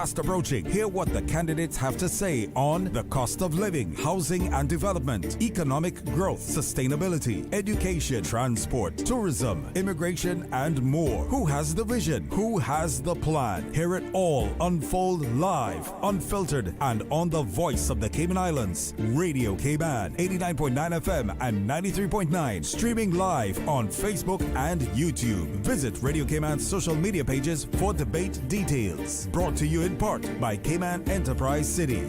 fast approaching. Hear what the candidates have to say on the cost of living, housing and development, economic growth, sustainability, education, transport, tourism, immigration, and more. Who has the vision? Who has the plan? Hear it all unfold live, unfiltered, and on the voice of the Cayman Islands. Radio Cayman, 89.9 FM and 93.9. Streaming live on Facebook and YouTube. Visit Radio Cayman's social media pages for debate details. Brought to you in part by Cayman Enterprise City.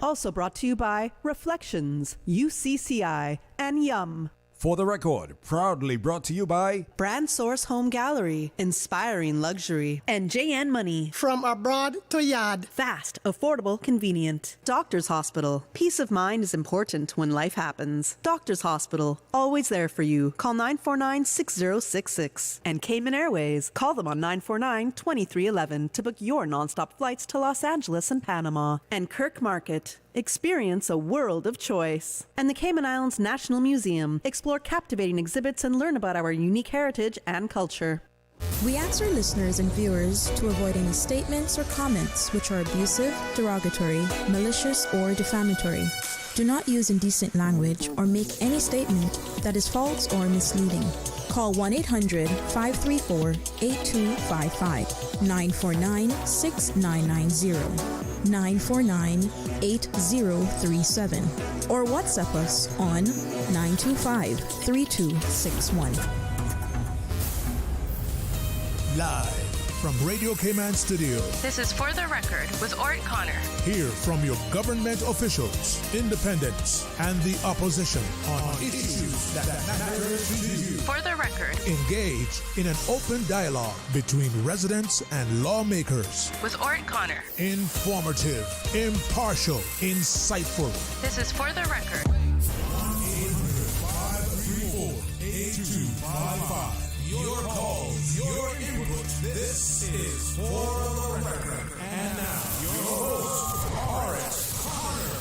Also brought to you by Reflections, UCCI, and Yum. For the record, proudly brought to you by Brand Source Home Gallery, inspiring luxury, and JN Money. From abroad to yard. Fast, affordable, convenient. Doctor's Hospital. Peace of mind is important when life happens. Doctor's Hospital, always there for you. Call 949-6066. And Cayman Airways. Call them on 949-2311 to book your nonstop flights to Los Angeles and Panama. And Kirk Market. Experience a world of choice. And the Cayman Islands National Museum. Explore captivating exhibits and learn about our unique heritage and culture. We ask our listeners and viewers to avoid any statements or comments which are abusive, derogatory, malicious, or defamatory. Do not use indecent language or make any statement that is false or misleading. Call 1-800-534-8255, 949-6990. 949-8037 or WhatsApp us on 925-3261. Live from Radio Cayman Studio. This is For the Record with Orrett Connor. Hear from your government officials, independents, and the opposition on issues that matter to you. For the Record. Engage in an open dialogue between residents and lawmakers. With Orrett Connor. Informative, impartial, insightful. This is For the Record. 1-800-534-8255. Your calls, your input. This is For the Record. And now, your host, Orrett Connor.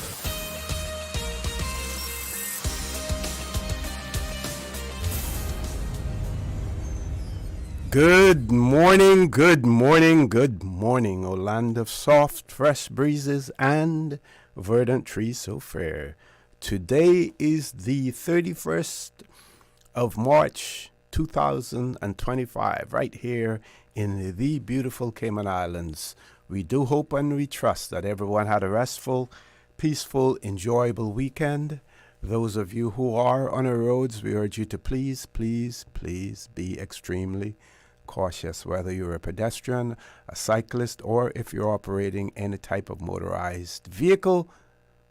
Good morning, good morning, good morning, O land of soft, fresh breezes and verdant trees so fair. Today is the 31st of March, 2025, right here in the beautiful Cayman Islands. We do hope and we trust that everyone had a restful, peaceful, enjoyable weekend. Those of you who are on the roads, we urge you to please be extremely cautious, whether you're a pedestrian, a cyclist, or if you're operating any type of motorized vehicle.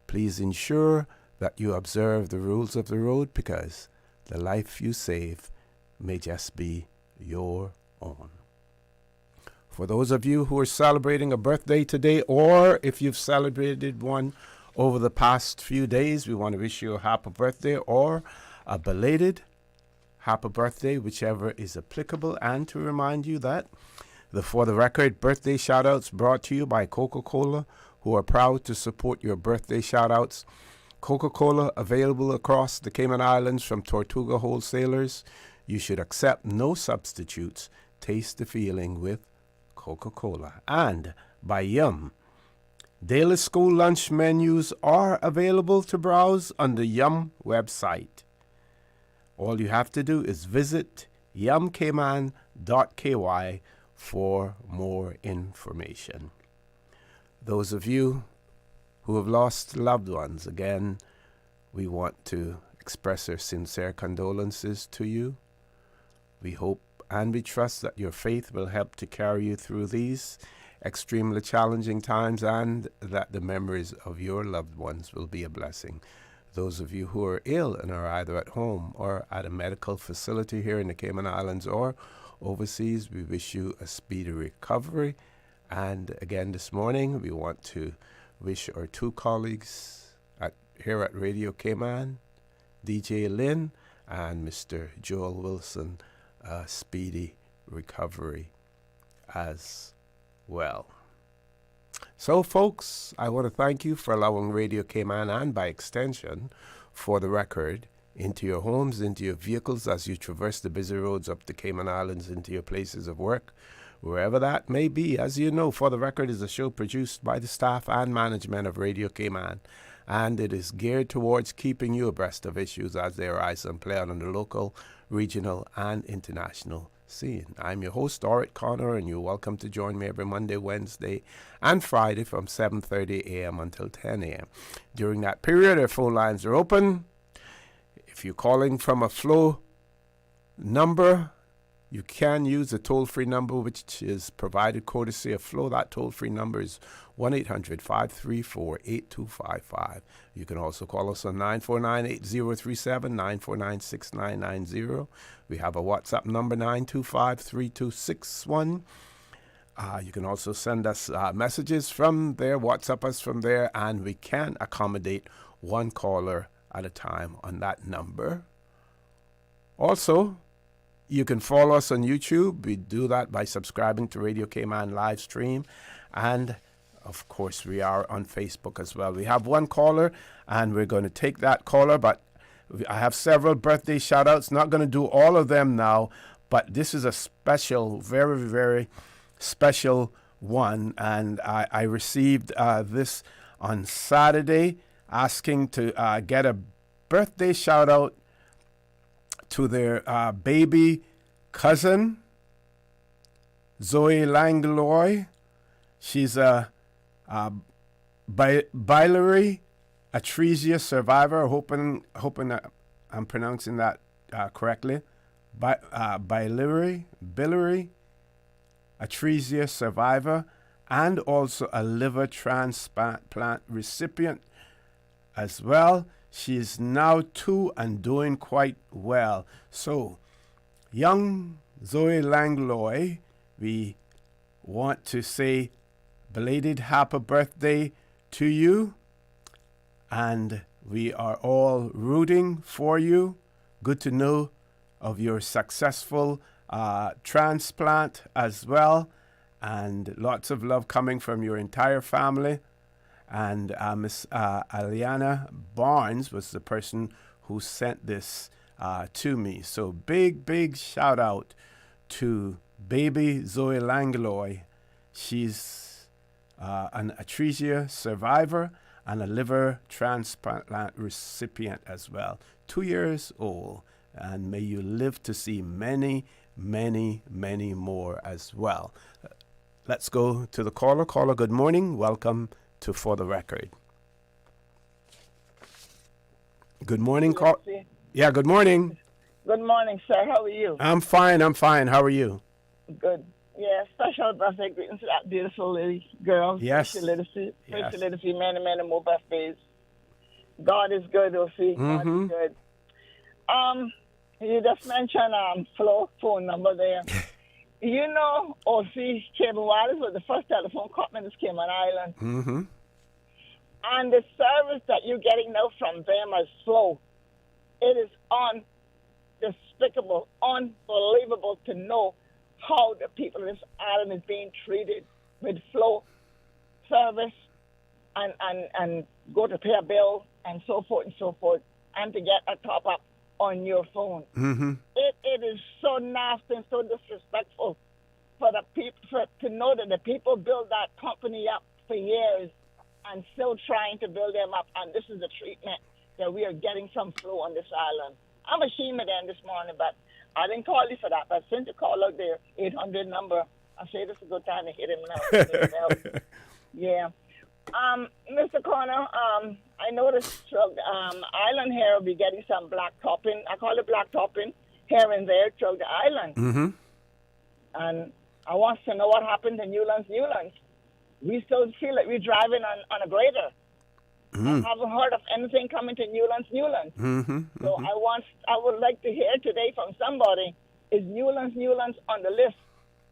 Please ensure that you observe the rules of the road, because the life you save may just be your own. For those of you who are celebrating a birthday today, or if you've celebrated one over the past few days, we want to wish you a happy birthday or a belated happy birthday, whichever is applicable, and to remind you that the For the Record birthday shoutouts brought to you by Coca-Cola, who are proud to support your birthday shoutouts. Coca-Cola available across the Cayman Islands from Tortuga wholesalers. You should accept no substitutes. Taste the feeling with Coca-Cola. And by Yum. Daily school lunch menus are available to browse on the Yum website. All you have to do is visit yumcayman.ky for more information. Those of you who have lost loved ones, again, we want to express our sincere condolences to you. We hope and we trust that your faith will help to carry you through these extremely challenging times, and that the memories of your loved ones will be a blessing. Those of you who are ill and are either at home or at a medical facility here in the Cayman Islands or overseas, we wish you a speedy recovery. And again this morning, we want to wish our two colleagues here at Radio Cayman, DJ Lynn and Mr. Joel Wilson, a speedy recovery as well. So, folks, I want to thank you for allowing Radio Cayman, and by extension, For the Record, into your homes, into your vehicles as you traverse the busy roads up the Cayman Islands, into your places of work, wherever that may be. As you know, For the Record is a show produced by the staff and management of Radio Cayman, and it is geared towards keeping you abreast of issues as they arise and play out on the local, regional, and international scene. I'm your host, Orrett Connor, and you're welcome to join me every Monday, Wednesday, and Friday from 7:30 a.m. until 10 a.m. During that period, our phone lines are open. If you're calling from a Flow number, you can use a toll-free number which is provided courtesy of Flow. That toll-free number is 1-800-534-8255. You can also call us on 949-8037, 949-6990. We have a WhatsApp number, 925-3261. You can also send us messages from there, WhatsApp us from there, and we can accommodate one caller at a time on that number. Also, you can follow us on YouTube. We do that by subscribing to Radio Cayman live stream. And, of course, we are on Facebook as well. We have one caller, and we're going to take that caller. But I have several birthday shout-outs. Not going to do all of them now, but this is a special, very, very special one. And I received this on Saturday, asking to get a birthday shout-out to their baby cousin, Zoe Langlois. She's a biliary atresia survivor. Hoping that I'm pronouncing that correctly. Biliary atresia survivor, and also a liver transplant recipient as well. She is now 2 and doing quite well. So, young Zoe Langlois, we want to say belated happy birthday to you. And we are all rooting for you. Good to know of your successful transplant as well. And lots of love coming from your entire family. And Miss Aliana Barnes was the person who sent this to me. So big shout out to baby Zoe Langlois. She's an atresia survivor and a liver transplant recipient as well. 2 years old. And may you live to see many more as well. Let's go to the caller. Caller, good morning. Welcome to For the Record. Good morning, call. Yeah, good morning. Good morning, sir. How are you? I'm fine. How are you? Good. Yeah, special birthday greetings to that beautiful little girl. Yes. First to see many more birthdays. God is good, O.C. God is good. You just mentioned Flo phone number there. You know, O.C. Cable Wireless was the first telephone company in Cayman Islands. Mm-hmm. And the service that you're getting now from them is Flo. It is despicable, unbelievable to know how the people in this island is being treated with Flo service and go to pay a bill and so forth, and to get a top-up on your phone. Mm-hmm. It is so nasty and so disrespectful for the people to know that the people build that company up for years and still trying to build them up, and this is the treatment that we are getting from Flo on this island. I'm ashamed of them this morning, but I didn't call you for that. But since you call out their 800 number, I say this is a good time to hit him now. Yeah. Mr. Connor, I noticed island here will be getting some black topping. I call it black topping here and there throughout the island. Mm-hmm. And I want to know what happened to Newlands. We still feel like we're driving on a grader. Mm-hmm. I haven't heard of anything coming to Newlands. Mm-hmm. So I would like to hear today from somebody, is Newlands on the list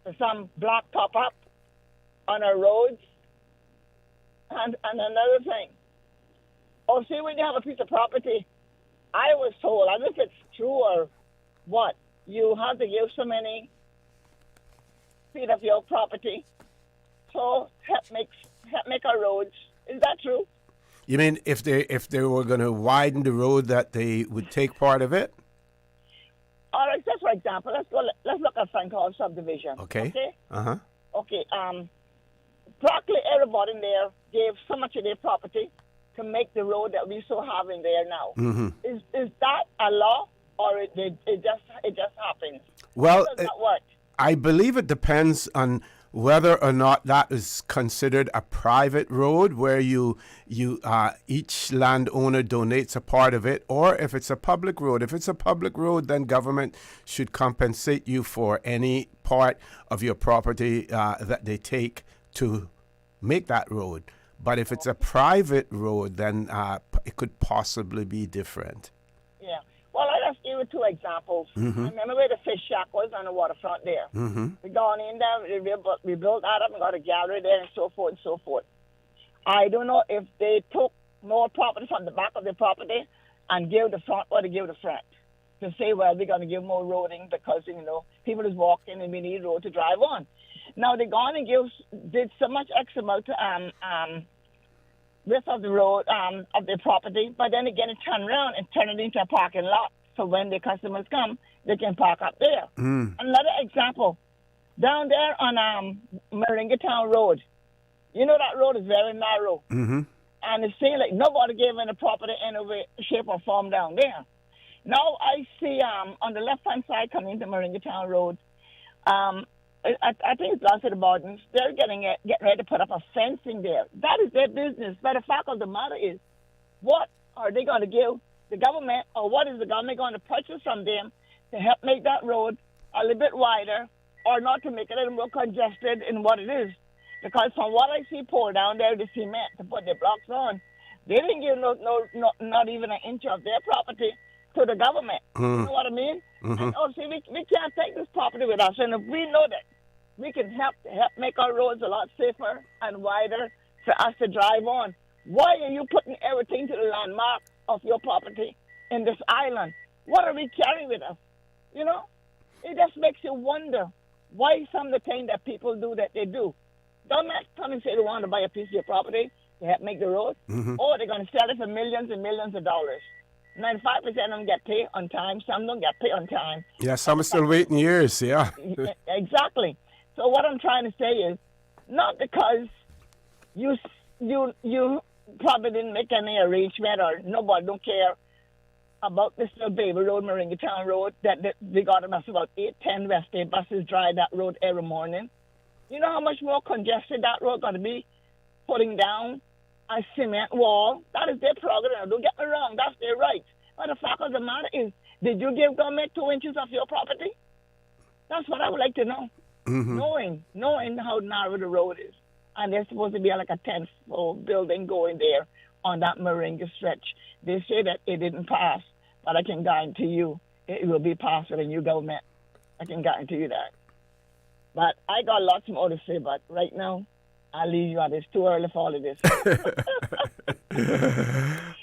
for some black top-up on our roads? And another thing, see, when you have a piece of property, I was told, I don't know if it's true or what, you have to give so many feet of your property so help make our roads. Is that true? You mean if they were going to widen the road, that they would take part of it? All right, that's what example, let's look at Frank Hall subdivision. Okay. Uh-huh. Okay. Practically everybody in there gave so much of their property to make the road that we so have in there now. Mm-hmm. Is that a law, or it just happens? Well, How does that work? I believe it depends on whether or not that is considered a private road where each landowner donates a part of it, or if it's a public road. If it's a public road, then government should compensate you for any part of your property that they take to make that road. But if it's a private road, then it could possibly be different. Yeah. Well, I just give you two examples. Mm-hmm. I remember where the fish shack was on the waterfront there. Mm-hmm. We gone in there, we built that up and got a gallery there and so forth and so forth. I don't know if they took more property from the back of the property and give the front, or they give the front. To say, well, we're going to give more roading because, people is walking and we need road to drive on. Now, they gone and did so much X amount width of the road, of the property, but then again, it turn around and turn it into a parking lot. So when the customers come, they can park up there. Another example, down there on Meringue Town Road, that road is very narrow. Mm-hmm. And it seems like nobody gave any property in any way, shape, or form down there. Now I see on the left-hand side coming into Meringue Town Road, I think it's lots of the Bordens. They're getting ready to put up a fencing there. That is their business. But the fact of the matter is, what are they going to give the government, or what is the government going to purchase from them to help make that road a little bit wider, or not to make it a little more congested in what it is? Because from what I see poured down there, the cement to put the blocks on, they didn't give not even an inch of their property to the government. You know what I mean? Mm-hmm. And see, we can't take this property with us. And if we know that we can help make our roads a lot safer and wider for us to drive on, why are you putting everything to the landmark of your property in this island? What are we carrying with us? It just makes you wonder why some of the things that people do that they do. Don't let come and say they want to buy a piece of your property to help make the road, or they're going to sell it for millions and millions of dollars. 95% of them get paid on time. Some don't get paid on time. Yeah, some are still waiting years, yeah. Exactly. So what I'm trying to say is, not because you probably didn't make any arrangement or nobody don't care about this little baby road, Meringue Town Road, that they got about 8-10 West Day buses drive that road every morning. You know how much more congested that road going to be putting down a cement wall? That is their program. Don't get me wrong. That's their right. But the fact of the matter is, did you give government 2 inches of your property? That's what I would like to know. Mm-hmm. Knowing how narrow the road is. And there's supposed to be like a 10th-floor building going there on that Meringue stretch. They say that it didn't pass, but I can guarantee you it will be passed with a new government. I can guarantee you that. But I got lots more to say, but right now, I'll leave you out. It's too early for all of this.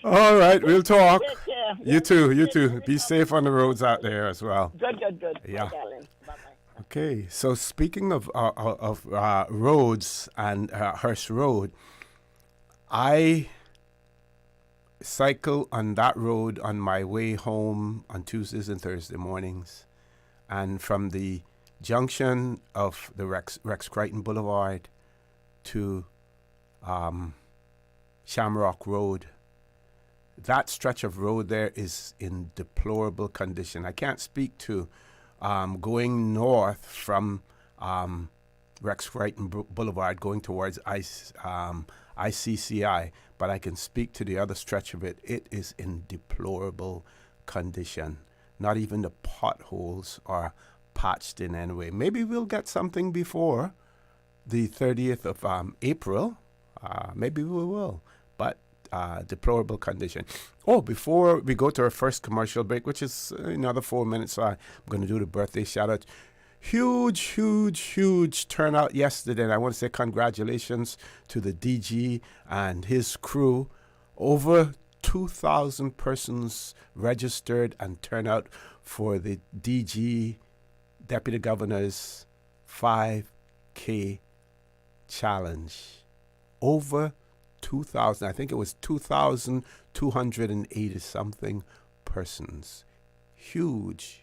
All right, we'll talk. Take care. You too. Be safe on the roads out there as well. Good. Yeah. Bye, darling. Bye-bye. Okay, so speaking of roads and Hearst Road, I cycle on that road on my way home on Tuesdays and Thursday mornings, and from the junction of the Rex Crichton Boulevard to Shamrock Road. That stretch of road there is in deplorable condition. I can't speak to going north from Rex Crichton Boulevard going towards ICCI, but I can speak to the other stretch of it. It is in deplorable condition. Not even the potholes are patched in any way. Maybe we'll get something before the 30th of April. Maybe we will. But deplorable condition. Oh, before we go to our first commercial break, which is another 4 minutes, so I'm going to do the birthday shout-out. Huge turnout yesterday, and I want to say congratulations to the DG and his crew. Over 2,000 persons registered and turned out for the DG Deputy Governor's 5K challenge. Over 2,000, I think it was 2,280 something persons. Huge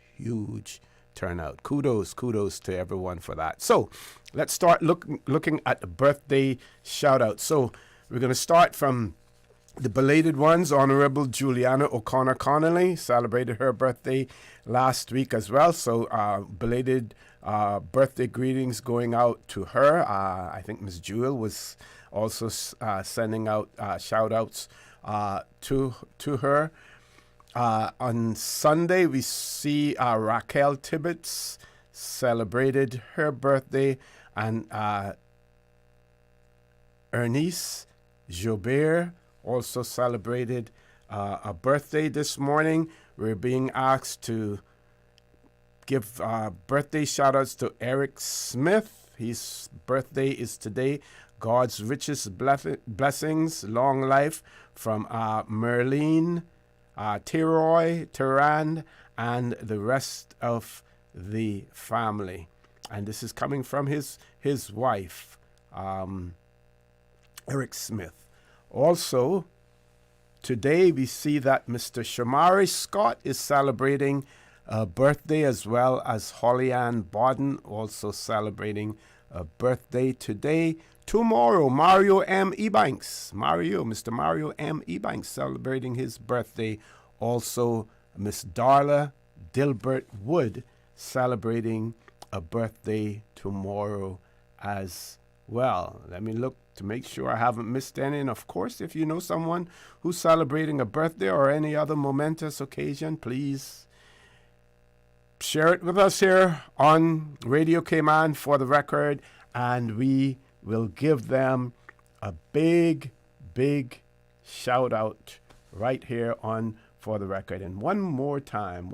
turnout. Kudos to everyone for that. So let's start looking at the birthday shout-out. So we're going to start from the belated ones. Honorable Juliana O'Connor Connolly celebrated her birthday last week as well. So belated birthday greetings going out to her. I think Miss Jewel was also sending out shout-outs to her. On Sunday, we see Raquel Tibbetts celebrated her birthday, and Ernest Jobert also celebrated a birthday this morning. We're being asked to give birthday shout-outs to Eric Smith. His birthday is today. God's richest blessings, long life from Merlene, Teroy, Terand, and the rest of the family. And this is coming from his wife, Eric Smith. Also, today we see that Mr. Shamari Scott is celebrating a birthday, as well as Holly Ann Bodden also celebrating a birthday today. Tomorrow, Mr. Mario M. Ebanks celebrating his birthday. Also, Miss Darla Dilbert Wood celebrating a birthday tomorrow as well. Let me look to make sure I haven't missed any. And of course, if you know someone who's celebrating a birthday or any other momentous occasion, please share it with us here on Radio Cayman for the record, and we will give them a big shout out right here on For the Record. And one more time.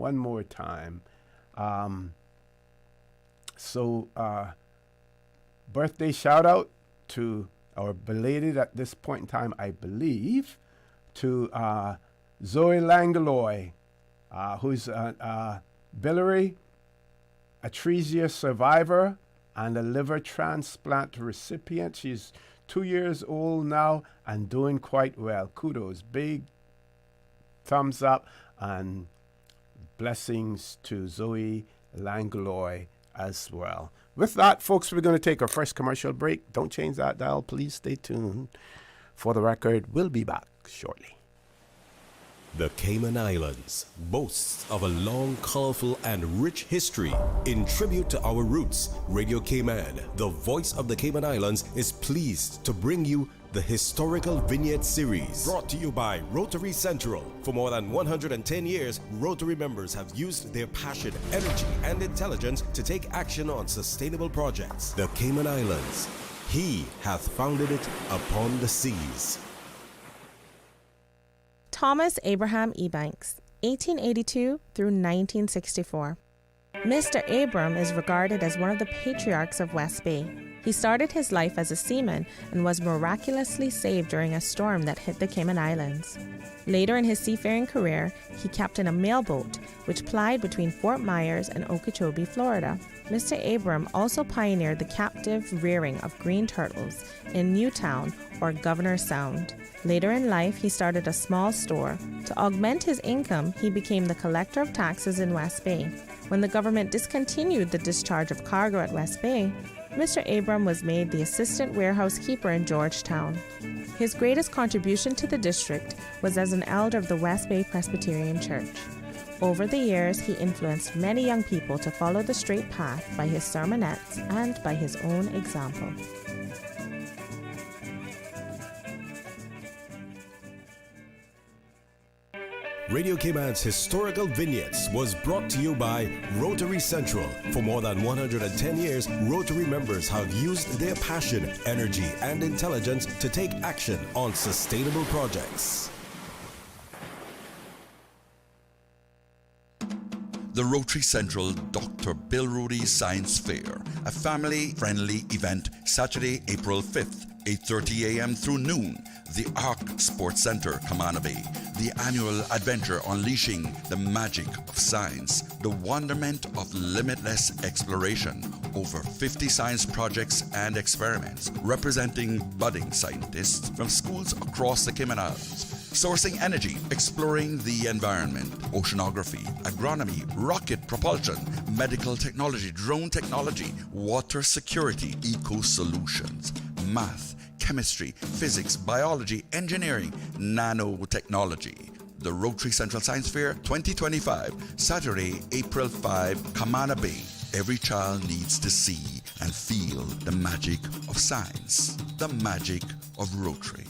Birthday shout out to our belated at this point in time, I believe, to Zoe Langaloy, who's a biliary atresia survivor and a liver transplant recipient. She's 2 years old now and doing quite well. Kudos, big thumbs up and blessings to Zoe Langloy as well. With that, folks, we're going to take our first commercial break. Don't change that dial. Please stay tuned. For the Record, we'll be back shortly. The Cayman Islands boasts of a long, colorful, and rich history. In tribute to our roots, Radio Cayman, the voice of the Cayman Islands, is pleased to bring you the Historical Vignette Series, brought to you by Rotary Central. For more than 110 years, Rotary members have used their passion, energy, and intelligence to take action on sustainable projects. The Cayman Islands, He hath founded it upon the seas. Thomas Abraham Ebanks, 1882 through 1964. Mr. Abram is regarded as one of the patriarchs of West Bay. He started his life as a seaman and was miraculously saved during a storm that hit the Cayman Islands. Later in his seafaring career, he captained a mailboat which plied between Fort Myers and Okeechobee, Florida. Mr. Abram also pioneered the captive rearing of green turtles in Newtown or Governor Sound. Later in life, he started a small store. To augment his income, he became the collector of taxes in West Bay. When the government discontinued the discharge of cargo at West Bay, Mr. Abram was made the assistant warehouse keeper in Georgetown. His greatest contribution to the district was as an elder of the West Bay Presbyterian Church. Over the years, he influenced many young people to follow the straight path by his sermonettes and by his own example. Radio Cayman's Historical Vignettes was brought to you by Rotary Central. For more than 110 years, Rotary members have used their passion, energy, and intelligence to take action on sustainable projects. The Rotary Central Dr. Bill Rudy Science Fair, a family-friendly event, Saturday, April 5th, 8:30 a.m. through noon. The Arc Sports Center, Camana Bay. The annual adventure unleashing the magic of science, the wonderment of limitless exploration. Over 50 science projects and experiments representing budding scientists from schools across the Cayman Islands. sourcing energy, exploring the environment, oceanography, agronomy, rocket propulsion, medical technology, drone technology, water security, eco-solutions, math, chemistry, physics, biology, engineering, nanotechnology. The Rotary Central Science Fair 2025, Saturday, April 5, Camana Bay. Every child needs to see and feel the magic of science, the magic of Rotary.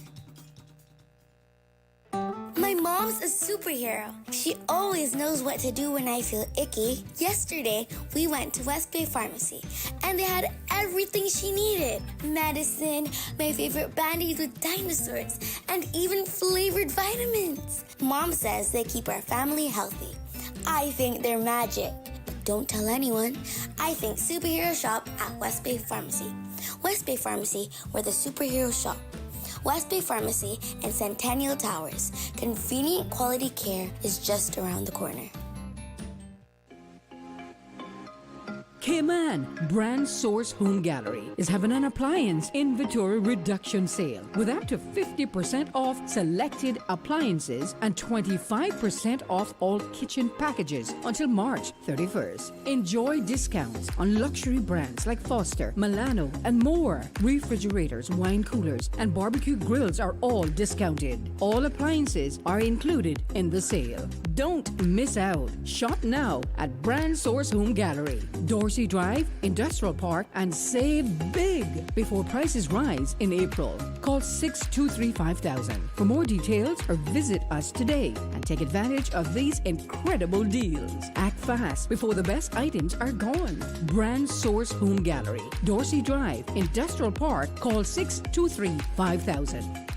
My mom's a superhero. She always knows what to do when I feel icky. Yesterday, we went to West Bay Pharmacy, and they had everything she needed. Medicine, my favorite band-aids with dinosaurs, and even flavored vitamins. Mom says they keep our family healthy. I think they're magic. But don't tell anyone. I think superhero shop at West Bay Pharmacy. West Bay Pharmacy, where the superheroes shop. West Bay Pharmacy and Centennial Towers. Convenient quality care is just around the corner. Cayman Brand Source Home Gallery is having an appliance inventory reduction sale with up to 50% off selected appliances and 25% off all kitchen packages until March 31st. Enjoy discounts on luxury brands like Foster, Milano, and more. Refrigerators, wine coolers, and barbecue grills are all discounted. All appliances are included in the sale. Don't miss out. Shop now at Brand Source Home Gallery, Dorsey Drive, Industrial Park, and save big before prices rise in April. Call 623-5000 for more details or visit us today and take advantage of these incredible deals. Act fast before the best items are gone. Brand Source Home Gallery, Dorsey Drive, Industrial Park. Call 623-5000.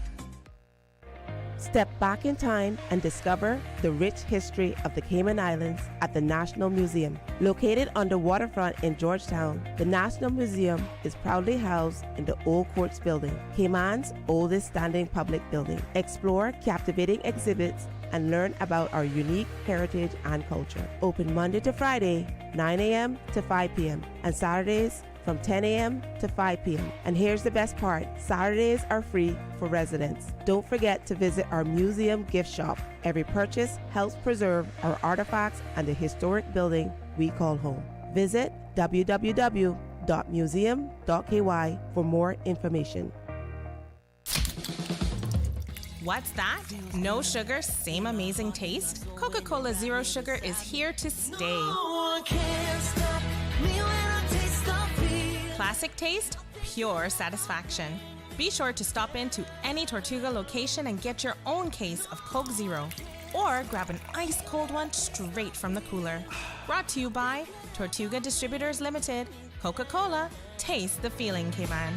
Step back in time and discover the rich history of the Cayman Islands at the National Museum. Located on the waterfront in Georgetown, the National Museum is proudly housed in the Old Courts building, Cayman's oldest standing public building. Explore captivating exhibits and learn about our unique heritage and culture. Open Monday to Friday, 9 a.m. to 5 p.m. and Saturdays from 10 a.m. to 5 p.m. And here's the best part, Saturdays are free for residents. Don't forget to visit our museum gift shop. Every purchase helps preserve our artifacts and the historic building we call home. Visit www.museum.ky for more information. What's that? No sugar, same amazing taste? Coca-Cola Zero Sugar is here to stay. Classic taste, pure satisfaction. Be sure to stop into any Tortuga location and get your own case of Coke Zero. Or grab an ice cold one straight from the cooler. Brought to you by Tortuga Distributors Limited. Coca-Cola, taste the feeling, Cayman.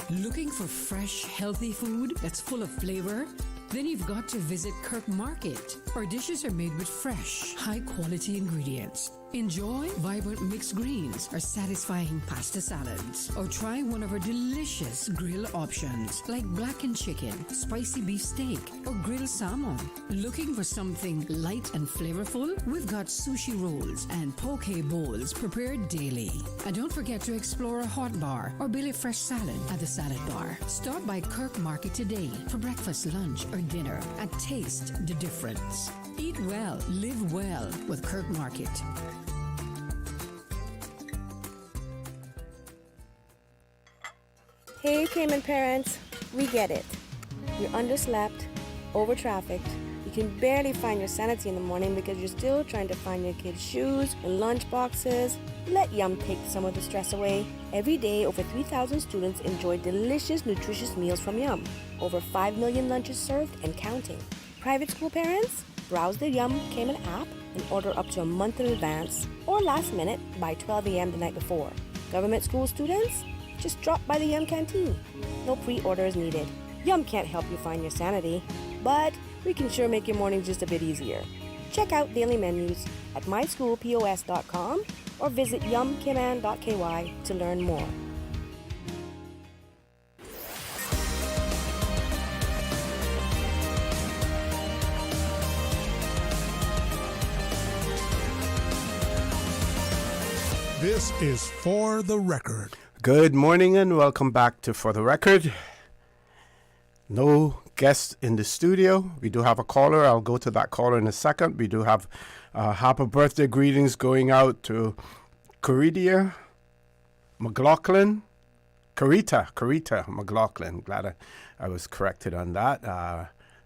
Looking for fresh, healthy food that's full of flavor? Then you've got to visit Kirk Market. Our dishes are made with fresh, high-quality ingredients. Enjoy vibrant mixed greens or satisfying pasta salads. Or try one of our delicious grill options like blackened chicken, spicy beef steak, or grilled salmon. Looking for something light and flavorful? We've got sushi rolls and poke bowls prepared daily. And don't forget to explore a hot bar or Billy Fresh salad at the salad bar. Stop by Kirk Market today for breakfast, lunch, or dinner and taste the difference. Eat well, live well with Kirk Market. Hey Cayman parents, we get it. You're underslept, over-trafficked, you can barely find your sanity in the morning because you're still trying to find your kids' shoes and lunch boxes. Let Yum take some of the stress away. Every day, over 3,000 students enjoy delicious, nutritious meals from Yum. Over 5 million lunches served and counting. Private school parents? Browse the Yum Cayman app and order up to a month in advance or last minute by 12 a.m. the night before. Government school students? Just drop by the Yum canteen. No pre-orders needed. Yum can't help you find your sanity, but we can sure make your mornings just a bit easier. Check out daily menus at myschoolpos.com or visit yumcayman.ky to learn more. This is For the Record. Good morning and welcome back to For the Record. No guests in the studio. We do have a caller. I'll go to that caller in a second. We do have happy birthday greetings going out to Carita McLaughlin. Carita McLaughlin. Glad I was corrected on that.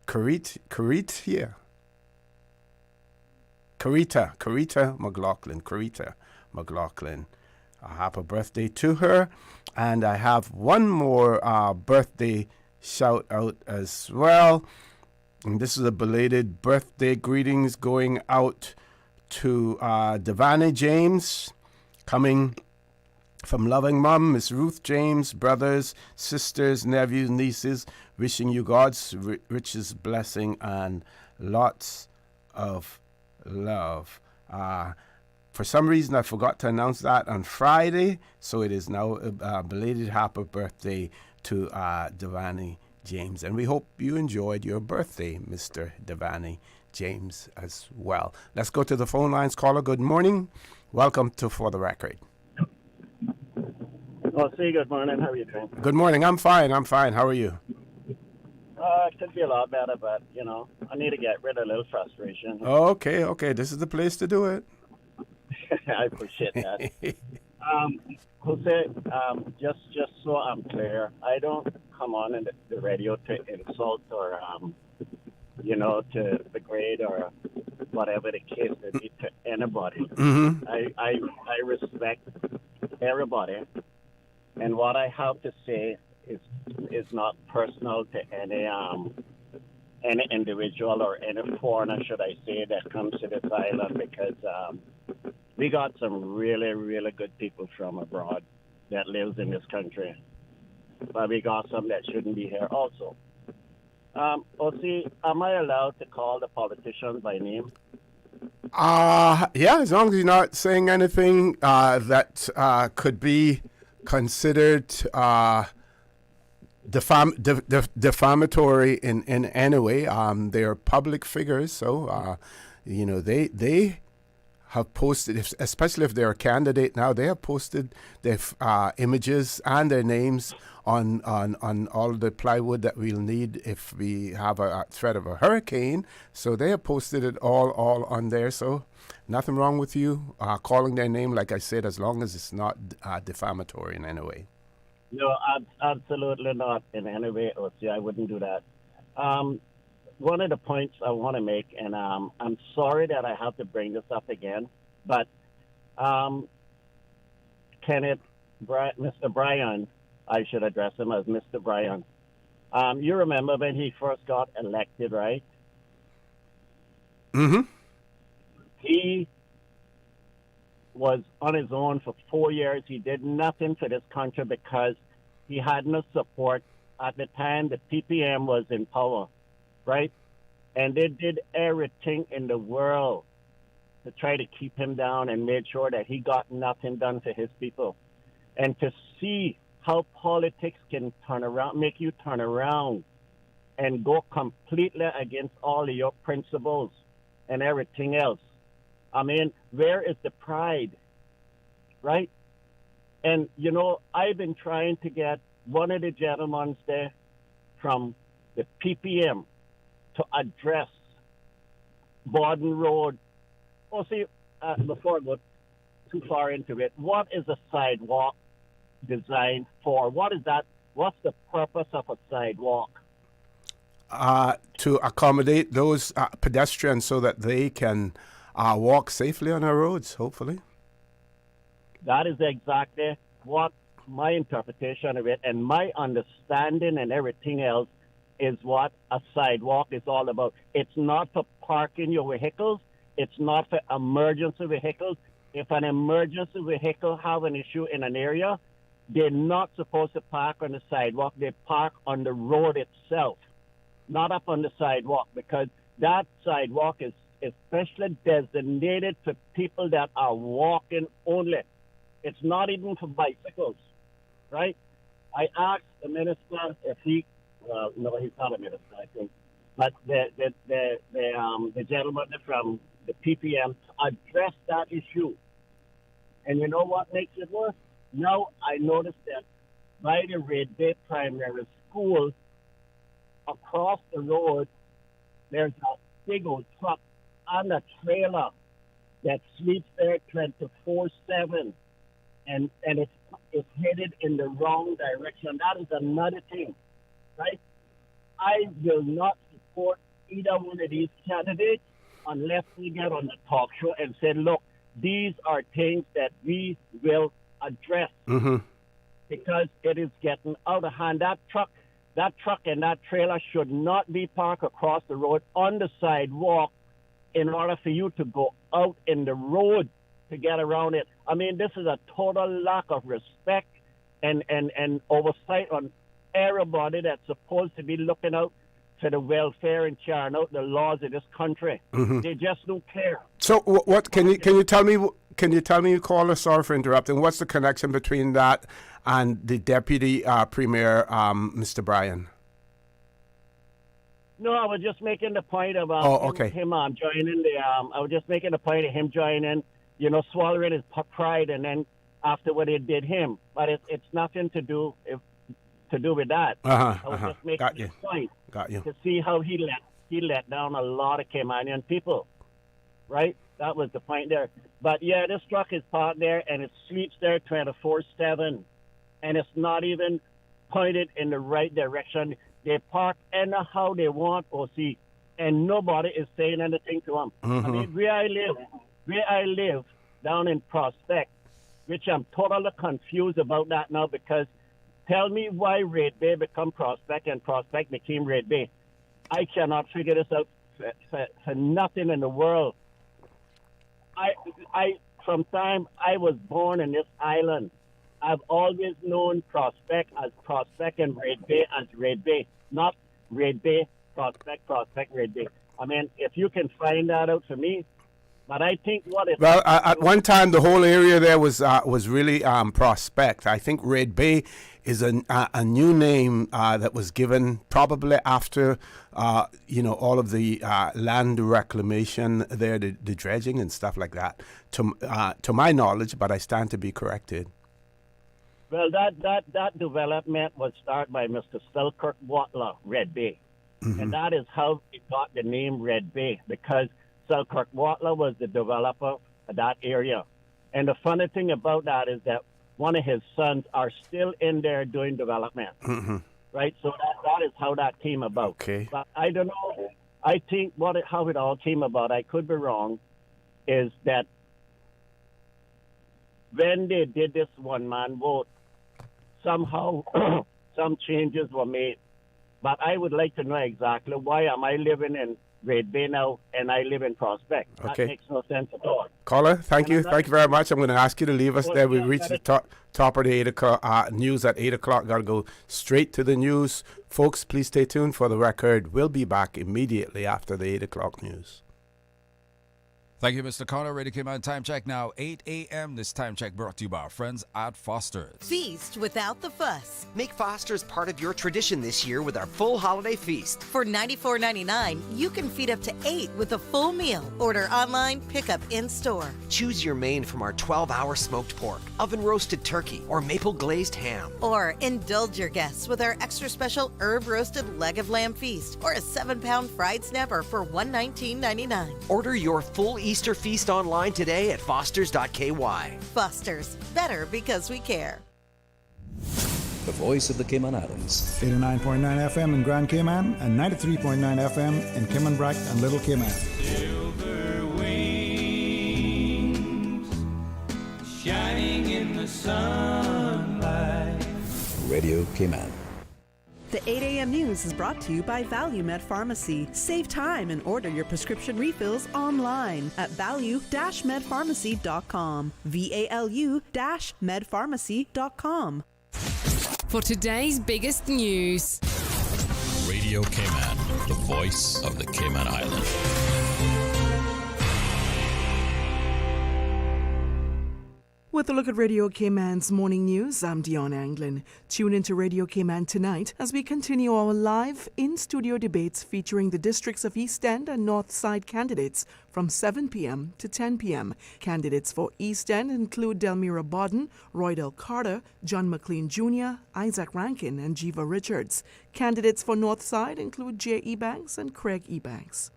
Carita McLaughlin. Carita McLaughlin. A happy birthday to her. And I have one more birthday shout out as well. And this is a belated birthday greetings going out to Devani James, coming from loving mom, Miss Ruth James, brothers, sisters, nephews, nieces, wishing you God's richest blessing and lots of love. For some reason, I forgot to announce that on Friday, so it is now a belated happy birthday to Devani James. And we hope you enjoyed your birthday, Mr. Devani James, as well. Let's go to the phone lines. Caller, good morning. Welcome to For the Record. Oh, see, good morning. How are you doing? Good morning. I'm fine. How are you? It could be a lot better, but, I need to get rid of a little frustration. Okay. This is the place to do it. I appreciate that. Jose, just so I'm clear, I don't come on in the radio to insult or, to degrade or whatever the case may be to anybody. Mm-hmm. I respect everybody, and what I have to say is not personal to any individual or any foreigner, should I say, that comes to this island, because we got some really, really good people from abroad that lives in this country. But we got some that shouldn't be here also. Am I allowed to call the politicians by name? Yeah, as long as you're not saying anything that could be considered defamatory in any way. They are public figures, so they have posted, especially if they're a candidate now, they have posted their images and their names on all the plywood that we'll need if we have a threat of a hurricane. So they have posted it all on there. So nothing wrong with you calling their name, like I said, as long as it's not defamatory in any way. No, absolutely not in any way, Osi. I wouldn't do that. One of the points I want to make, and I'm sorry that I have to bring this up again, but Mr. Bryan, I should address him as Mr. Bryan. You remember when he first got elected, right? Mm-hmm. He was on his own for 4 years. He did nothing for this country because he had no support. At the time, the PPM was in power, right? And they did everything in the world to try to keep him down and made sure that he got nothing done for his people. And to see how politics can make you turn around and go completely against all of your principles and everything else. I mean, where is the pride, right? And, I've been trying to get one of the gentlemen there from the PPM to address Borden Road. Before I go too far into it, what is a sidewalk designed for? What is that? What's the purpose of a sidewalk? To accommodate those pedestrians so that they can walk safely on our roads, hopefully. That is exactly what my interpretation of it and my understanding and everything else is what a sidewalk is all about. It's not for parking your vehicles. It's not for emergency vehicles. If an emergency vehicle have an issue in an area, they're not supposed to park on the sidewalk. They park on the road itself, not up on the sidewalk, because that sidewalk is especially designated for people that are walking only. It's not even for bicycles, right? I asked the minister if he, no, he's not a minister, I think, but the gentleman from the PPM addressed that issue. And you know what makes it worse? Now I noticed that by the Red Bay Primary School, across the road, there's a big old truck on a trailer that sleeps there 24/7, and it's headed in the wrong direction. That is another thing, right? I will not support either one of these candidates unless we get on the talk show and say, look, these are things that we will address because it is getting out of hand. That truck and that trailer should not be parked across the road on the sidewalk in order for you to go out in the road to get around it. I mean, this is a total lack of respect and oversight on everybody that's supposed to be looking out for the welfare and carrying out the laws of this country. They just don't care. So, what can you tell me? Can you tell me, caller? Sorry for interrupting. What's the connection between that and the Deputy Premier, Mr. Bryan? No, I was just making the point about him joining the. I was just making the point of him joining, swallowing his pride, and then after what it did him. But it's nothing to do with that. I was just making the point to see how he let down a lot of Caymanian people, right? That was the point there. But yeah, this truck is parked there and it sleeps there 24/7, and it's not even pointed in the right direction. They park anyhow they want, OC, and nobody is saying anything to them. I mean, where I live down in Prospect, which I'm totally confused about that now, because tell me why Red Bay become Prospect and Prospect became Red Bay. I cannot figure this out for nothing in the world. From time I was born in this island, I've always known Prospect as Prospect and Red Bay as Red Bay, not Red Bay, Prospect, Red Bay. I mean, if you can find that out for me. But I think at one time the whole area there was really Prospect. I think Red Bay is a new name that was given probably after all of the land reclamation there, the dredging and stuff like that. To my knowledge, but I stand to be corrected. Well, that development was started by Mr. Selkirk Watler, Red Bay, and that is how it got the name Red Bay, because Selkirk Watler was the developer of that area. And the funny thing about that is that one of his sons are still in there doing development. Right? So that is how that came about. Okay. But I don't know. I think how it all came about, I could be wrong, is that when they did this one-man vote, somehow some changes were made. But I would like to know exactly why am I living in Red Bay now, and I live in Prospect. Okay. That makes no sense at all. Caller, thank you very much. I'm going to ask you to leave us there. We reached the top of the 8 o'clock news at 8 o'clock. Got to go straight to the news. Folks, please stay tuned for the record. We'll be back immediately after the 8 o'clock news. Thank you, Mr. Connor. Radio Cayman time check now, 8 a.m. This time check brought to you by our friends at Foster's. Feast without the fuss. Make Foster's part of your tradition this year with our full holiday feast. For $94.99, you can feed up to 8 with a full meal. Order online, pick up in store. Choose your main from our 12-hour smoked pork, oven-roasted turkey, or maple-glazed ham. Or indulge your guests with our extra special herb-roasted leg of lamb feast or a 7-pound fried snapper for $119.99. Order your full Easter feast online today at fosters.ky. Fosters, better because we care. The voice of the Cayman Islands. 89.9 FM in Grand Cayman and 93.9 FM in Cayman Brac and Little Cayman. Silver wings shining in the sunlight. Radio Cayman. The 8 a.m. news is brought to you by ValueMed Pharmacy. Save time and order your prescription refills online at value-medpharmacy.com. VALU-medpharmacy.com. For today's biggest news. Radio Cayman, the voice of the Cayman Islands. With a look at Radio Cayman's morning news, I'm Dion Anglin. Tune into Radio Cayman tonight as we continue our live in-studio debates featuring the districts of East End and North Side candidates from 7 p.m. to 10 p.m. Candidates for East End include Delmira Bodden, Roydell Carter, John McLean Jr., Isaac Rankin, and Jiva Richards. Candidates for North Side include J. Ebanks and Craig Ebanks.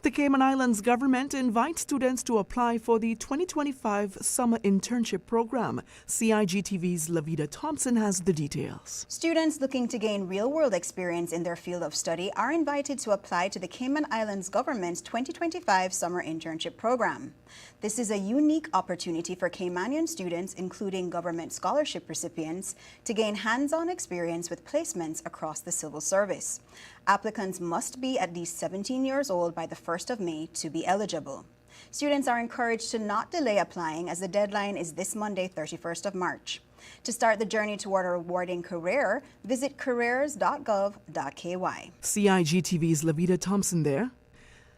The Cayman Islands government invites students to apply for the 2025 Summer Internship Program. CIGTV's Lavida Thompson has the details. Students looking to gain real-world experience in their field of study are invited to apply to the Cayman Islands government's 2025 Summer Internship Program. This is a unique opportunity for Caymanian students, including government scholarship recipients, to gain hands-on experience with placements across the civil service. Applicants must be at least 17 years old by the 1st of May to be eligible. Students are encouraged to not delay applying as the deadline is this Monday, 31st of March. To start the journey toward a rewarding career, visit careers.gov.ky. CIGTV's Lavida Thompson there.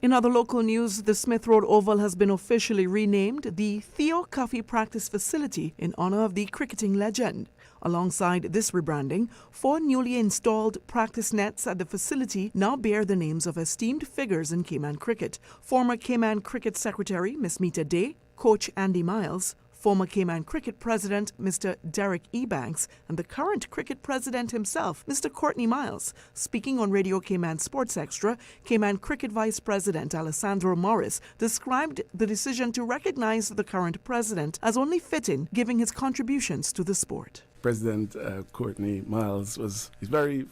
In other local news, the Smith Road Oval has been officially renamed the Theo Coffee Practice Facility in honor of the cricketing legend. Alongside this rebranding, 4 newly installed practice nets at the facility now bear the names of esteemed figures in Cayman cricket. Former Cayman Cricket Secretary Miss Mita Day, Coach Andy Miles, former Cayman Cricket President Mr. Derek Ebanks, and the current Cricket President himself, Mr. Courtney Miles. Speaking on Radio Cayman Sports Extra, Cayman Cricket Vice President Alessandro Morris described the decision to recognize the current president as only fitting, given his contributions to the sport. President Courtney Miles he's very,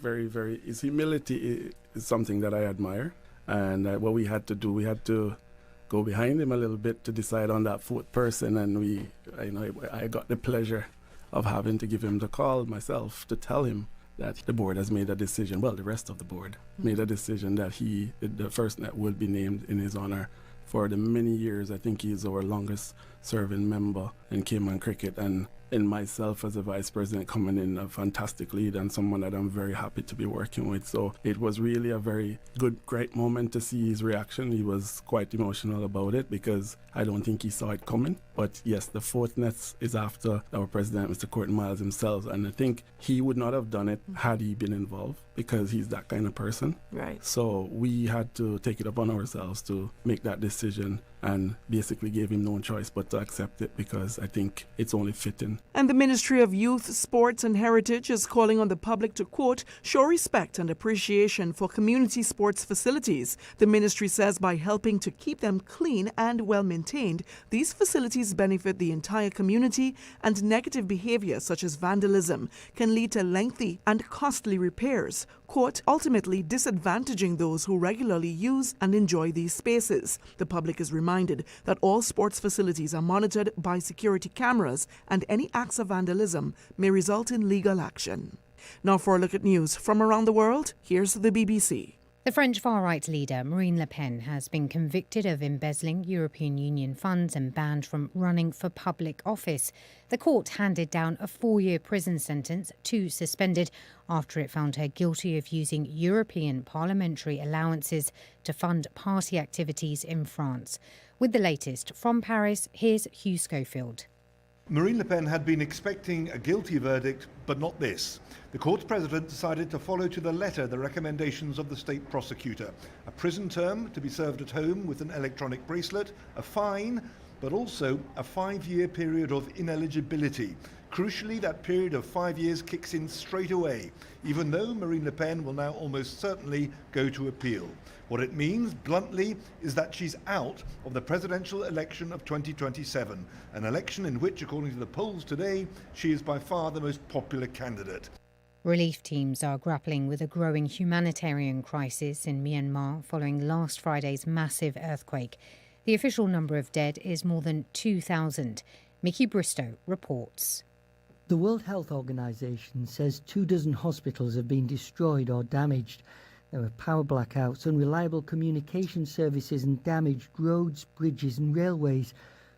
his humility is something that I admire. And what we had to do, we had to go behind him a little bit to decide on that 4th person. And I got the pleasure of having to give him the call myself to tell him that the board has made a decision. Well, the rest of the board made a decision that the first net will be named in his honor. For the many years, I think he's our longest serving member in Cayman cricket, and myself as a vice president coming in a fantastic lead and someone that I'm very happy to be working with. So it was really a very great moment to see his reaction. He was quite emotional about it because I don't think he saw it coming. But yes, the 4th net is after our president, Mr. Courtney Miles himself, and I think he would not have done it had he been involved because he's that kind of person. Right. So we had to take it upon ourselves to make that decision and basically gave him no choice but to accept it because I think it's only fitting. And the Ministry of Youth, Sports and Heritage is calling on the public to, quote, show respect and appreciation for community sports facilities. The ministry says by helping to keep them clean and well maintained, these facilities benefit the entire community, and negative behavior such as vandalism can lead to lengthy and costly repairs, quote, ultimately disadvantaging those who regularly use and enjoy these spaces. The public is reminded that all sports facilities are monitored by security cameras, and any acts of vandalism may result in legal action. Now for a look at news from around the world, here's the BBC. The French far-right leader Marine Le Pen has been convicted of embezzling European Union funds and banned from running for public office. The court handed down a 4-year prison sentence, 2 suspended, after it found her guilty of using European parliamentary allowances to fund party activities in France. With the latest from Paris, here's Hugh Schofield. Marine Le Pen had been expecting a guilty verdict, but not this. The court's president decided to follow to the letter the recommendations of the state prosecutor. A prison term to be served at home with an electronic bracelet, a fine, but also a 5-year period of ineligibility. Crucially, that period of 5 years kicks in straight away, even though Marine Le Pen will now almost certainly go to appeal. What it means, bluntly, is that she's out of the presidential election of 2027, an election in which, according to the polls today, she is by far the most popular candidate. Relief teams are grappling with a growing humanitarian crisis in Myanmar following last Friday's massive earthquake. The official number of dead is more than 2,000. Mickey Bristow reports. The World Health Organization says 24 hospitals have been destroyed or damaged. There were power blackouts, unreliable communication services and damaged roads, bridges and railways.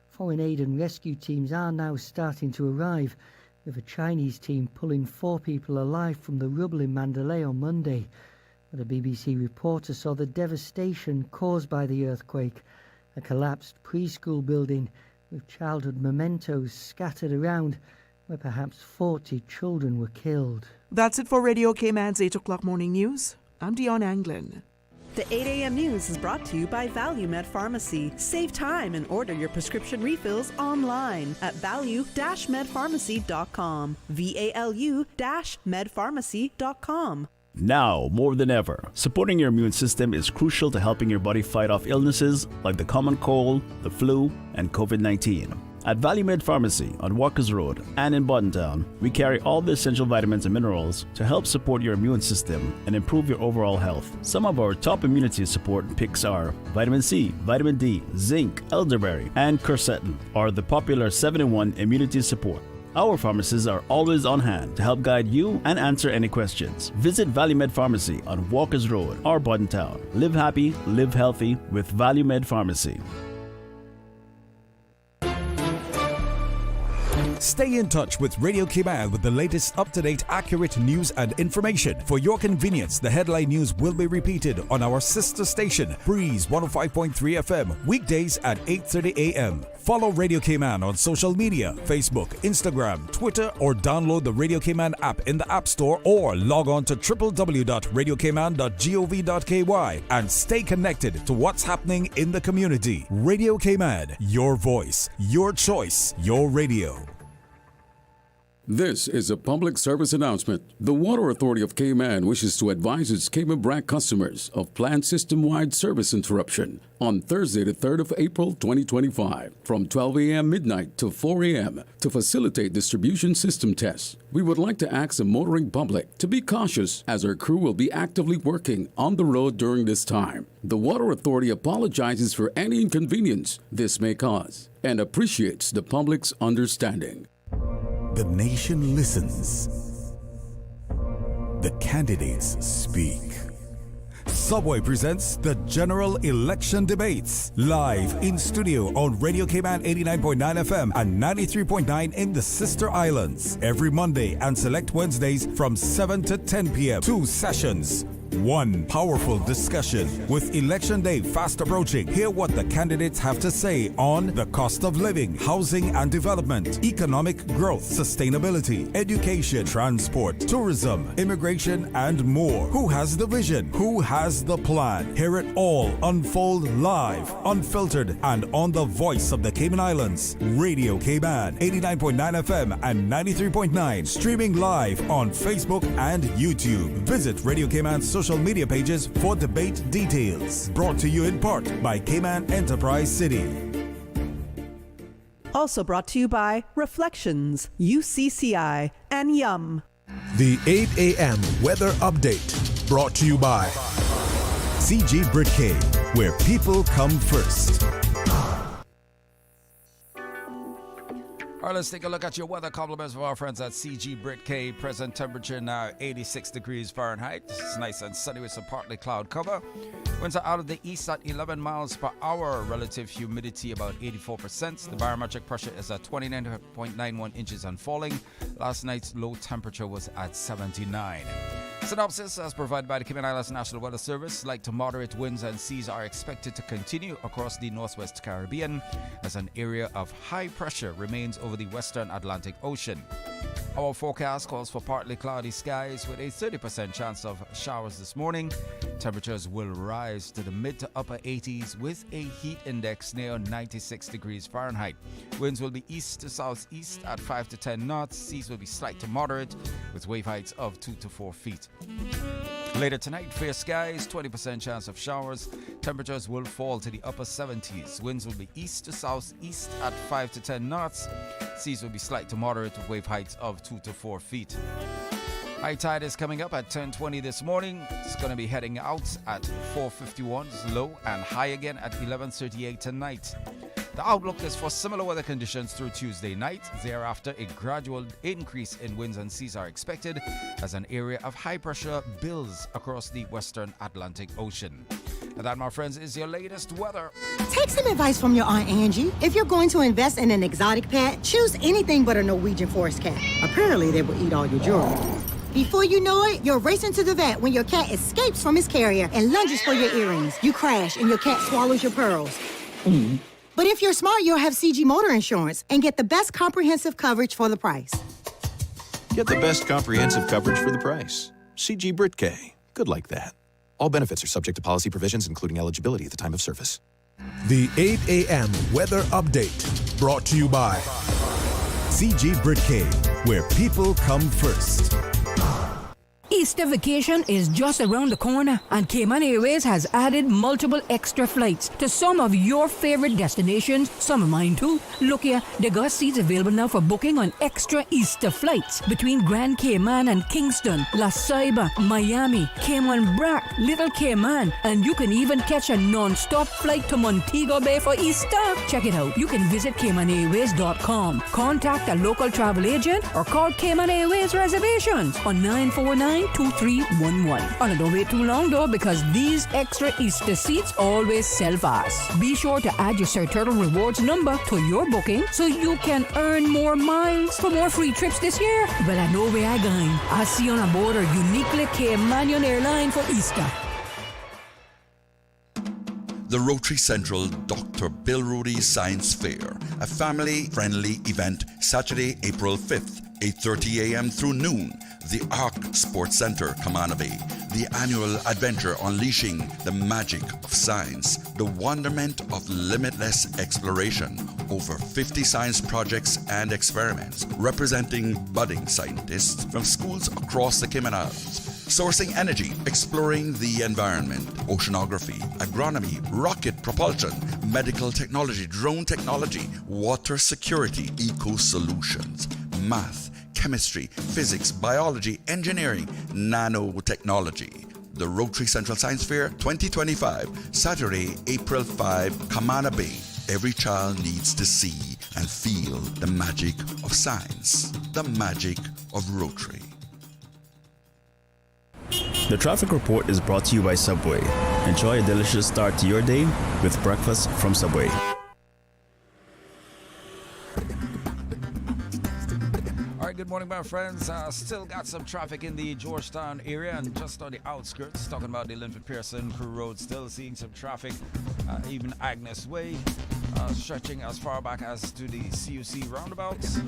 Foreign aid and rescue teams are now starting to arrive, with a Chinese team pulling 4 people alive from the rubble in Mandalay on Monday. But a BBC reporter saw the devastation caused by the earthquake, a collapsed preschool building, with childhood mementos scattered around, where perhaps 40 children were killed. That's it for Radio Cayman's 8 o'clock morning news. I'm Dion Anglin. The 8 a.m. news is brought to you by ValueMed Pharmacy. Save time and order your prescription refills online at value-medpharmacy.com. VALU-medpharmacy.com. Now, more than ever, supporting your immune system is crucial to helping your body fight off illnesses like the common cold, the flu, and COVID-19. At ValueMed Pharmacy on Walkers Road and in Town, we carry all the essential vitamins and minerals to help support your immune system and improve your overall health. Some of our top immunity support picks are vitamin C, vitamin D, zinc, elderberry, and quercetin, or the popular 7-in-1 immunity support. Our pharmacists are always on hand to help guide you and answer any questions. Visit ValueMed Pharmacy on Walkers Road or Town. Live happy, live healthy with ValueMed Pharmacy. Stay in touch with Radio Cayman with the latest up-to-date, accurate news and information. For your convenience, the headline news will be repeated on our sister station, Breeze 105.3 FM, weekdays at 8:30 a.m. Follow Radio Cayman on social media, Facebook, Instagram, Twitter, or download the Radio Cayman app in the App Store or log on to www.radiocayman.gov.ky and stay connected to what's happening in the community. Radio Cayman, your voice, your choice, your radio. This is a public service announcement. The Water Authority of Cayman wishes to advise its Cayman Brac customers of planned system-wide service interruption on Thursday, the 3rd of April, 2025, from 12 a.m. midnight to 4 a.m. to facilitate distribution system tests. We would like to ask the motoring public to be cautious as our crew will be actively working on the road during this time. The Water Authority apologizes for any inconvenience this may cause and appreciates the public's understanding. The nation listens. The candidates speak. Subway presents the General Election Debates, live in studio on Radio Cayman 89.9 FM and 93.9 in the Sister Islands. Every Monday and select Wednesdays from 7 to 10 p.m. 2 sessions. One powerful discussion. With Election Day fast approaching, hear what the candidates have to say on the cost of living, housing and development, economic growth, sustainability, education, transport, tourism, immigration, and more. Who has the vision? Who has the plan? Hear it all unfold live, unfiltered, and on the voice of the Cayman Islands. Radio Cayman, 89.9 FM and 93.9. Streaming live on Facebook and YouTube. Visit Radio Cayman's social media pages for debate details. Brought to you in part by Cayman Enterprise City. Also brought to you by Reflections, UCCI, and Yum. The 8 a.m. weather update brought to you by CG Britcay, where people come first. All right, let's take a look at your weather compliments of our friends at CG Britcay. Present temperature now 86 degrees Fahrenheit. It's nice and sunny with some partly cloud cover. Winds are out of the east at 11 miles per hour. Relative humidity about 84%. The barometric pressure is at 29.91 inches and falling. Last night's low temperature was at 79. Synopsis as provided by the Cayman Islands National Weather Service. Light to moderate winds and seas are expected to continue across the northwest Caribbean as an area of high pressure remains over the western Atlantic Ocean. Our forecast calls for partly cloudy skies with a 30% chance of showers this morning. Temperatures will rise to the mid to upper 80s with a heat index near 96 degrees Fahrenheit. Winds will be east to southeast at 5 to 10 knots. Seas will be slight to moderate with wave heights of 2 to 4 feet. Later tonight, fair skies, 20% chance of showers. Temperatures will fall to the upper 70s. Winds will be east to southeast at 5 to 10 knots. Seas will be slight to moderate with wave heights of 2 to 4 feet. High tide is coming up at 10:20 this morning. It's going to be heading out at 4:51. It's low and high again at 11:38 tonight. The outlook is for similar weather conditions through Tuesday night. Thereafter, a gradual increase in winds and seas are expected as an area of high pressure builds across the western Atlantic Ocean. And that, my friends, is your latest weather. Take some advice from your Aunt Angie. If you're going to invest in an exotic pet, choose anything but a Norwegian forest cat. Apparently, they will eat all your jewelry. Before you know it, you're racing to the vet when your cat escapes from his carrier and lunges for your earrings. You crash and your cat swallows your pearls. But if you're smart, you'll have CG Motor Insurance and get the best comprehensive coverage for the price. Get the best comprehensive coverage for the price. CG Brit-K. Good like that. All benefits are subject to policy provisions, including eligibility at the time of service. The 8 a.m. weather update brought to you by CG Brit-K, where people come first. Easter vacation is just around the corner, and Cayman Airways has added multiple extra flights to some of your favorite destinations, some of mine too. Look here, they got seats available now for booking on extra Easter flights between Grand Cayman and Kingston, La Ceiba, Miami, Cayman Brac, Little Cayman, and you can even catch a non-stop flight to Montego Bay for Easter. Check it out. You can visit CaymanAirways.com, contact a local travel agent, or call Cayman Airways Reservations on 949-2311. Oh, don't wait too long though, because these extra Easter seats always sell fast. Be sure to add your Sir Turtle Rewards number to your booking so you can earn more miles for more free trips this year. Well, I know where I'm going. I'll see you on board our uniquely Caymanian airline for Easter. The Rotary Central Dr. Bill Rudy Science Fair, a family-friendly event, Saturday, April 5th, 8:30 a.m. through noon. The Arc Sports Center, Cayman Bay. The annual adventure unleashing the magic of science, the wonderment of limitless exploration. Over 50 science projects and experiments representing budding scientists from schools across the Cayman Islands. Sourcing energy, exploring the environment, oceanography, agronomy, rocket propulsion, medical technology, drone technology, water security, eco-solutions, math, chemistry, physics, biology, engineering, nanotechnology. The Rotary Central Science Fair 2025, Saturday, April 5, Cayman Bay. Every child needs to see and feel the magic of science, the magic of Rotary. The traffic report is brought to you by Subway. Enjoy a delicious start to your day with breakfast from Subway. Good morning, my friends. Still got some traffic in the Georgetown area and just on the outskirts. Talking about the Linford Pearson Crew Road, still seeing some traffic. Even Agnes Way, stretching as far back as to the CUC roundabouts.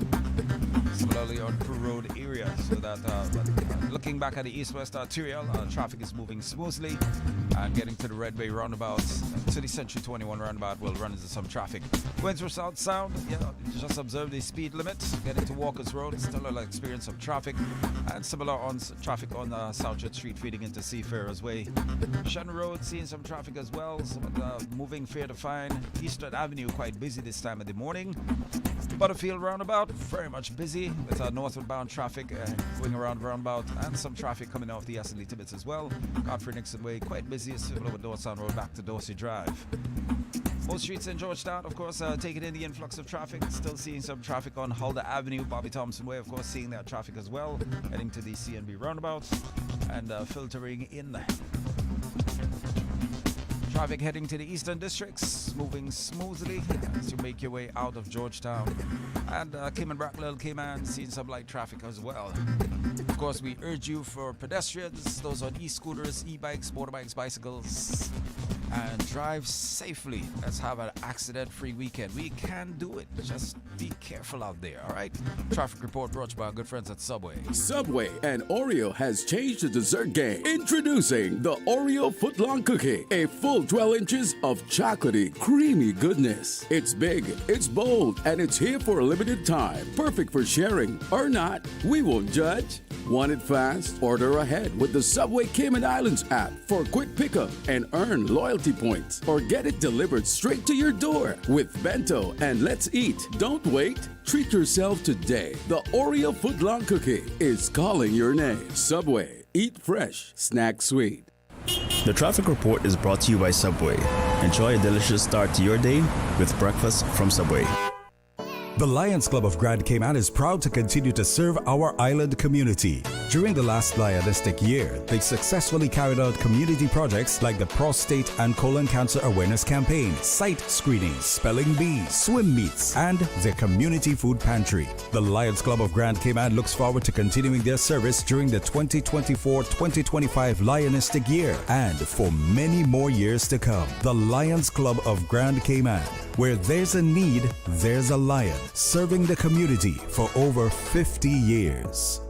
Similarly on Crew Road area. So that looking back at the east-west arterial, traffic is moving smoothly. And getting to the Redway roundabout, to the Century 21 roundabout will run into some traffic. Windsor South Sound, just observe the speed limit. Getting to Walker's Road, still an experience of traffic, and similar on traffic on South Church Street feeding into Seafarers Way. Shannon Road seeing some traffic as well, moving fair to fine. Eastern Avenue quite busy this time of the morning. Butterfield roundabout very much busy with northward bound traffic going around the roundabout, and some traffic coming off the Astley Tibbetts as well. Godfrey Nixon Way quite busy, similar with Dawson Road back to Dorsey Drive. Most streets in Georgetown, of course, taking in the influx of traffic. Still seeing some traffic on Huldah Avenue, Bobby Thompson Way, of course, seeing that traffic as well. Heading to the CNB roundabout and filtering in. Traffic heading to the eastern districts, moving smoothly as you make your way out of Georgetown. And Cayman Brac, Little Cayman, seeing some light traffic as well. Of course, we urge you for pedestrians, those on e-scooters, e-bikes, motorbikes, bicycles, and drive safely. Let's have an accident-free weekend. We can do it. Just be careful out there, all right? Traffic report brought to you by our good friends at Subway. Subway and Oreo has changed the dessert game. Introducing the Oreo Footlong Cookie, a full 12 inches of chocolatey, creamy goodness. It's big, it's bold, and it's here for a limited time. Perfect for sharing or not. We won't judge. Want it fast? Order ahead with the Subway Cayman Islands app for quick pickup and earn loyalty points, or get it delivered straight to your door with Bento and Let's Eat. Don't wait. Treat yourself today. The Oreo Footlong Cookie is calling your name. Subway. Eat fresh. Snack sweet. The traffic report is brought to you by Subway. Enjoy a delicious start to your day with breakfast from Subway. The Lions Club of Grand Cayman is proud to continue to serve our island community. During the last Lionistic year, they successfully carried out community projects like the Prostate and Colon Cancer Awareness Campaign, site screenings, spelling bees, swim meets, and their community food pantry. The Lions Club of Grand Cayman looks forward to continuing their service during the 2024-2025 Lionistic year and for many more years to come. The Lions Club of Grand Cayman, where there's a need, there's a lion, serving the community for over 50 years.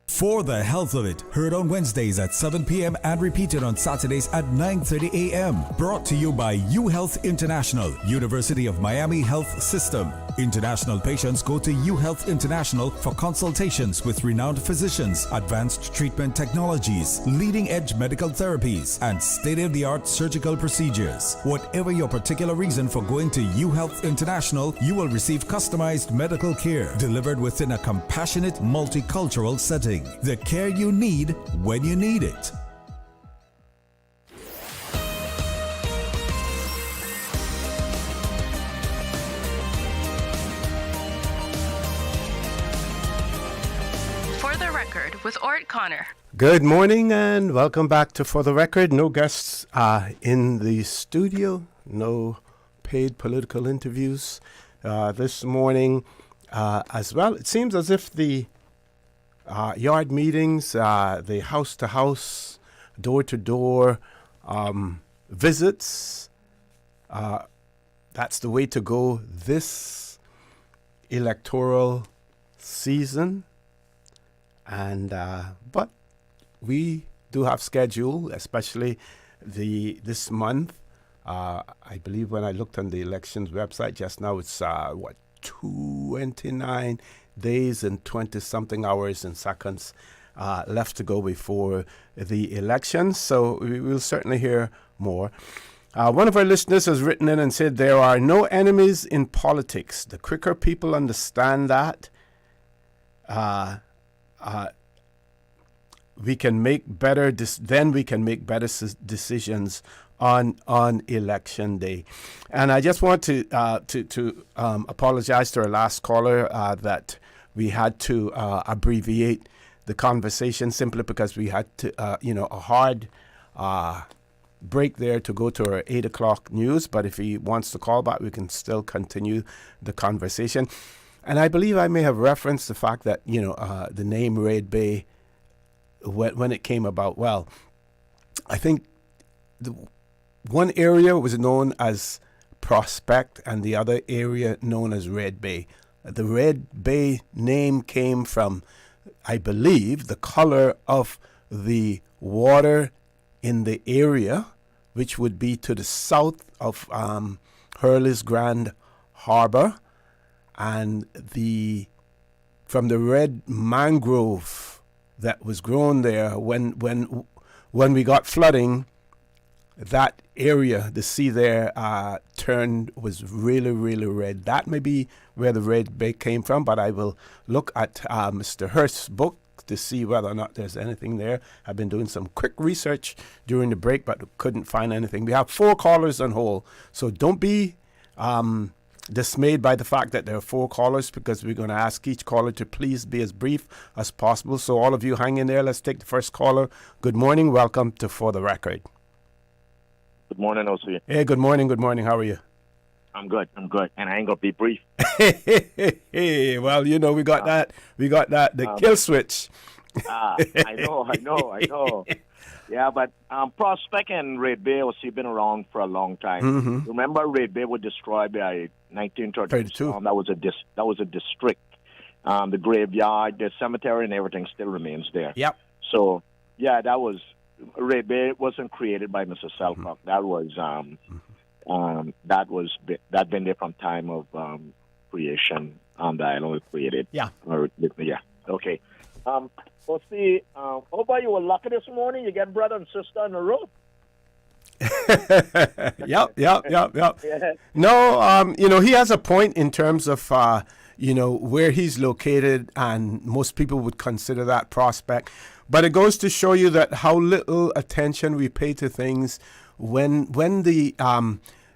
For the Health of It, heard on Wednesdays at 7 p.m. and repeated on Saturdays at 9:30 a.m. Brought to you by UHealth International, University of Miami Health System. International patients go to UHealth International for consultations with renowned physicians, advanced treatment technologies, leading-edge medical therapies, and state-of-the-art surgical procedures. Whatever your particular reason for going to UHealth International, you will receive customized medical care delivered within a compassionate, multicultural setting. The care you need when you need it. For the Record with Orrett Connor. Good morning and welcome back to For the Record. No guests in the studio, no paid political interviews this morning as well. It seems as if the yard meetings, the house-to-house, door-to-door visits, that's the way to go this electoral season. And but we do have schedule, especially this month. I believe when I looked on the elections website just now, it's 29 days and 20-something hours and seconds left to go before the election. So we will certainly hear more. One of our listeners has written in and said, there are no enemies in politics. The quicker people understand that, we can make better decisions on election day. And I just want to apologize to our last caller that we had to abbreviate the conversation simply because we had to a hard break there to go to our 8 o'clock news. But if he wants to call back, we can still continue the conversation. And I believe I may have referenced the fact that the name Red Bay, when it came about, well, I think one area was known as Prospect and the other area known as Red Bay. The Red Bay name came from, I believe, the color of the water in the area, which would be to the south of Hurley's Grand Harbor, and from the red mangrove that was grown there when we got flooding. That area, the sea there, was really, really red. That may be where the Red Bay came from, but I will look at Mr. Hurst's book to see whether or not there's anything there. I've been doing some quick research during the break, but couldn't find anything. We have 4 callers on hold, so don't be dismayed by the fact that there are 4 callers, because we're going to ask each caller to please be as brief as possible. So all of you hang in there. Let's take the first caller. Good morning. Welcome to For the Record. Good morning, OC. Hey, good morning. Good morning. How are you? I'm good. And I ain't going to be brief. Hey, well, we got that. We got that. The kill switch. I know. Yeah, but Prospect and Red Bay have been around for a long time. Mm-hmm. Remember, Red Bay was destroyed by 1932. That was a district. The graveyard, the cemetery, and everything still remains there. Yep. So, yeah, Red Bay wasn't created by Mr. Selcock. That been there from time of creation. The island was created. Yeah. Yeah. Okay. Let's see. Hope you were lucky this morning. You get brother and sister on the road. Yep. Yeah. No, he has a point in terms of where he's located, and most people would consider that Prospect. But it goes to show you that how little attention we pay to things when the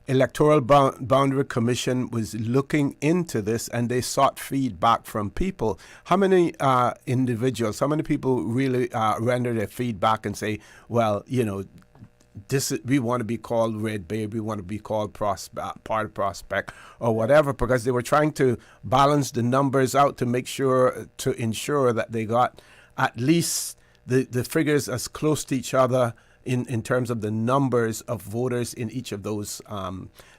Electoral Boundary Commission was looking into this, and they sought feedback from people. How many individuals, how many people really render their feedback and say, well, we want to be called Red Bay, we want to be called Part Prospect, or whatever, because they were trying to balance the numbers out to ensure that they got at least the figures as close to each other in terms of the numbers of voters in each of those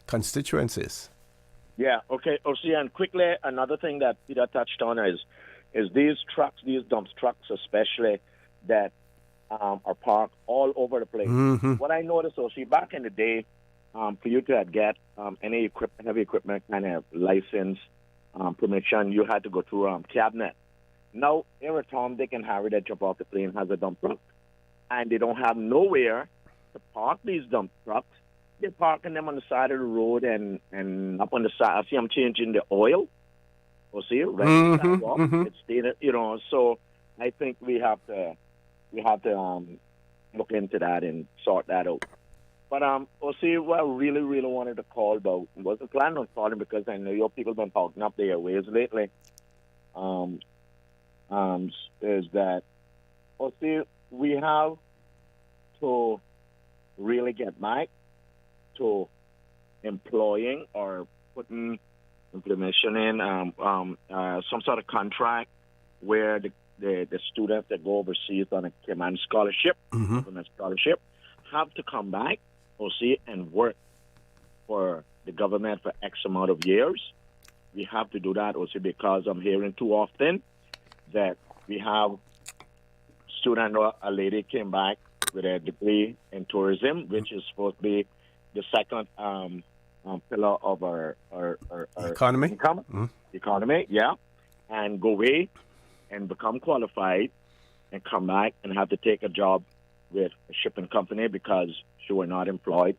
constituencies. Yeah, okay. And quickly, another thing that Peter touched on is these trucks, these dump trucks especially, that are parked all over the place. Mm-hmm. What I noticed, back in the day, for you to get any heavy equipment kind of license, permission, you had to go through cabinet. Now, every Tom, Dick, and Harry that jump off the plane has a dump truck, and they don't have nowhere to park these dump trucks. They're parking them on the side of the road and up on the side. I see them changing the oil. Right on the sidewalk. It's stated, So I think we have to look into that and sort that out. But what I really, really wanted to call about, wasn't planning on calling because I know your people have been talking up their ways lately. Is that we have to really get back to employing or putting implementation in some sort of contract where the students that go overseas on a Cayman scholarship, have to come back, and work for the government for X amount of years. We have to do that because I'm hearing too often that we have a lady came back with a degree in tourism, which is supposed to be the second pillar of our economy. Income, economy, yeah, and go away and become qualified and come back and have to take a job with a shipping company because she were not employed.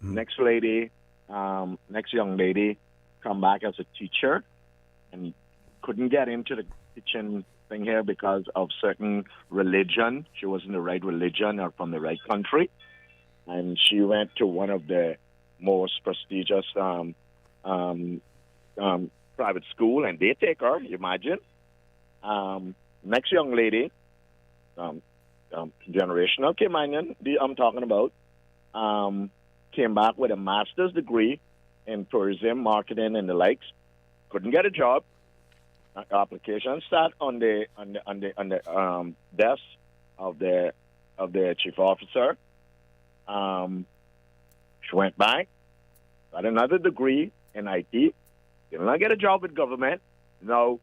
Next young lady come back as a teacher and couldn't get into the teaching thing here because of certain religion. She wasn't the right religion or from the right country. And she went to one of the most prestigious private school, and they take her, you imagine. Next young lady, generational Caymanian, I'm talking about, came back with a master's degree in tourism, marketing, and the likes. Couldn't get a job. Application sat on the desk of the chief officer. She went back, got another degree in IT. Did not get a job with government. Now,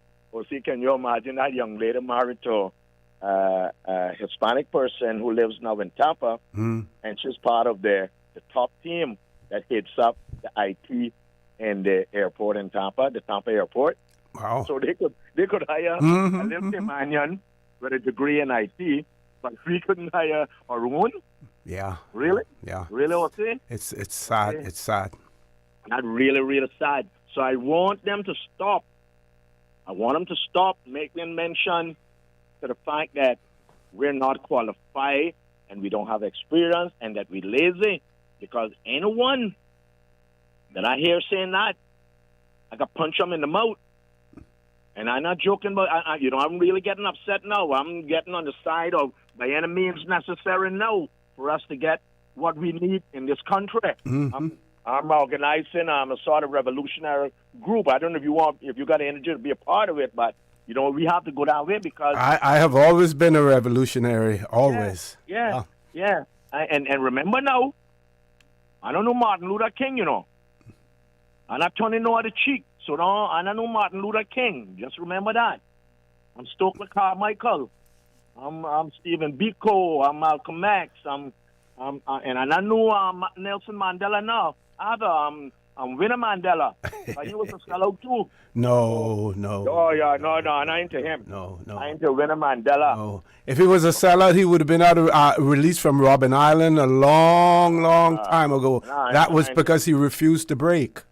can you imagine that young lady married to a Hispanic person who lives now in Tampa, and she's part of the top team that heads up the IT in the airport in Tampa, the Tampa airport. Wow! So they could hire a little Caymanian with a degree in IT, but we couldn't hire our own. Yeah. Really? Yeah. Really, It's sad. Yeah. It's sad. That's really, really sad. So I want them to stop. I want them to stop making mention to the fact that we're not qualified and we don't have experience and that we're lazy. Because anyone that I hear saying that, I got punch them in the mouth. And I'm not joking, but I'm really getting upset now. I'm getting on the side of by any means necessary now for us to get what we need in this country. I'm organizing a sort of revolutionary group. I don't know if you got the energy to be a part of it, but we have to go that way because I have always been a revolutionary, always. Yeah. And remember now, I don't know Martin Luther King, I'm not turning no other cheek. So I don't know Martin Luther King. Just remember that. I'm Stokely Carmichael. I'm Stephen Biko. I'm Malcolm X. And I know Nelson Mandela now. I'm Winnie Mandela. But he was a fellow too. No. Oh yeah, no, I'm not into him. No. I'm into Winnie Mandela. No. If he was a sellout, he would have been released from Robben Island a long time ago. That was because he refused to break.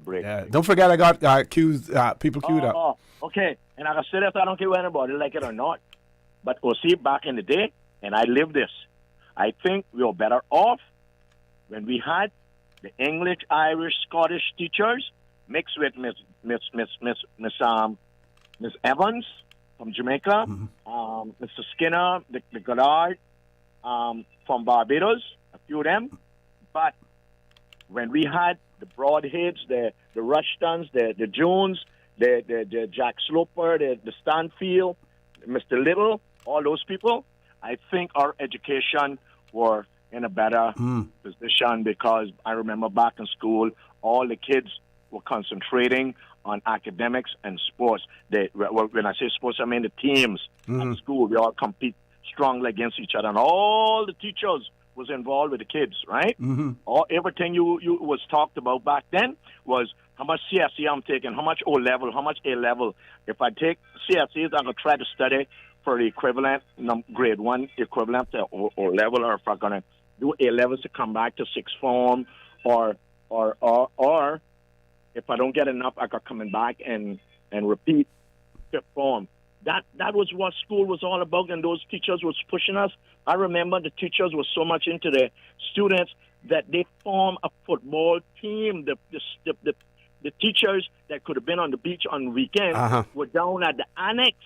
Break. Yeah. Don't forget, I got people queued up. Oh, okay. And I can say this, I don't care whether anybody like it or not. But back in the day, and I lived this, I think we were better off when we had the English, Irish, Scottish teachers, mixed with Miss Evans from Jamaica, Mr. Skinner, the Goddard from Barbados, a few of them. But when we had the Broadheads, the Rushtons, the Jones, the Jack Sloper, the Stanfield, Mr. Little, all those people, I think our education were in a better position, because I remember back in school, all the kids were concentrating on academics and sports. When I say sports, I mean the teams at school. We all compete strongly against each other, and all the teachers was involved with the kids, right? Everything you was talked about back then was how much CSE I'm taking, how much O-level, how much A-level. If I take CSEs, I'm going to try to study for the equivalent, grade 1 equivalent to O-level, or if I'm going to do A-levels to come back to sixth form, or if I don't get enough, I got coming back and repeat fifth form. That was what school was all about, and those teachers was pushing us. I remember the teachers were so much into the students that they formed a football team. The teachers that could have been on the beach on weekends were down at the annex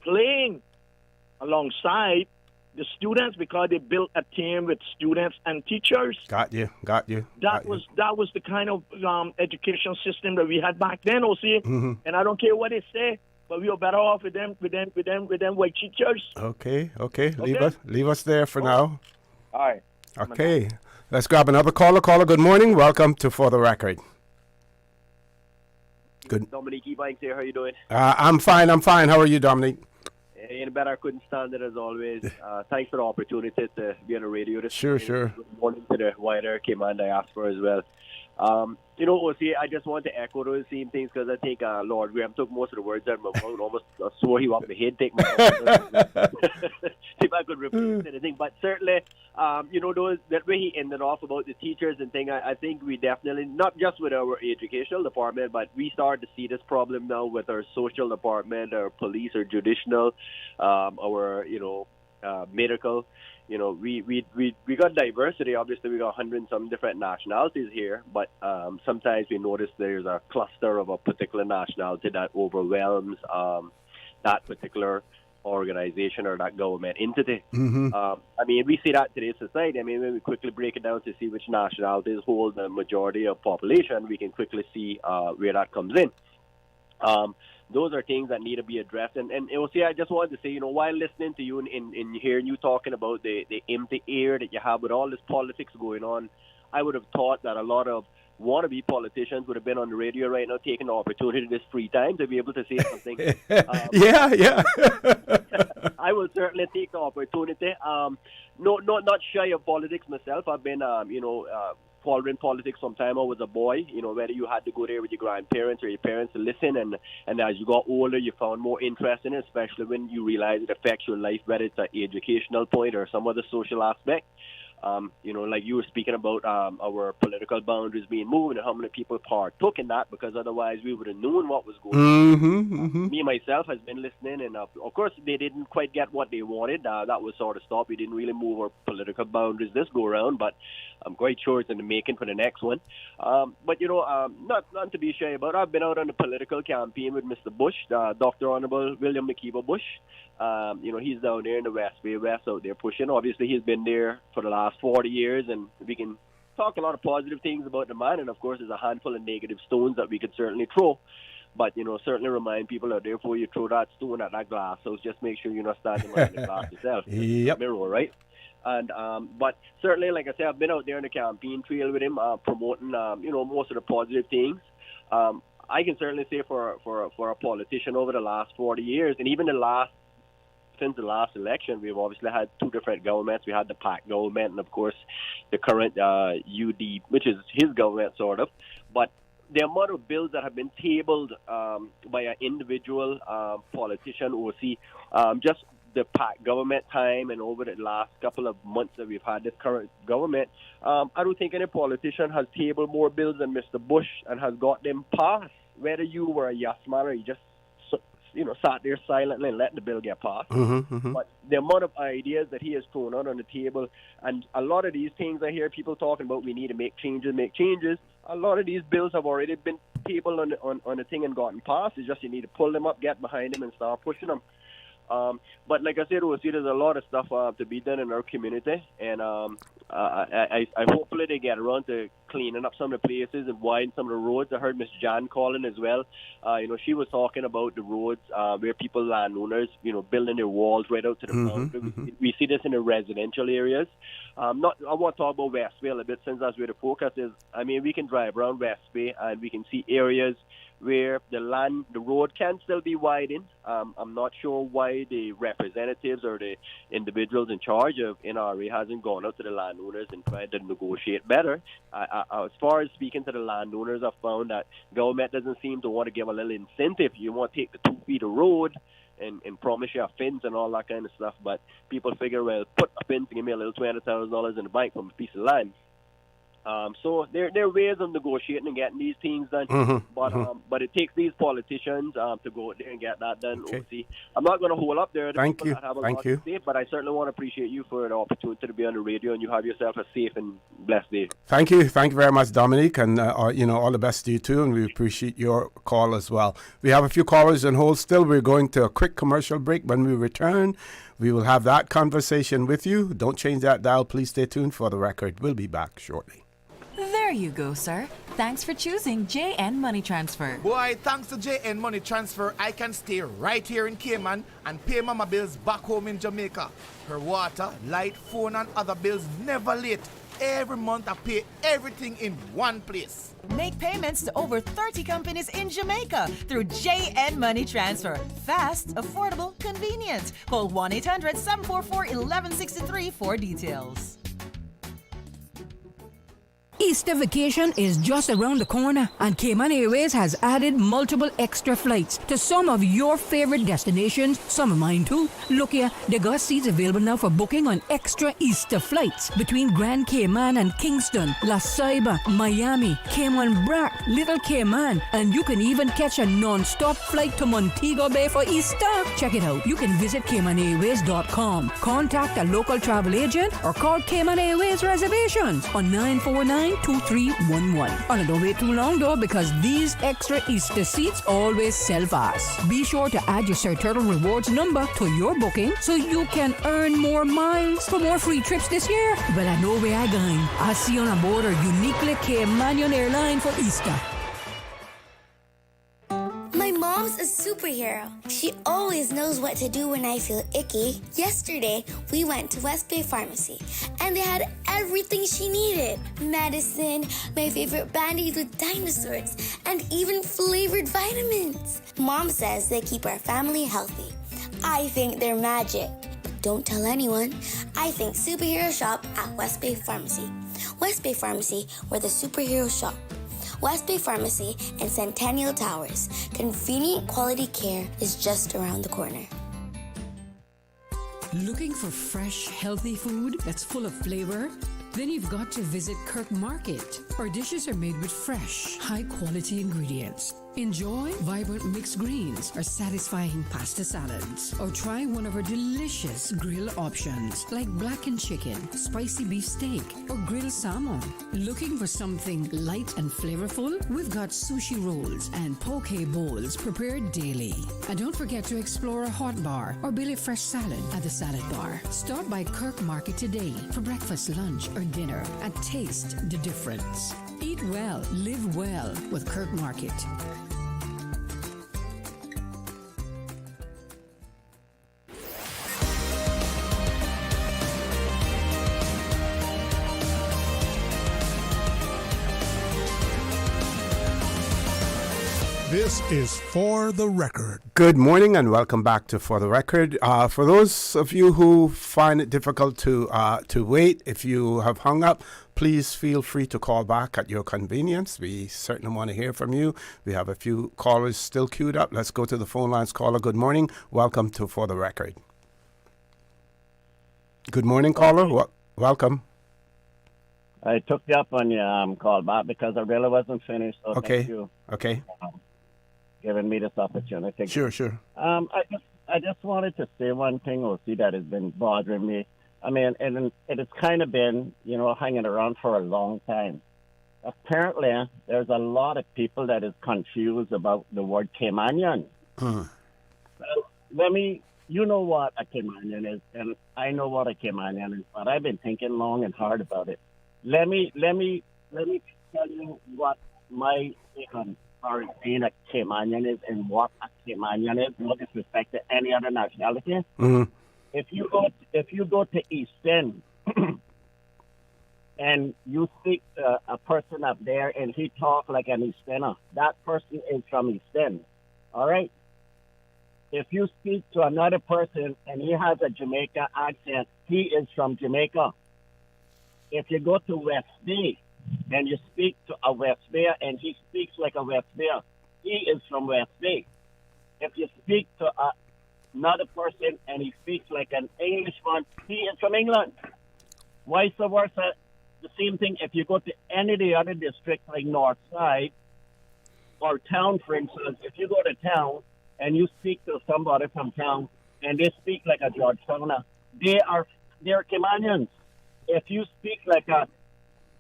playing alongside the students, because they built a team with students and teachers. Got you. That was the kind of education system that we had back then, OC. And I don't care what they say, but we were better off with them white teachers. Okay. Leave us there for now. All right. Okay. Let's grab another caller. Caller, good morning. Welcome to For the Record. Good. Dominique Ebanks here. How are you doing? I'm fine. How are you, Dominique? Any better? I couldn't stand it as always. Thanks for the opportunity to be on the radio this Sure. Good morning to the wider Cayman diaspora as well. OC, I just want to echo those same things, because I think Lord Graham took most of the words out of my mouth. Almost swore he wanted my head take my if I could replace anything. But certainly, that way he ended off about the teachers and thing, I think we definitely, not just with our educational department, but we start to see this problem now with our social department, our police, our judicial, our, medical. We got diversity. Obviously, we got 100 and some different nationalities here, but sometimes we notice there's a cluster of a particular nationality that overwhelms that particular organization or that government entity. We see that today's society. When we quickly break it down to see which nationalities hold the majority of population, we can quickly see where that comes in. Those are things that need to be addressed. And I just wanted to say, while listening to you and hearing you talking about the empty air that you have with all this politics going on, I would have thought that a lot of wannabe politicians would have been on the radio right now taking the opportunity this free time to be able to say something. Yeah. I will certainly take the opportunity. Not shy of politics myself. I've been, following politics from time I was a boy, whether you had to go there with your grandparents or your parents to listen, and as you got older, you found more interest in it, especially when you realize it affects your life, whether it's an educational point or some other social aspect. Like you were speaking about our political boundaries being moved and how many people partook in that, because otherwise we would have known what was going on. Me, myself, has been listening, and of course they didn't quite get what they wanted. That was sort of stopped. We didn't really move our political boundaries this go around, but I'm quite sure it's in the making for the next one. Not to be shy about, I've been out on the political campaign with Mr. Bush, Dr. Honorable William McKeever Bush. He's down there in the West Bay West out there pushing. Obviously, he's been there for the last 40 years, and we can talk a lot of positive things about the man, and of course, there's a handful of negative stones that we could certainly throw. But, certainly remind people out there, before you throw that stone at that glass, so just make sure you're not standing behind the glass yourself. Yep. Mirror, right? And but certainly, like I said, I've been out there on the campaign trail with him, promoting most of the positive things. I can certainly say for a politician over the last 40 years, and even since the last election, we've obviously had two different governments. We had the PAC government, and of course the current UD, which is his government sort of. But the amount of bills that have been tabled by an individual politician, OC, just the PAC government time and over the last couple of months that we've had this current government, I don't think any politician has tabled more bills than Mr. Bush and has got them passed. Whether you were a yes man or you just sat there silently and let the bill get passed. But the amount of ideas that he has thrown out on the table, and a lot of these things I hear people talking about, we need to make changes. A lot of these bills have already been tabled on the thing and gotten passed. It's just you need to pull them up, get behind them, and start pushing them. But like I said, there's a lot of stuff to be done in our community, and I hopefully they get around to cleaning up some of the places and widen some of the roads. I heard Miss Jan calling as well. She was talking about the roads where people, landowners, building their walls right out to the boundary. We see this in the residential areas. I want to talk about West Bay a little bit, since that's where the focus is. I mean, we can drive around West Bay and we can see areas where the road can still be widened. I'm not sure why the representatives or the individuals in charge of NRA hasn't gone out to the landowners and tried to negotiate better. As far as speaking to the landowners, I've found that government doesn't seem to want to give a little incentive. You want to take the 2 feet of road and promise you a fence and all that kind of stuff, but people figure, well, put a fence and give me a little $20,000 in the bank from a piece of land. So there are ways of negotiating and getting these things done, but it takes these politicians to go out there and get that done. Okay. I'm not going to hold up there. Thank you. To say, but I certainly want to appreciate you for the opportunity to be on the radio, and you have yourself a safe and blessed day. Thank you very much, Dominique, and all the best to you too, and we appreciate your call as well. We have a few callers on hold still. We're going to a quick commercial break. When we return, we will have that conversation with you. Don't change that dial. Please stay tuned for the record. We'll be back shortly. There you go, sir. Thanks for choosing JN Money Transfer. Boy, thanks to JN Money Transfer, I can stay right here in Cayman and pay Mama bills back home in Jamaica. Her water, light, phone, and other bills never late. Every month I pay everything in one place. Make payments to over 30 companies in Jamaica through JN Money Transfer. Fast, affordable, convenient. Call 1-800-744-1163 for details. Easter vacation is just around the corner, and Cayman Airways has added multiple extra flights to some of your favorite destinations, some of mine too. Look here, they got seats available now for booking on extra Easter flights between Grand Cayman and Kingston, La Ceiba, Miami, Cayman Brac, Little Cayman, and you can even catch a non-stop flight to Montego Bay for Easter. Check it out. You can visit CaymanAirways.com, contact a local travel agent, or call Cayman Airways Reservations on 949-2311. And don't wait too long though, because these extra Easter seats always sell fast. Be sure to add your Sir Turtle Rewards number to your booking so you can earn more miles for more free trips this year. Well, I know where I'm going. I'll see you on board a uniquely Caymanian airline for Easter. My mom's a superhero. She always knows what to do when I feel icky. Yesterday, we went to West Bay Pharmacy, and they had everything she needed. Medicine, my favorite Band-Aids with dinosaurs, and even flavored vitamins. Mom says they keep our family healthy. I think they're magic. Don't tell anyone. I think superhero shop at West Bay Pharmacy. West Bay Pharmacy, where the superheroes shop. West Bay Pharmacy and Centennial Towers. Convenient quality care is just around the corner. Looking for fresh, healthy food that's full of flavor? Then you've got to visit Kirk Market. Our dishes are made with fresh, high-quality ingredients. Enjoy vibrant mixed greens or satisfying pasta salads. Or try one of our delicious grill options like blackened chicken, spicy beef steak, or grilled salmon. Looking for something light and flavorful? We've got sushi rolls and poke bowls prepared daily. And don't forget to explore a hot bar or Billy Fresh salad at the salad bar. Stop by Kirk Market today for breakfast, lunch, or dinner and taste the difference. Eat well, live well with Kirk Market. This is For the Record. Good morning and welcome back to For the Record. For those of you who find it difficult to wait, if you have hung up, please feel free to call back at your convenience. We certainly want to hear from you. We have a few callers still queued up. Let's go to the phone lines. Caller, good morning. Welcome to For the Record. Good morning, caller. Welcome. I took you up on your call back because I really wasn't finished. So okay. Thank you. Okay. giving me this opportunity. Sure. I just wanted to say one thing, OC, that has been bothering me. I mean, and it has kind of been, hanging around for a long time. Apparently, there's a lot of people that is confused about the word Caymanian. You know what a Caymanian is, and I know what a Caymanian is, but I've been thinking long and hard about it. Let me tell you what my take on being a Caymanian is and what a Caymanian is, with respect to any other nationality. Mm-hmm. If you go to East End and you speak to a person up there and he talks like an East Ender, that person is from East End. All right? If you speak to another person and he has a Jamaica accent, he is from Jamaica. If you go to West Bay and you speak to a West Bay and he speaks like a West Bay, he is from West Bay. If you speak to another person and he speaks like an Englishman, he is from England. Vice versa, the same thing if you go to any of the other districts like North Side or town, for instance. If you go to town and you speak to somebody from town and they speak like a Georgetowner, they're Caymanians. If you speak like a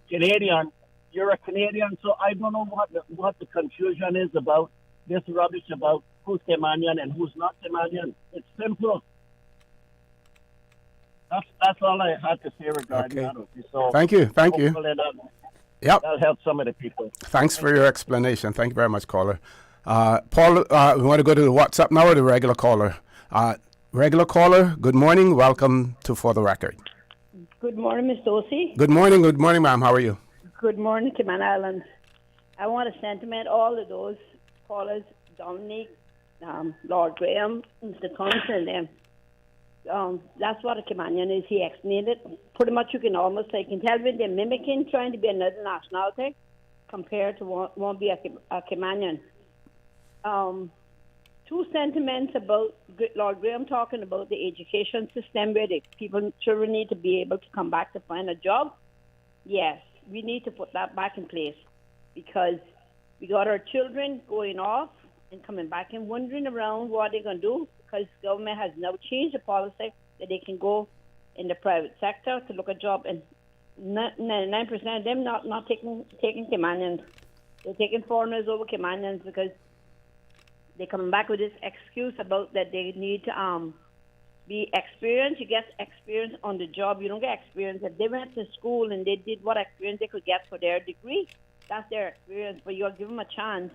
Canadian, you're a Canadian. So I don't know what the confusion is about this rubbish about who's Caymanian and who's not Caymanian. It's simple. That's all I had to say regarding that. So Thank you. That'll help some of the people. Thanks for your explanation. Thank you very much, caller. Paul, we want to go to the WhatsApp now or the regular caller? Regular caller, good morning. Welcome to For the Record. Good morning, Miss Dosey. Good morning, ma'am. How are you? Good morning, Cayman Islands. I want to sentiment all of those callers, Dominic, Lord Graham, Mr. Thompson, and them. That's what a Caymanian is. He explained it. Pretty much you can almost say, can tell when they're mimicking, trying to be another nationality compared to won't be a Caymanian. Two sentiments about Lord Graham talking about the education system where the children need to be able to come back to find a job. Yes, we need to put that back in place because we got our children going off and coming back and wondering around what they're going to do because government has now changed the policy that they can go in the private sector to look at job, and 99% of them not taking Caymanians. They're taking foreigners over Caymanians because they're coming back with this excuse about that they need to be experienced. You get experience on the job. You don't get experience. If they went to school and they did what experience they could get for their degree, that's their experience. But you got to give them a chance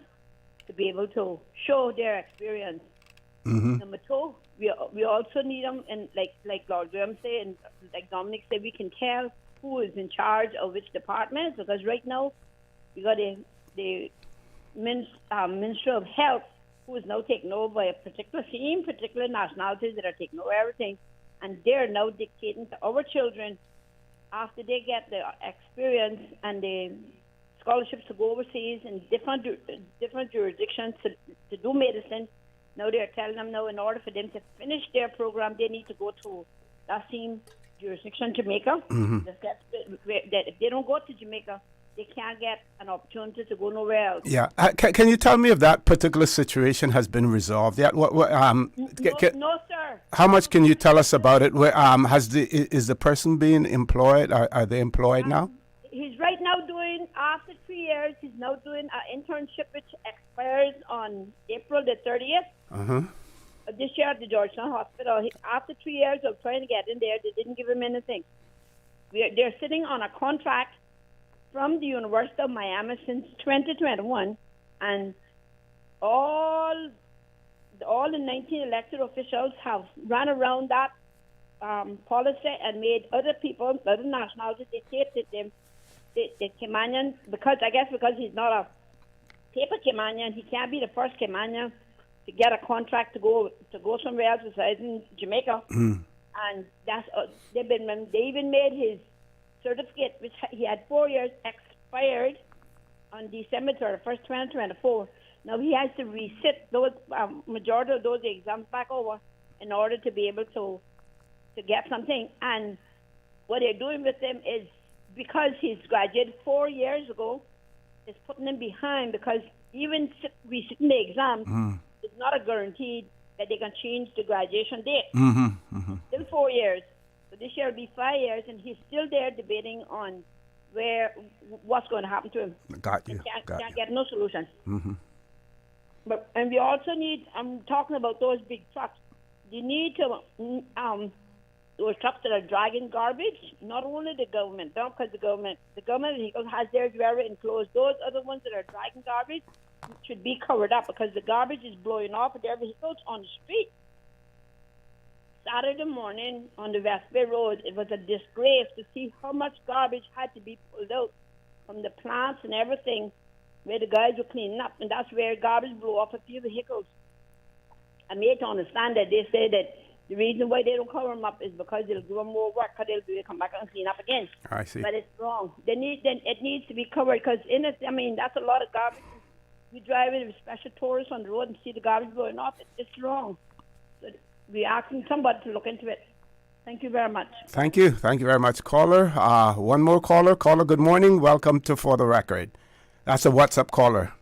to be able to show their experience. Mm-hmm. Number two, we also need them, and like Lord Graham said, and like Dominic said, we can tell who is in charge of which department, because right now we got the Minister of Health who is now taken over by a particular nationalities that are taking over everything, and they're now dictating to our children after they get the experience and the scholarships to go overseas in different jurisdictions to do medicine. Now they're telling them now in order for them to finish their program, they need to go to that same jurisdiction, Jamaica. Mm-hmm. That if they don't go to Jamaica, they can't get an opportunity to go nowhere else. Yeah. Can you tell me if that particular situation has been resolved yet? No, sir. How much can you tell us about it? Is the person being employed? Are they employed now? He's right now doing, after 3 years, he's now doing an internship which expires on April the 30th. Uh-huh. This year at the Georgetown Hospital. After 3 years of trying to get in there, they didn't give him anything. They're sitting on a contract from the University of Miami since 2021, and all the 19 elected officials have run around that policy and made other people, other nationalities, dictate them the Caymanian, because he's not a paper Caymanian, he can't be the first Caymanian to get a contract to go somewhere else besides in Jamaica. Mm. And that's they even made his certificate, which he had 4 years, expired on December 31st, 2024. Now he has to resit those majority of those exams back over in order to be able to get something. And what they're doing with him is, because he's graduated 4 years ago, is putting him behind, because even resitting the exam is not a guarantee that they can change the graduation date. Still 4 years. So this year will be 5 years, and he's still there debating on what's going to happen to him. Got you. Can't get no solution. And we also need, I'm talking about those big trucks. You need to, those trucks that are dragging garbage, not only the government, because the government vehicle has theirs very enclosed. Those other ones that are dragging garbage should be covered up because the garbage is blowing off of their vehicles on the street. Saturday morning on the West Bay Road, it was a disgrace to see how much garbage had to be pulled out from the plants and everything where the guys were cleaning up, and that's where garbage blew off a few vehicles. I made to understand that they say that the reason why they don't cover them up is because they'll give them more work, because they'll come back and clean up again. I see. But it's wrong. It needs to be covered because that's a lot of garbage. You drive with special tourists on the road and see the garbage blowing off. It's wrong. So we're asking somebody to look into it. Thank you very much. Thank you. Thank you very much, caller. One more caller. Caller, good morning. Welcome to For the Record. That's a WhatsApp caller.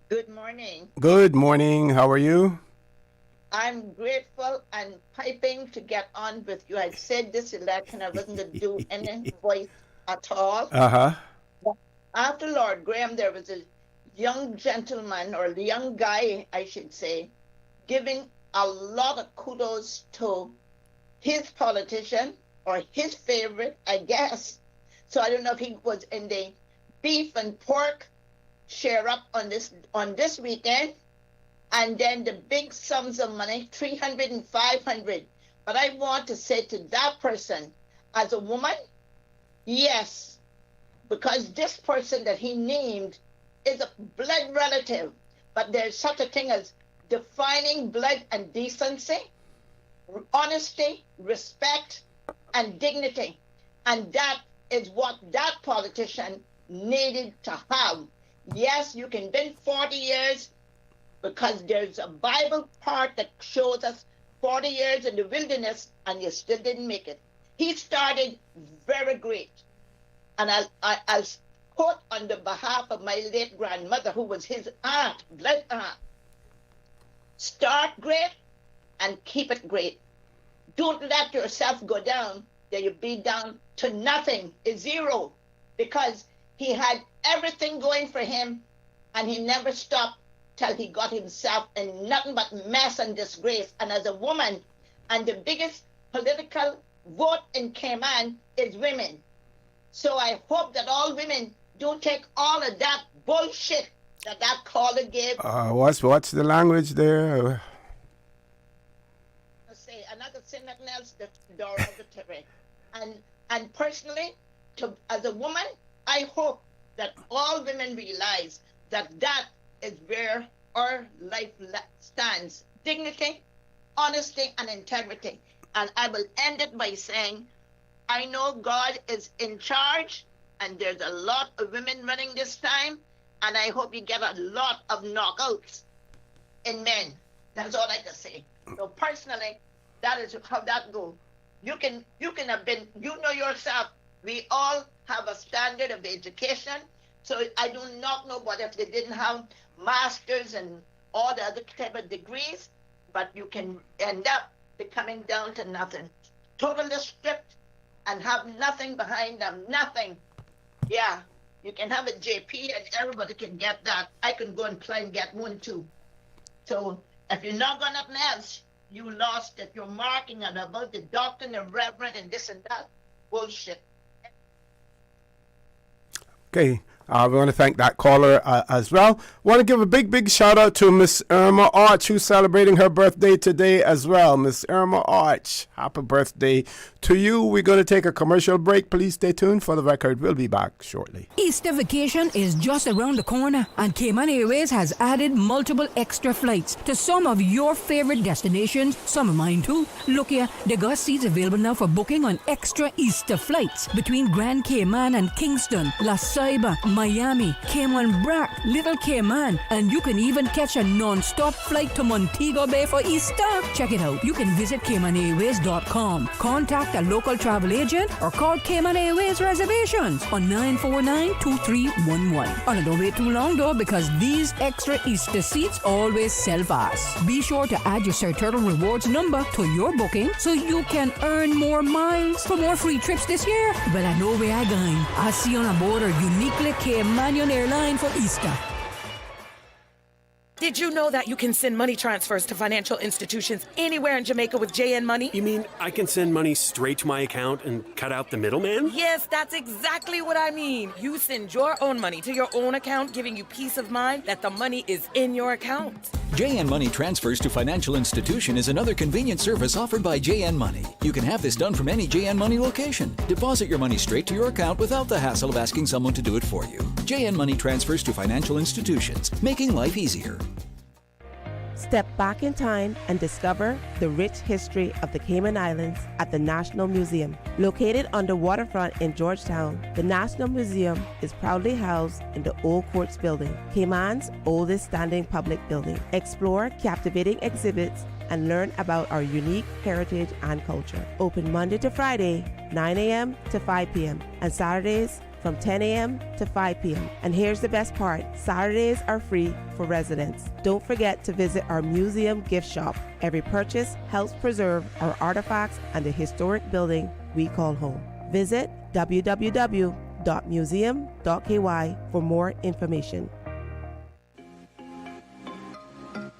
Good morning. Good morning. How are you? I'm grateful and piping to get on with you. I said this election I wasn't going to do any voice at all. After Lord Graham, there was a young gentleman, or the young guy, I should say, giving a lot of kudos to his politician or his favorite, I guess. So I don't know if he was in the beef and pork share up on this weekend, and then the big sums of money, 300 and 500. But I want to say to that person, as a woman, yes, because this person that he named is a blood relative, but there's such a thing as defining blood and decency, honesty, respect, and dignity. And that is what that politician needed to have. Yes, you can been 40 years because there's a Bible part that shows us 40 years in the wilderness and you still didn't make it. He started very great. And I'll quote on the behalf of my late grandmother, who was his aunt, blood aunt. Start great and keep it great. Don't let yourself go down, that you be down to nothing, zero, because he had everything going for him and he never stopped till he got himself in nothing but mess and disgrace. And as a woman, and the biggest political vote in Cayman is women. So I hope that all women don't take all of that bullshit that caller gave. What's the language there? Say another say nothing else derogatory. And personally, as a woman, I hope that all women realize that is where our life stands. Dignity, honesty, and integrity. And I will end it by saying, I know God is in charge, and there's a lot of women running this time, and I hope you get a lot of knockouts in men. That's all I can say. So personally, that is how that goes. You can have been, you know yourself, we all have a standard of education. So I do not know what if they didn't have masters and all the other type of degrees, but you can end up becoming down to nothing. Totally stripped and have nothing behind them, nothing. Yeah, you can have a JP and everybody can get that. I can go and try and get one too. So if you're not going nothing else, you lost it. You're marking it about the doctrine and reverend and this and that. Bullshit. Okay. We want to thank that caller as well. Want to give a big shout out to Miss Irma Arch, who's celebrating her birthday today as well. Miss Irma Arch, happy birthday to you. We're going to take a commercial break. Please stay tuned. For the record, we'll be back shortly. Easter vacation is just around the corner, and Cayman Airways has added multiple extra flights to some of your favorite destinations, some of mine too. Look here, they got seats available now for booking on extra Easter flights between Grand Cayman and Kingston, La Ceiba, Miami, Cayman Brac, Little Cayman, and you can even catch a non-stop flight to Montego Bay for Easter. Check it out. You can visit CaymanAirways.com, contact a local travel agent, or call Cayman Airways Reservations on 949-2311. And don't wait too long though, because these extra Easter seats always sell fast. Be sure to add your Sir Turtle Rewards number to your booking so you can earn more miles for more free trips this year. Well, I know where I'm going. I'll see you on board a uniquely Caymanian airline for Easter. Did you know that you can send money transfers to financial institutions anywhere in Jamaica with JN Money? You mean I can send money straight to my account and cut out the middleman? Yes, that's exactly what I mean. You send your own money to your own account, giving you peace of mind that the money is in your account. JN Money Transfers to Financial Institution is another convenient service offered by JN Money. You can have this done from any JN Money location. Deposit your money straight to your account without the hassle of asking someone to do it for you. JN Money Transfers to Financial Institutions, making life easier. Step back in time and discover the rich history of the Cayman Islands at the National Museum. Located on the waterfront in Georgetown, the National Museum is proudly housed in the Old Courts Building, Cayman's oldest standing public building. Explore captivating exhibits and learn about our unique heritage and culture. Open Monday to Friday, 9 a.m. to 5 p.m. and Saturdays from 10 a.m. to 5 p.m. And here's the best part, Saturdays are free for residents. Don't forget to visit our museum gift shop. Every purchase helps preserve our artifacts and the historic building we call home. Visit www.museum.ky for more information.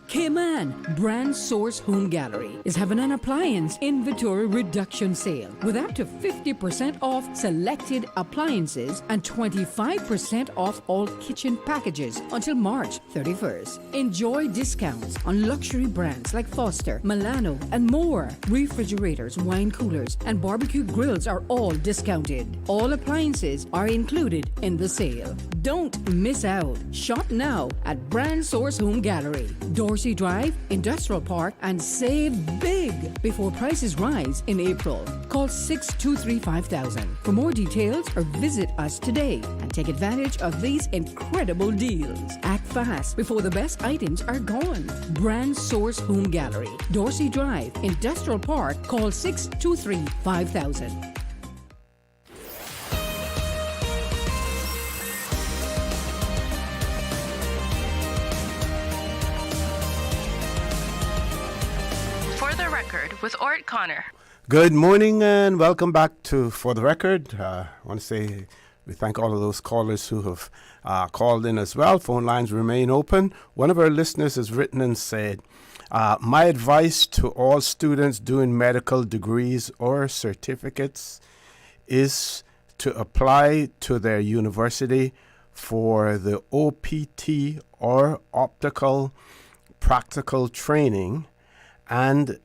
Cayman Brand Source Home Gallery is having an appliance inventory reduction sale with up to 50% off selected appliances and 25% off all kitchen packages until March 31st. Enjoy discounts on luxury brands like Foster, Milano, and more. Refrigerators, wine coolers, and barbecue grills are all discounted. All appliances are included in the sale. Don't miss out. Shop now at Brand Source Home Gallery, Dorsey Drive, Industrial Park, and save big before prices rise in April. Call 623-5000 for more details or visit us today and take advantage of these incredible deals. Act fast before the best items are gone. Brand Source Home Gallery, Dorsey Drive, Industrial Park. Call 623-5000. With Orrett Connor. Good morning and welcome back to For the Record. I want to say we thank all of those callers who have called in as well. Phone lines remain open. One of our listeners has written and said, my advice to all students doing medical degrees or certificates is to apply to their university for the OPT or optical practical training and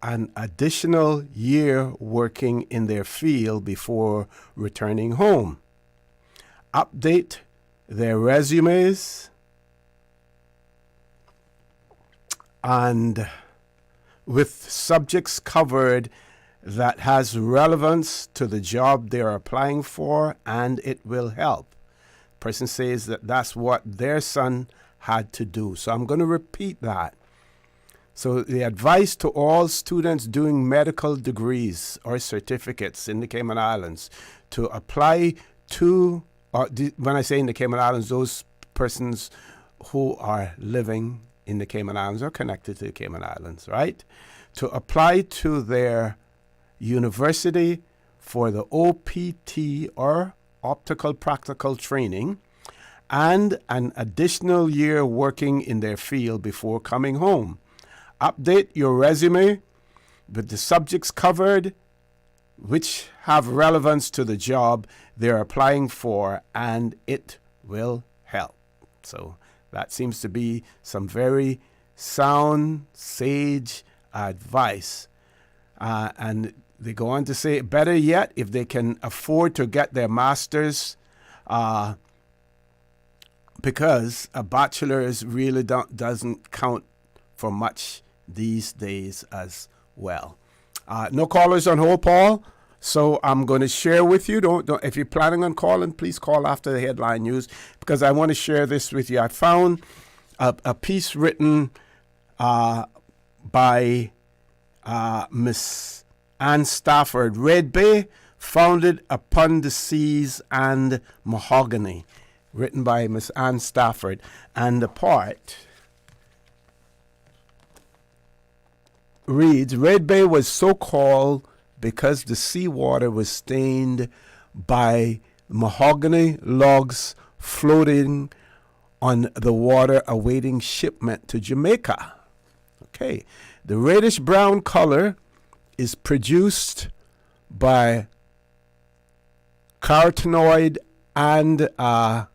an additional year working in their field before returning home. Update their resumes and with subjects covered that has relevance to the job they are applying for, and it will help. The person says that that's what their son had to do. So I'm going to repeat that. So the advice to all students doing medical degrees or certificates in the Cayman Islands to apply to, when I say in the Cayman Islands, those persons who are living in the Cayman Islands or connected to the Cayman Islands, right? To apply to their university for the OPT or optical practical training and an additional year working in their field before coming home. Update your resume with the subjects covered which have relevance to the job they're applying for, and it will help. So that seems to be some very sound, sage advice. And they go on to say, better yet, if they can afford to get their master's, because a bachelor's really doesn't count for much these days as well. No callers on hold, Paul. So I'm going to share with you. Don't if you're planning on calling, please call after the headline news, because I want to share this with you. I found a piece written by Miss Ann Stafford. Red Bay, founded upon the seas and mahogany, written by Miss Ann Stafford. And the part reads, Red Bay was so called because the seawater was stained by mahogany logs floating on the water awaiting shipment to Jamaica. Okay. The reddish brown color is produced by carotenoid and I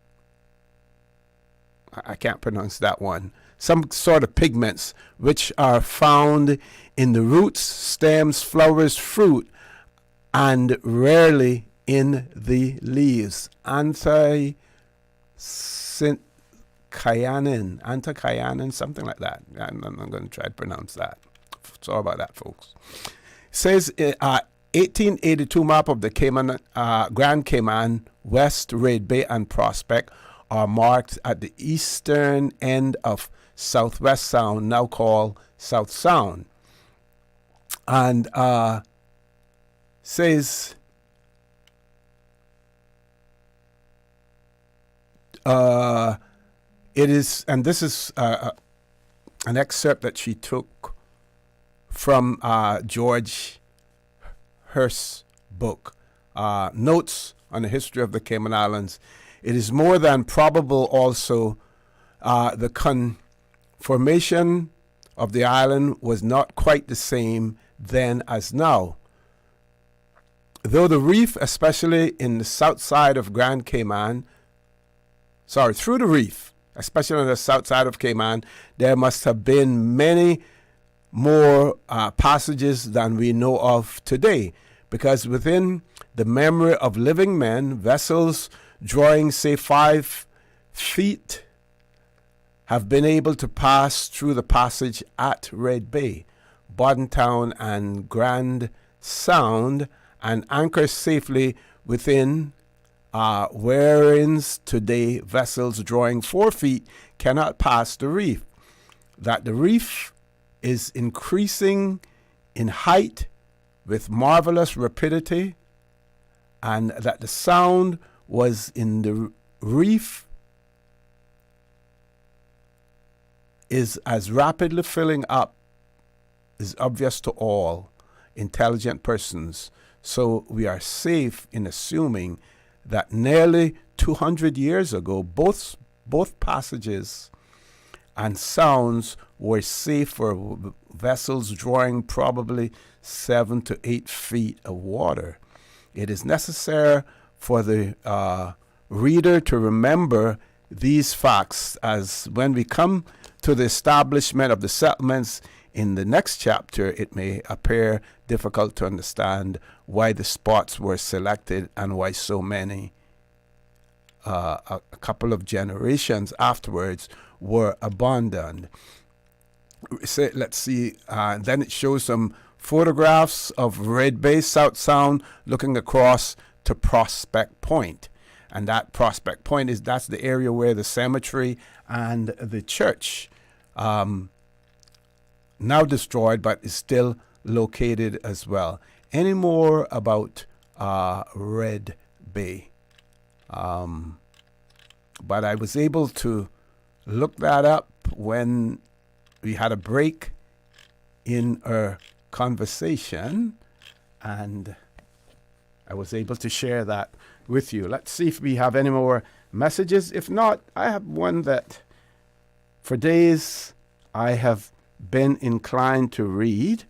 can't pronounce that one. Some sort of pigments which are found in the roots, stems, flowers, fruit, and rarely in the leaves. Anthocyanin, something like that. I'm going to try to pronounce that. Sorry about that, folks. It says 1882 map of the Cayman, Grand Cayman, West, Red Bay, and Prospect are marked at the eastern end of Southwest Sound, now called South Sound. And says it is, and this is an excerpt that she took from George Hurst's book, Notes on the History of the Cayman Islands. It is more than probable also the conformation of the island was not quite the same then as now. Though the reef, especially in the south side of Grand Cayman, through the reef, especially on the south side of Cayman, there must have been many more passages than we know of today, because within the memory of living men, vessels drawing, say, 5 feet have been able to pass through the passage at Red Bay, Bordentown, and Grand Sound and anchor safely within, whereins today vessels drawing 4 feet cannot pass the reef. That the reef is increasing in height with marvelous rapidity, and that the sound was in the reef is as rapidly filling up is obvious to all intelligent persons. So we are safe in assuming that nearly 200 years ago, both passages and sounds were safe for vessels drawing probably 7 to 8 feet of water. It is necessary for the reader to remember these facts, as when we come to the establishment of the settlements in the next chapter, it may appear difficult to understand why the spots were selected and why so many, a couple of generations afterwards, were abandoned. So let's see, then it shows some photographs of Red Bay, South Sound, looking across to Prospect Point. And that Prospect Point that's the area where the cemetery and the church, now destroyed, but is still located as well. Any more about Red Bay? But I was able to look that up when we had a break in our conversation, and I was able to share that with you. Let's see if we have any more messages. If not, I have one that for days I have been inclined to read,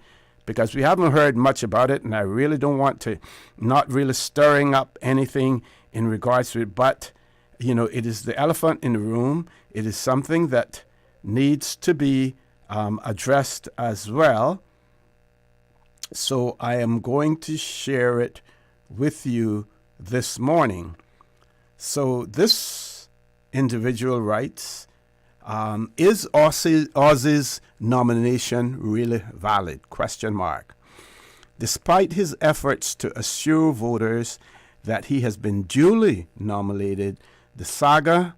because we haven't heard much about it, and I really don't want to, not really stirring up anything in regards to it, but, it is the elephant in the room. It is something that needs to be addressed as well. So I am going to share it with you this morning. So this individual writes, is Aussie's nomination really valid? ? despite his efforts to assure voters that he has been duly nominated, the saga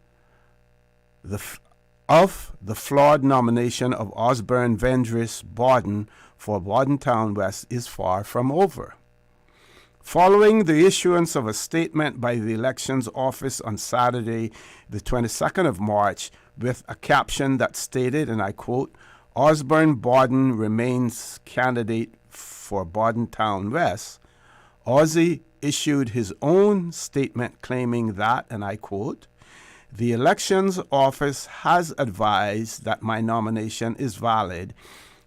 of the flawed nomination of Osborne Vendris Borden for Borden Town West is far from over. Following the issuance of a statement by the Elections Office on Saturday, the 22nd of March, with a caption that stated, and I quote, Osborne Borden remains candidate for Borden Town West, Ozzy issued his own statement claiming that, and I quote, the Elections Office has advised that my nomination is valid,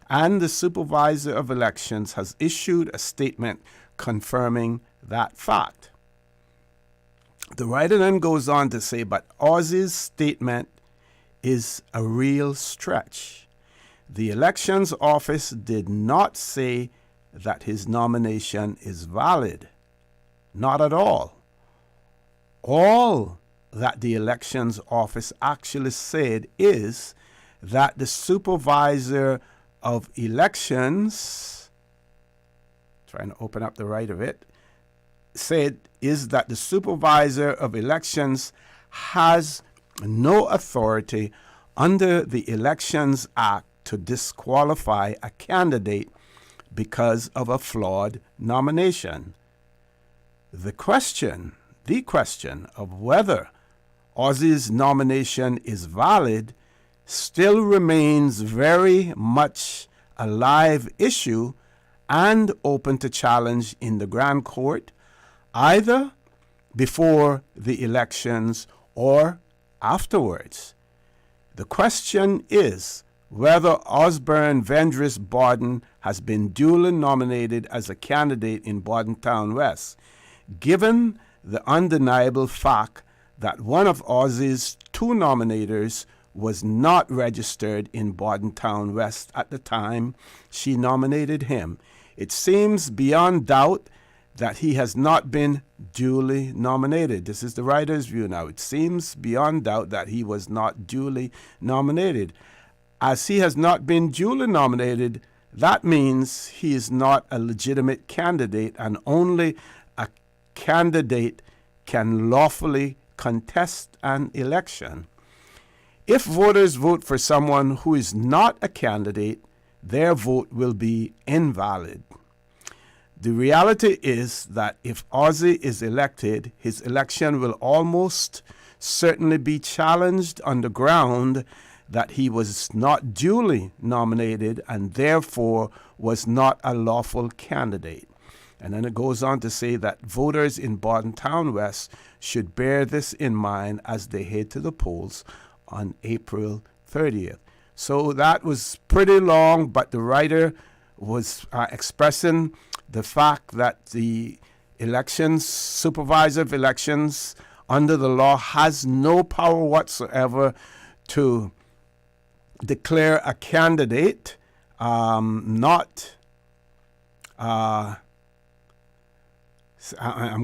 and the Supervisor of Elections has issued a statement confirming that fact. The writer then goes on to say, but Ozzy's statement is a real stretch. The Elections Office did not say that his nomination is valid. Not at all. All that the Elections Office actually said is that the Supervisor of Elections, trying to open up the right of it, said is that the Supervisor of Elections has no authority under the Elections Act to disqualify a candidate because of a flawed nomination. The question of whether Ozzy's nomination is valid still remains very much a live issue and open to challenge in the Grand Court, either before the elections or afterwards. The question is whether Osborne Vendris Borden has been duly nominated as a candidate in Borden Town West, given the undeniable fact that one of Ozzy's two nominators was not registered in Borden Town West at the time she nominated him. It seems beyond doubt that he has not been duly nominated. This is the writer's view now. It seems beyond doubt that he was not duly nominated. As he has not been duly nominated, that means he is not a legitimate candidate, and only a candidate can lawfully contest an election. If voters vote for someone who is not a candidate, their vote will be invalid. The reality is that if Ozzy is elected, his election will almost certainly be challenged on the ground that he was not duly nominated and therefore was not a lawful candidate. And then it goes on to say that voters in Borden Town West should bear this in mind as they head to the polls on April 30th. So that was pretty long, but the writer was expressing the fact that the elections, supervisor of elections under the law has no power whatsoever to declare a candidate I'm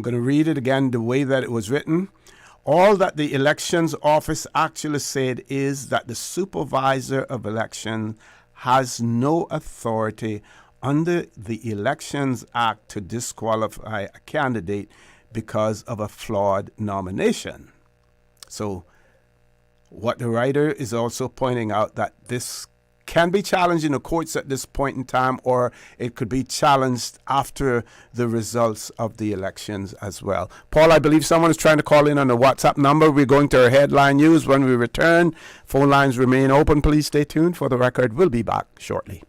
going to read it again the way that it was written. All that the Elections Office actually said is that the Supervisor of Elections has no authority under the Elections Act to disqualify a candidate because of a flawed nomination. So what the writer is also pointing out that this can be challenged in the courts at this point in time, or it could be challenged after the results of the elections as well. Paul, I believe someone is trying to call in on the WhatsApp number. We're going to our headline news. When we return, phone lines remain open. Please stay tuned. For the record, we'll be back shortly.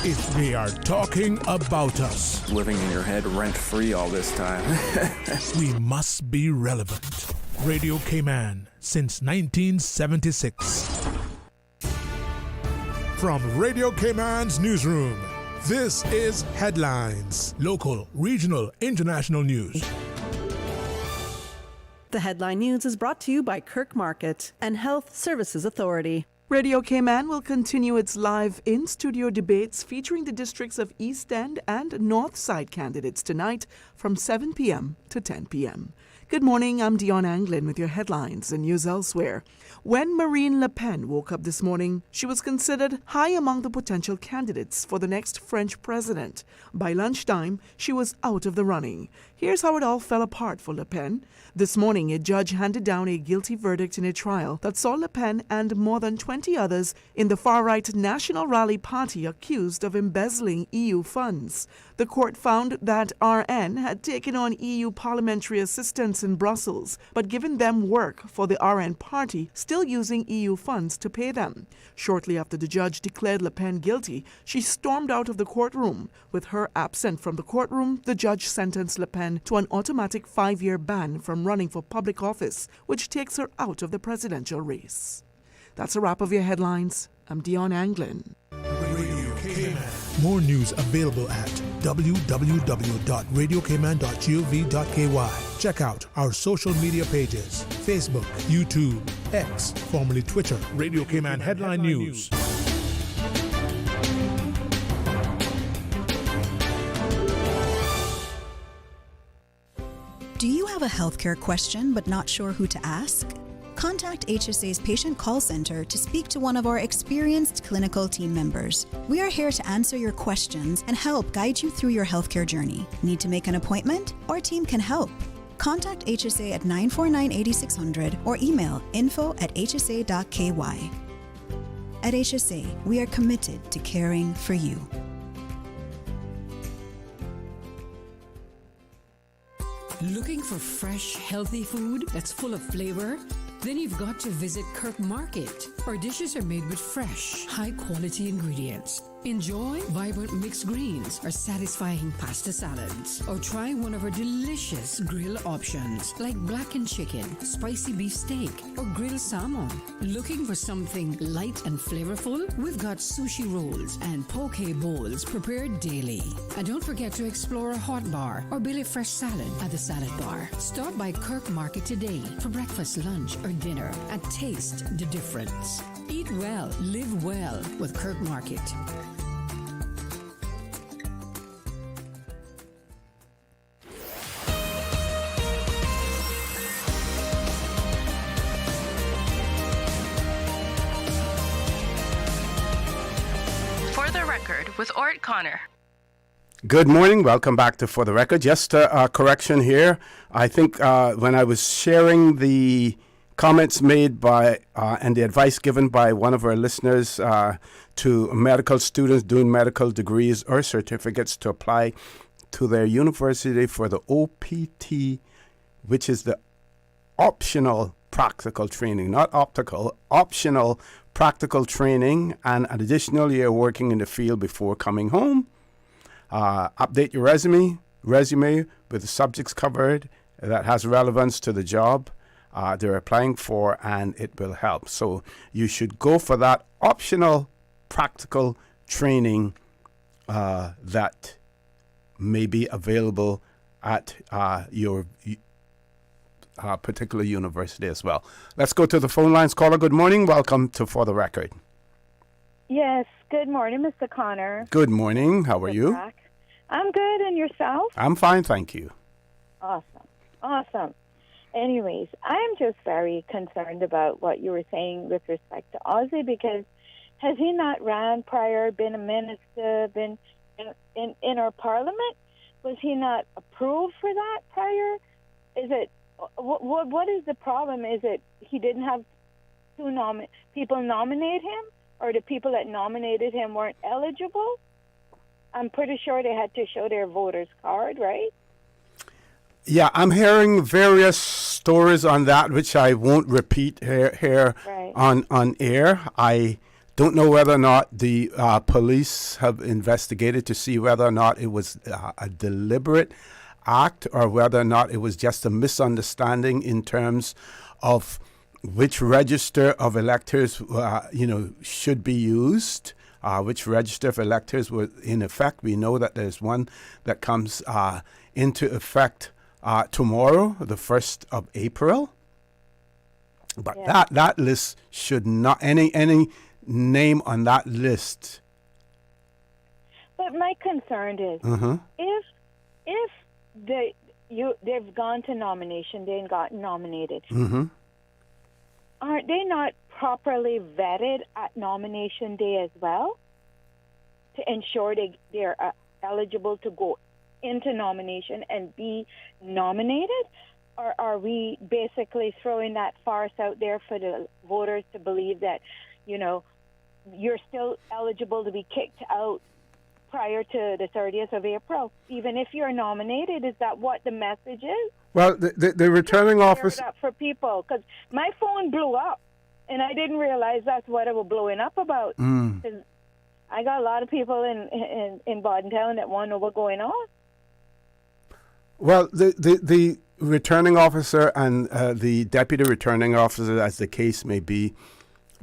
If they are talking about us, living in your head rent-free all this time, we must be relevant. Radio Cayman since 1976. From Radio Cayman's newsroom, this is Headlines. Local, regional, international news. The Headline News is brought to you by Kirk Market and Health Services Authority. Radio Cayman will continue its live in-studio debates featuring the districts of East End and North Side candidates tonight from 7 p.m. to 10 p.m. Good morning, I'm Dion Anglin with your headlines and news elsewhere. When Marine Le Pen woke up this morning, she was considered high among the potential candidates for the next French president. By lunchtime, she was out of the running. Here's how it all fell apart for Le Pen. This morning, a judge handed down a guilty verdict in a trial that saw Le Pen and more than 20 others in the far-right National Rally Party accused of embezzling EU funds. The court found that RN had taken on EU parliamentary assistants in Brussels, but given them work for the RN party, still using EU funds to pay them. Shortly after the judge declared Le Pen guilty, she stormed out of the courtroom. With her absent from the courtroom, the judge sentenced Le Pen to an automatic 5-year ban from running for public office, which takes her out of the presidential race. That's a wrap of your headlines. I'm Dion Anglin. Radio Cayman. More news available at www.radiocayman.gov.ky. Check out our social media pages: Facebook, YouTube, X, formerly Twitter, Radio Cayman Headline News. Do you have a healthcare question but not sure who to ask? Contact HSA's Patient Call Center to speak to one of our experienced clinical team members. We are here to answer your questions and help guide you through your healthcare journey. Need to make an appointment? Our team can help. Contact HSA at 949-8600 or email info@hsa.ky. At HSA, we are committed to caring for you. Looking for fresh, healthy food that's full of flavor? Then you've got to visit Kirk Market. Our dishes are made with fresh, high-quality ingredients. Enjoy vibrant mixed greens or satisfying pasta salads. Or try one of our delicious grill options like blackened chicken, spicy beef steak, or grilled salmon. Looking for something light and flavorful? We've got sushi rolls and poke bowls prepared daily. And don't forget to explore a hot bar or Billy Fresh salad at the salad bar. Stop by Kirk Market today for breakfast, lunch, or dinner and taste the difference. Eat well, live well with Kirk Market. For the Record with Orrett Connor. Good morning. Welcome back to For the Record. Just a correction here. I think when I was sharing the comments made by and the advice given by one of our listeners to medical students doing medical degrees or certificates to apply to their university for the OPT, which is the optional practical training, not optical, optional practical training and an additional year working in the field before coming home. Update your resume with the subjects covered that has relevance to the job they're applying for, and it will help. So you should go for that optional practical training that may be available at your particular university as well. Let's go to the phone lines. Caller, good morning. Welcome to For the Record. Yes, good morning, Mr. Connor. Good morning. How are you? Back. I'm good, and yourself? I'm fine, thank you. Awesome. Anyways, I'm just very concerned about what you were saying with respect to Ozzy, because has he not ran prior, been a minister, been in our parliament? Was he not approved for that prior? Is it what is the problem? Is it he didn't have people nominate him, or the people that nominated him weren't eligible? I'm pretty sure they had to show their voter's card, right? Yeah, I'm hearing various stories on that, which I won't repeat here right. on air. I don't know whether or not the police have investigated to see whether or not it was a deliberate act or whether or not it was just a misunderstanding in terms of which register of electors should be used. Which register of electors were in effect. We know that there's one that comes into effect tomorrow, the 1st of April. But that list should not, any name on that list. But my concern is, if they've gone to nomination day and gotten nominated. Mm-hmm. Aren't they not properly vetted at nomination day as well to ensure they're eligible to go into nomination and be nominated? Or are we basically throwing that farce out there for the voters to believe that, you're still eligible to be kicked out prior to the 30th of April, even if you're nominated? Is that what the message is? Well, the returning officer... Up for people, because my phone blew up, and I didn't realize that's what it was blowing up about. 'Cause I got a lot of people in Bordentown that want to know what's going on. Well, the returning officer and the deputy returning officer, as the case may be,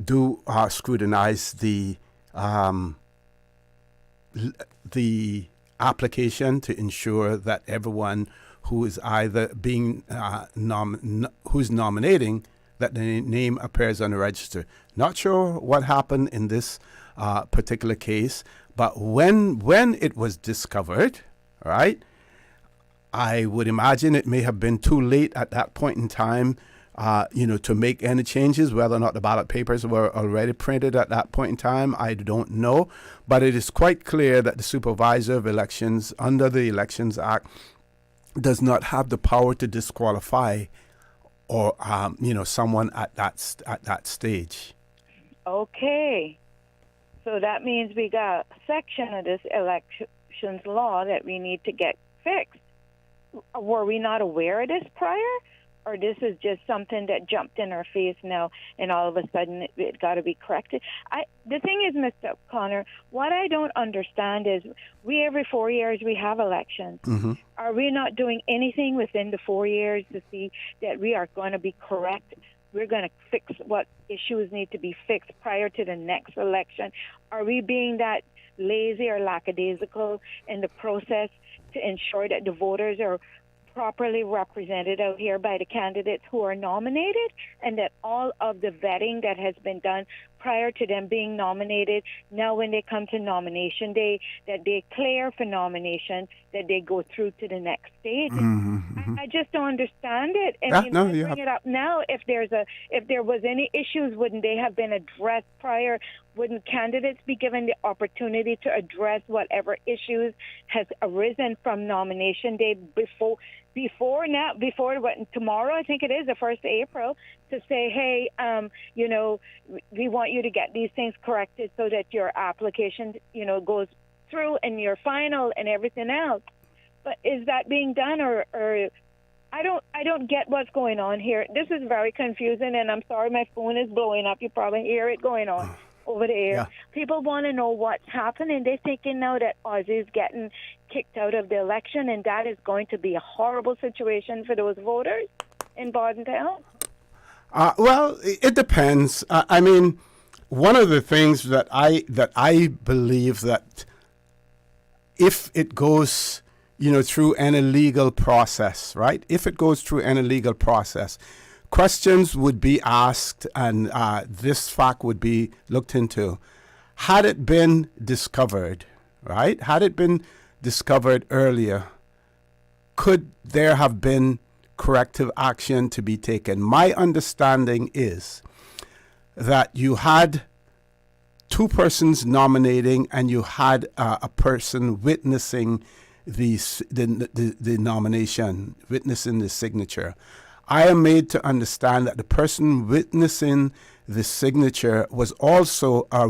do scrutinize the application to ensure that everyone who is either being who's nominating, that the name appears on the register. Not sure what happened in this particular case, but when it was discovered, right, I would imagine it may have been too late at that point in time, to make any changes. Whether or not the ballot papers were already printed at that point in time, I don't know. But it is quite clear that the supervisor of elections under the Elections Act does not have the power to disqualify or someone at that stage. Okay. So that means we got a section of this elections law that we need to get fixed. Were we not aware of this prior? Or this is just something that jumped in our face now, and all of a sudden it got to be corrected? The thing is, Mr. Connor, what I don't understand is every 4 years we have elections. Mm-hmm. Are we not doing anything within the 4 years to see that we are going to be correct? We're going to fix what issues need to be fixed prior to the next election. Are we being that lazy or lackadaisical in the process to ensure that the voters are properly represented out here by the candidates who are nominated, and that all of the vetting that has been done prior to them being nominated, now when they come to nomination day, that they clear for nomination, that they go through to the next stage? Mm-hmm. I just don't understand it. And bring it up now. If there was any issues, wouldn't they have been addressed prior? Wouldn't candidates be given the opportunity to address whatever issues has arisen from nomination day before tomorrow, I think it is the 1st of April, to say, hey, we want you to get these things corrected so that your application, goes through and your final and everything else. But is that being done, or I don't get what's going on here. This is very confusing, and I'm sorry my phone is blowing up. You probably hear it going on over the air. Yeah. People want to know what's happening. They're thinking now that Aussie's getting kicked out of the election, and that is going to be a horrible situation for those voters in Bordentown. Well, it depends. I mean, one of the things that I believe that if it goes, through any legal process, right? If it goes through any legal process, questions would be asked, and this fact would be looked into. Had it been discovered, right? Had it been discovered earlier, could there have been corrective action to be taken? My understanding is that you had two persons nominating, and you had a person witnessing the nomination, witnessing the signature. I am made to understand that the person witnessing the signature was also a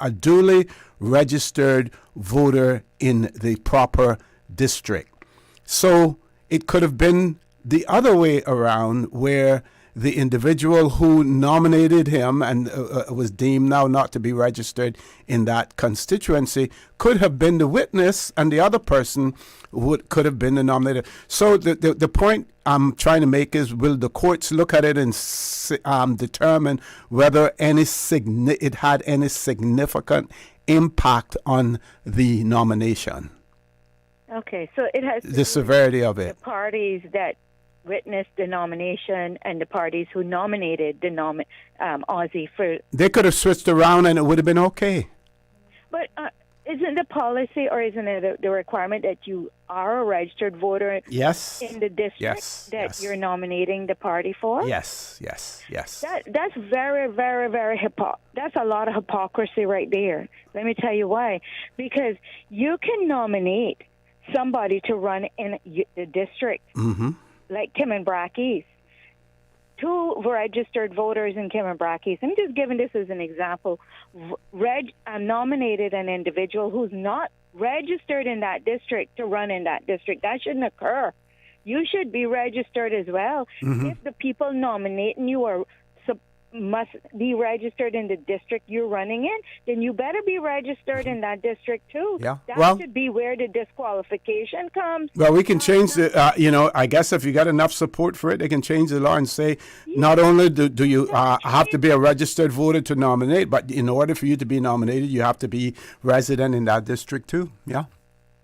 duly registered voter in the proper district. So it could have been the other way around, where the individual who nominated him and was deemed now not to be registered in that constituency could have been the witness, and the other person could have been the nominator. So the point I'm trying to make is, will the courts look at it and determine whether it had any significant impact on the nomination? Okay, so it has the severity of it. The parties that witnessed the nomination and the parties who nominated the Aussie for... They could have switched around and it would have been okay. But Isn't the policy or isn't it the requirement that you are a registered voter in the district that you're nominating the party for? Yes. That's very, very, very that's a lot of hypocrisy right there. Let me tell you why. Because you can nominate somebody to run in the district, like Cayman East. 2 registered voters in Cayman East. I'm just giving this as an example. Nominated an individual who's not registered in that district to run in that district. That shouldn't occur. You should be registered as well. If the people nominating you must be registered in the district you're running in, then you better be registered in that district too. Yeah. That should be where the disqualification comes. Well, we can change the, I guess if you got enough support for it, they can change the law and say, not only do you have to be a registered voter to nominate, but in order for you to be nominated, you have to be resident in that district too. Yeah.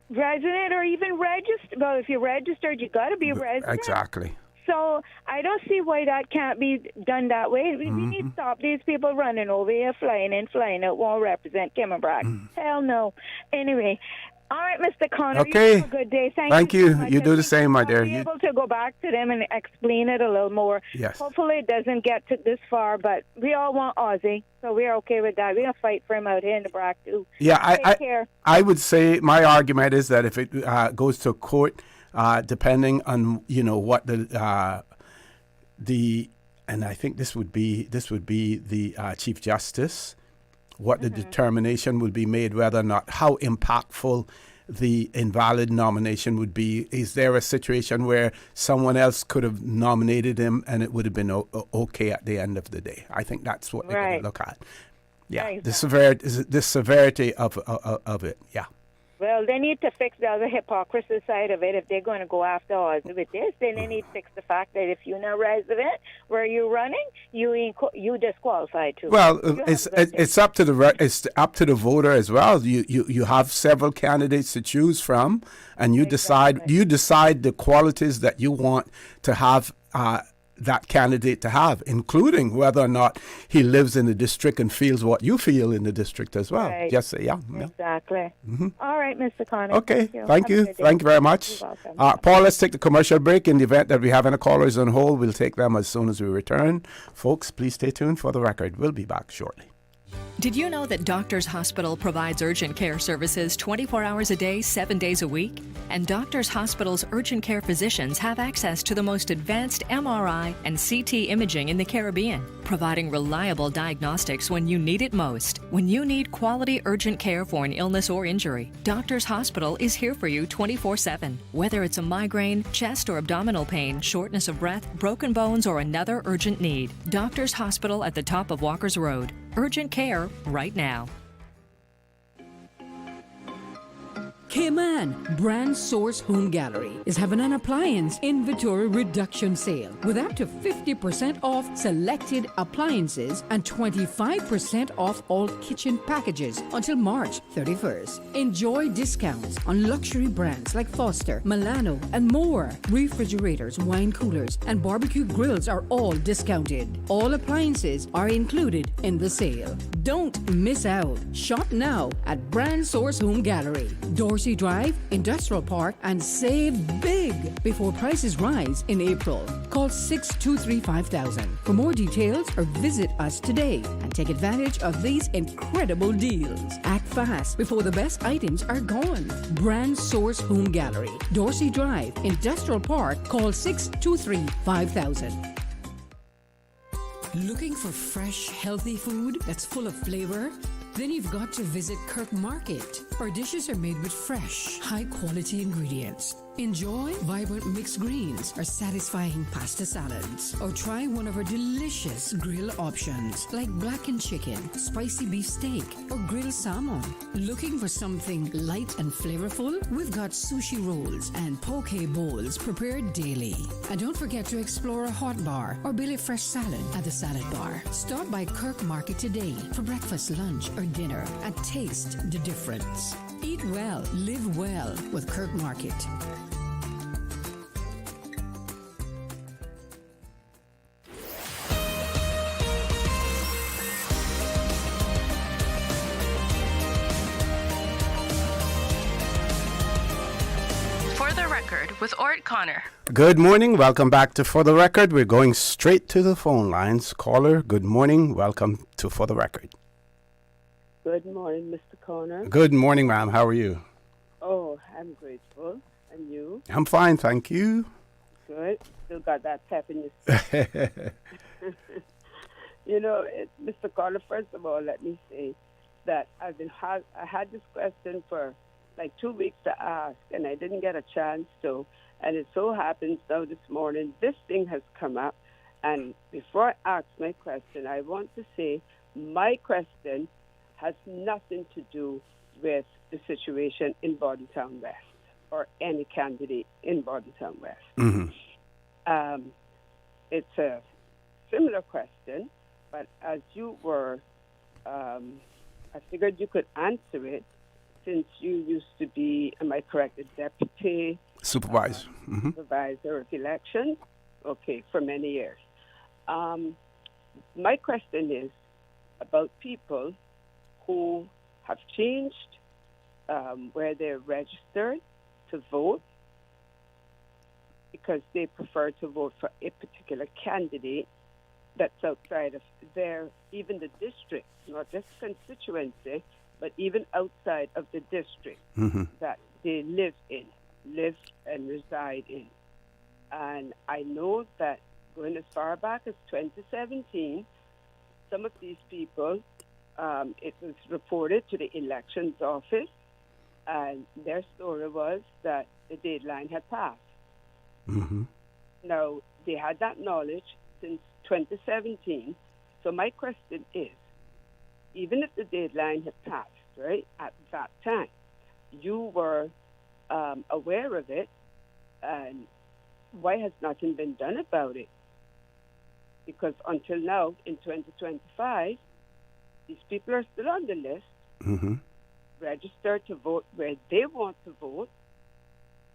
Resident or even registered. Well, if you're registered, you got to be resident. Exactly. So I don't see why that can't be done that way. We need to stop these people running over here, flying in, flying out, won't represent Cayman Hell no. Anyway, all right, Mr. Connor, okay. You have a good day. Thank you. So much. You do the same, my dear. I'll be able to go back to them and explain it a little more. Yes. Hopefully it doesn't get to this far, but we all want Ozzy, so we're okay with that. We're going to fight for him out here in the Brack, too. Yeah, Take care. I would say my argument is that if it goes to court, depending on what and I think this would be the Chief Justice, what the determination would be made whether or not how impactful the invalid nomination would be. Is there a situation where someone else could have nominated him and it would have been okay at the end of the day? I think that's what they're going to look at. Yeah, exactly. the severity of it. Yeah. Well, they need to fix the other hypocrisy side of it. If they're going to go after us with this, then they need to fix the fact that if you're not resident where you're running, you disqualified too. Well, it's up to the voter as well. You have several candidates to choose from, and you decide the qualities that you want to have. That candidate to have, including whether or not he lives in the district and feels what you feel in the district as well. Right. Just say, yeah. Exactly. All right, Mr. Connor. Okay, thank you. Thank you very much. You're welcome. Paul, let's take the commercial break. In the event that we have any callers on hold, we'll take them as soon as we return. Folks, please stay tuned for the record. We'll be back shortly. Did you know that Doctors Hospital provides urgent care services 24 hours a day, 7 days a week? And Doctors Hospital's urgent care physicians have access to the most advanced MRI and CT imaging in the Caribbean, providing reliable diagnostics when you need it most. When you need quality urgent care for an illness or injury, Doctors Hospital is here for you 24/7. Whether it's a migraine, chest or abdominal pain, shortness of breath, broken bones, or another urgent need, Doctors Hospital at the top of Walker's Road. Urgent care right now. Cayman Brand Source Home Gallery is having an appliance inventory reduction sale with up to 50% off selected appliances and 25% off all kitchen packages until March 31st. Enjoy discounts on luxury brands like Foster, Milano, and more. Refrigerators, wine coolers, and barbecue grills are all discounted. All appliances are included in the sale. Don't miss out. Shop now at Brand Source Home Gallery, Dorsey Drive, Industrial Park, and save big before prices rise in April. Call 623-5000 for more details or visit us today and take advantage of these incredible deals. Act fast before the best items are gone. Brand Source Home Gallery, Dorsey Drive, Industrial Park. Call 623-5000. Looking for fresh, healthy food that's full of flavor? Then you've got to visit Kirk Market. Our dishes are made with fresh, high-quality ingredients. Enjoy vibrant mixed greens or satisfying pasta salads. Or try one of our delicious grill options like blackened chicken, spicy beef steak, or grilled salmon. Looking for something light and flavorful? We've got sushi rolls and poke bowls prepared daily. And don't forget to explore a hot bar or Billy Fresh salad at the salad bar. Stop by Kirk Market today for breakfast, lunch, or dinner and taste the difference. Eat well, live well with Kirk Market. the Record with Orrett Connor. Good morning. Welcome back to For the Record. We're going straight to the phone lines. Caller, good morning. Welcome to For the Record. Good morning, Mr. Connor. Good morning, ma'am. How are you? Oh, I'm grateful. And you? I'm fine, thank you. Good. Still got that pep in your step. You know, Mr. Connor, first of all, let me say that I had this question for like 2 weeks to ask, and I didn't get a chance to. And it so happens now this morning, this thing has come up. And before I ask my question, I want to say my question has nothing to do with the situation in Bordentown West or any candidate in Bordentown West. Mm-hmm. It's a similar question, but as you were, I figured you could answer it since you used to be, am I correct, a deputy supervisor, supervisor of elections? Okay, for many years. My question is about people who have changed where they're registered to vote because they prefer to vote for a particular candidate that's outside of even the district, not just constituency, but even outside of the district that they live and reside in. And I know that going as far back as 2017, some of these people, it was reported to the elections office, and their story was that the deadline had passed. Mm-hmm. Now, they had that knowledge since 2017. So my question is, even if the deadline had passed, right, at that time, you were aware of it, and why has nothing been done about it? Because until now, in 2025, these people are still on the list, registered to vote where they want to vote,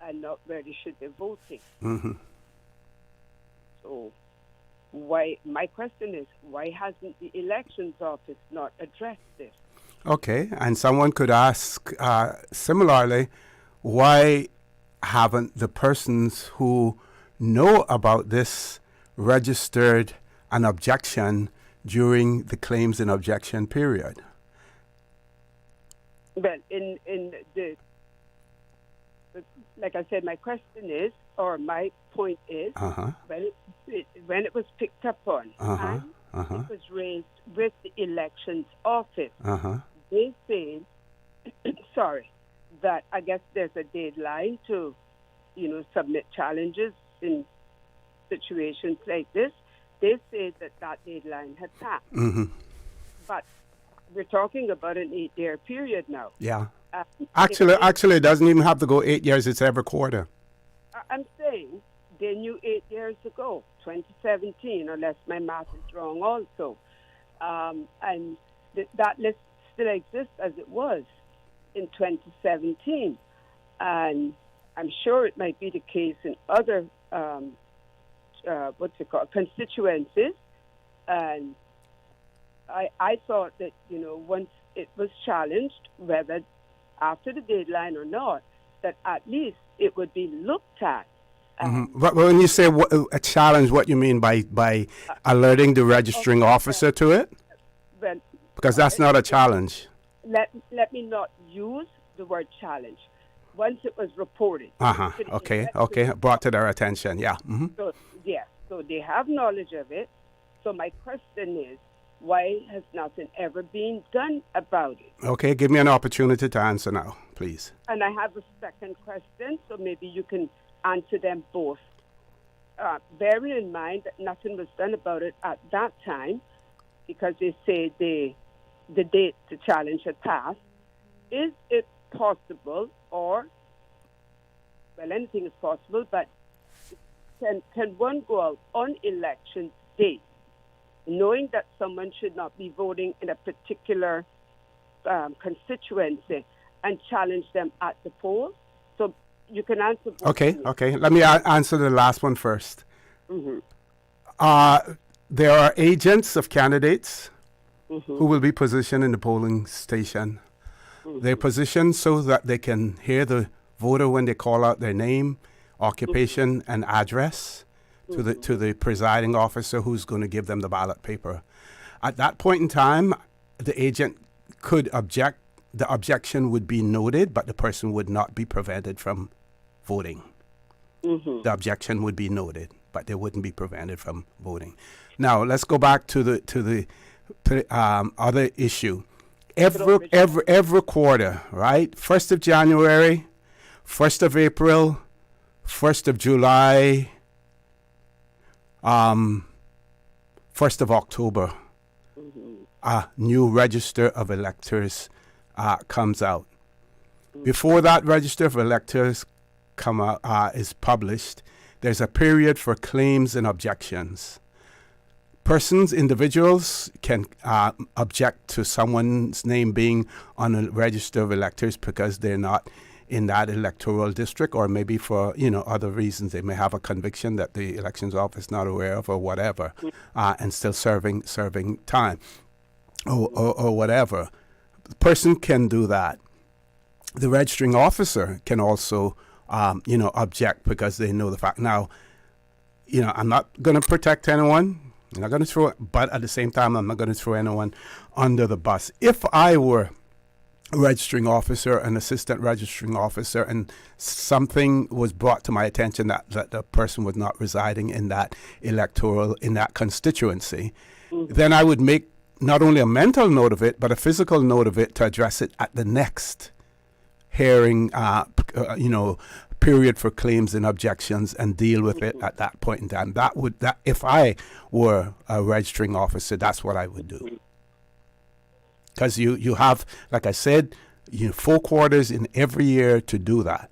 and not where they should be voting. So why? My question is, why hasn't the elections office not addressed this? Okay, and someone could ask similarly, why haven't the persons who know about this registered an objection during the claims and objection period? Well, in the like I said, my question is, or my point is, when it was picked up on, and it was raised with the elections office, they said, that I guess there's a deadline to, submit challenges in situations like this. They said that deadline had passed. But we're talking about an 8-year period now. Yeah. Actually, it doesn't even have to go 8 years. It's every quarter. I'm saying they knew 8 years ago, 2017, unless my math is wrong also. And that list still exists as it was in 2017. And I'm sure it might be the case in other, constituencies. And I thought that, once it was challenged, whether after the deadline or not, that at least it would be looked at. But when you say a challenge, what you mean by alerting the registering officer to it? Well, because that's not a challenge. Let me not use the word challenge. Once it was reported. Okay. Brought to their attention. Yeah. So they have knowledge of it. So my question is, why has nothing ever been done about it? Okay, give me an opportunity to answer now, please. And I have a second question, so maybe you can answer them both. Bearing in mind that nothing was done about it at that time, because they say the date the challenge had passed, is it possible, or, well, anything is possible, but can one go out on election day knowing that someone should not be voting in a particular constituency and challenge them at the polls? So you can answer both. Okay. Let me answer the last one first. There are agents of candidates who will be positioned in the polling station. They're positioned so that they can hear the voter when they call out their name, occupation, and address to the presiding officer who's going to give them the ballot paper. At that point in time, the agent could object. The objection would be noted, but the person would not be prevented from voting. The objection would be noted, but they wouldn't be prevented from voting. Now, let's go back to the other issue. Every quarter, right? 1st of January, 1st of April, 1st of July, 1st of October, a new register of electors comes out. Before that register of electors is published, there's a period for claims and objections. Individuals can object to someone's name being on a register of electors because they're not in that electoral district, or maybe for other reasons. They may have a conviction that the elections office is not aware of, or whatever, and still serving time, or whatever. The person can do that. The registering officer can also object because they know the fact. Now, I'm not going to protect anyone. I'm not going to throw it, but at the same time, I'm not going to throw anyone under the bus. If I were a registering officer, an assistant registering officer, and something was brought to my attention that the person was not residing in that constituency, then I would make not only a mental note of it, but a physical note of it to address it at the next hearing, period for claims and objections, and deal with it at that point in time. That if I were a registering officer, that's what I would do. Because you have, like I said, 4 quarters in every year to do that.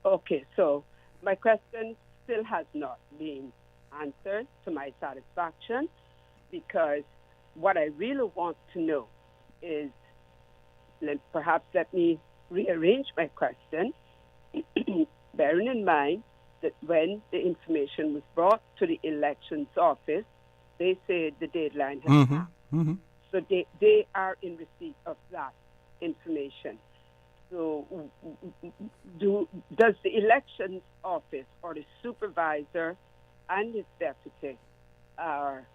Okay, so my question still has not been answered to my satisfaction, because what I really want to know is, perhaps let me rearrange my question, bearing in mind that when the information was brought to the elections office, they said the deadline has passed. So they are in receipt of that information. So does the elections office or the supervisor and his deputy are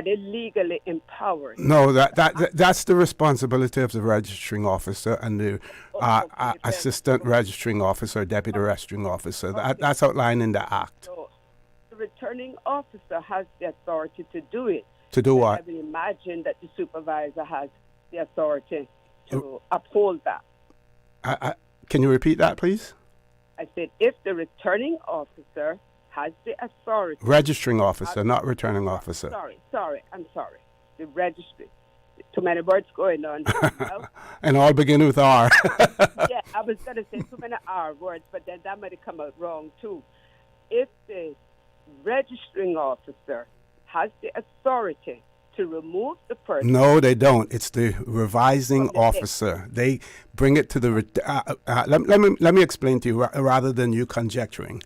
they legally empowered? No, that's the responsibility of the registering officer and the assistant registering officer, deputy registering officer. That's outlined in the Act. So the returning officer has the authority to do it. To do what? I would imagine that the supervisor has the authority to uphold that. Can you repeat that, please? I said, if the returning officer has the authority. Registering officer, not returning officer. I'm sorry. The registry. Too many words going on. And all begin with R. Yeah, I was going to say too many R words, but then that might have come out wrong too. If the registering officer has the authority to remove the person. No, they don't. It's the revising officer. They bring it to the. Let me explain to you rather than you conjecturing.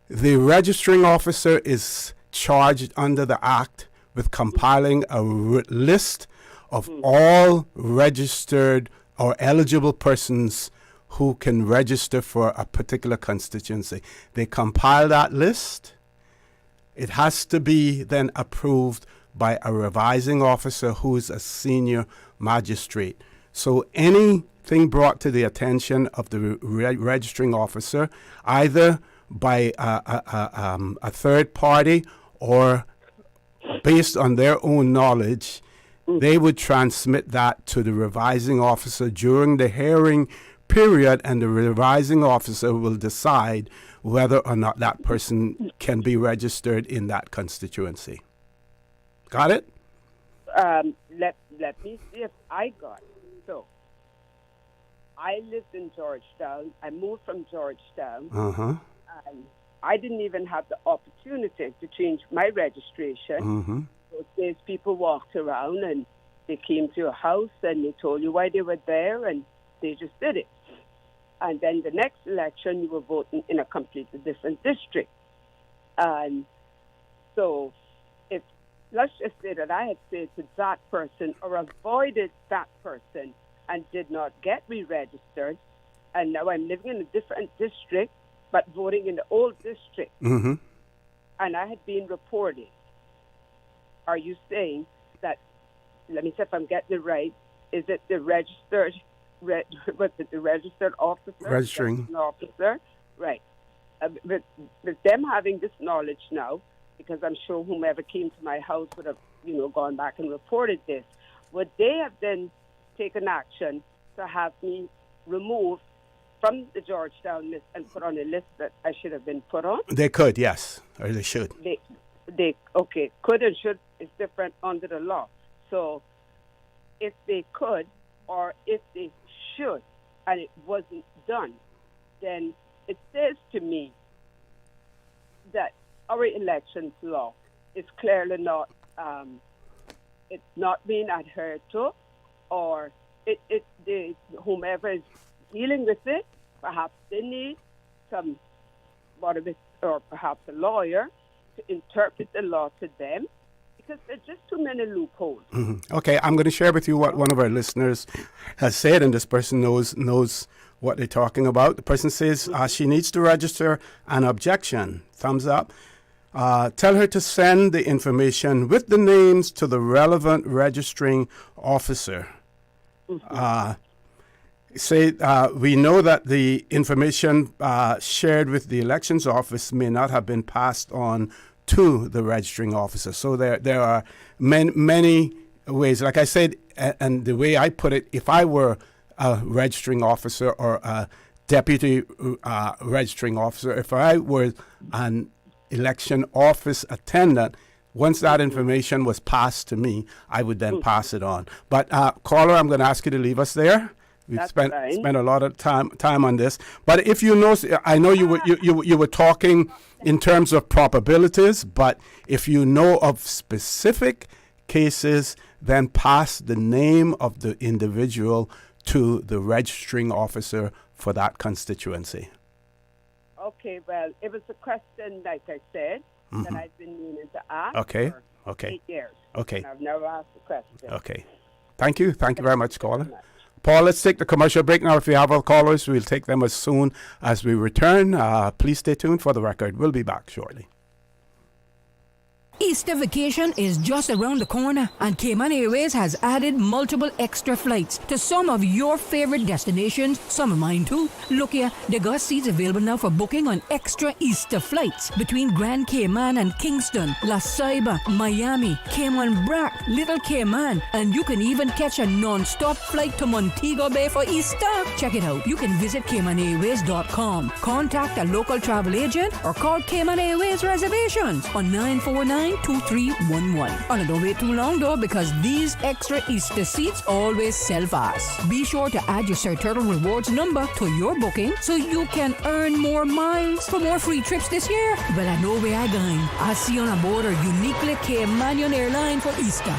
The registering officer is charged under the Act with compiling a list of all registered or eligible persons who can register for a particular constituency. They compile that list. It has to be then approved by a revising officer who is a senior magistrate. So anything brought to the attention of the registering officer, either by a third party or based on their own knowledge, they would transmit that to the revising officer during the hearing period, and the revising officer will decide whether or not that person can be registered in that constituency. Got it? Let me see if I got it. So, I lived in Georgetown. I moved from Georgetown. And I didn't even have the opportunity to change my registration. Those days, people walked around and they came to your house and they told you why they were there, and they just did it. And then the next election, you were voting in a completely different district. And so, let's just say that I had said to that person or avoided that person and did not get re-registered, and now I'm living in a different district but voting in the old district, Mm-hmm. and I had been reported. Are you saying that, let me see if I'm getting it right, is it the registered, the registered officer? Registering officer, right. With them having this knowledge now, because I'm sure whomever came to my house would have, gone back and reported this, would they have then taken action to have me removed from the Georgetown list and put on a list that I should have been put on? They could, yes, or they should. They okay, could and should is different under the law. So if they could or if they should and it wasn't done, then it says to me that our elections law is clearly not, it's not being adhered to, or whomever is dealing with it, perhaps they need or perhaps a lawyer to interpret the law to them, because there's just too many loopholes. Mm-hmm. Okay, I'm going to share with you what one of our listeners has said, and this person knows what they're talking about. The person says she needs to register an objection. Thumbs up. Tell her to send the information with the names to the relevant registering officer. Mm-hmm. We know that the information shared with the elections office may not have been passed on to the registering officer. So there are many ways. Like I said, and the way I put it, if I were a registering officer or a deputy registering officer, if I were an election office attendant, once that information was passed to me, I would then pass it on. But caller, I'm going to ask you to leave us there. We've spent a lot of time on this. But if you know, I know you were talking in terms of probabilities, but if you know of specific cases, then pass the name of the individual to the registering officer for that constituency. Okay, well, it was a question, like I said, that I've been meaning to ask for 8 years. Okay. And I've never asked the question. Okay. Thank you. Thank you very much, caller. Paul, let's take the commercial break now. If you have our callers, we'll take them as soon as we return. Please stay tuned for the record. We'll be back shortly. Easter vacation is just around the corner, and Cayman Airways has added multiple extra flights to some of your favorite destinations, some of mine too. Look here, they got seats available now for booking on extra Easter flights between Grand Cayman and Kingston, La Ceiba, Miami, Cayman Brac, Little Cayman, and you can even catch a non-stop flight to Montego Bay for Easter. Check it out. You can visit CaymanAirways.com, contact a local travel agent, or call Cayman Airways Reservations on 949-2311. And don't wait too long though, because these extra Easter seats always sell fast. Be sure to add your Sir Turtle Rewards number to your booking so you can earn more miles for more free trips this year. Well, I know where I'm going. I'll see you on board a uniquely Caymanian airline for Easter.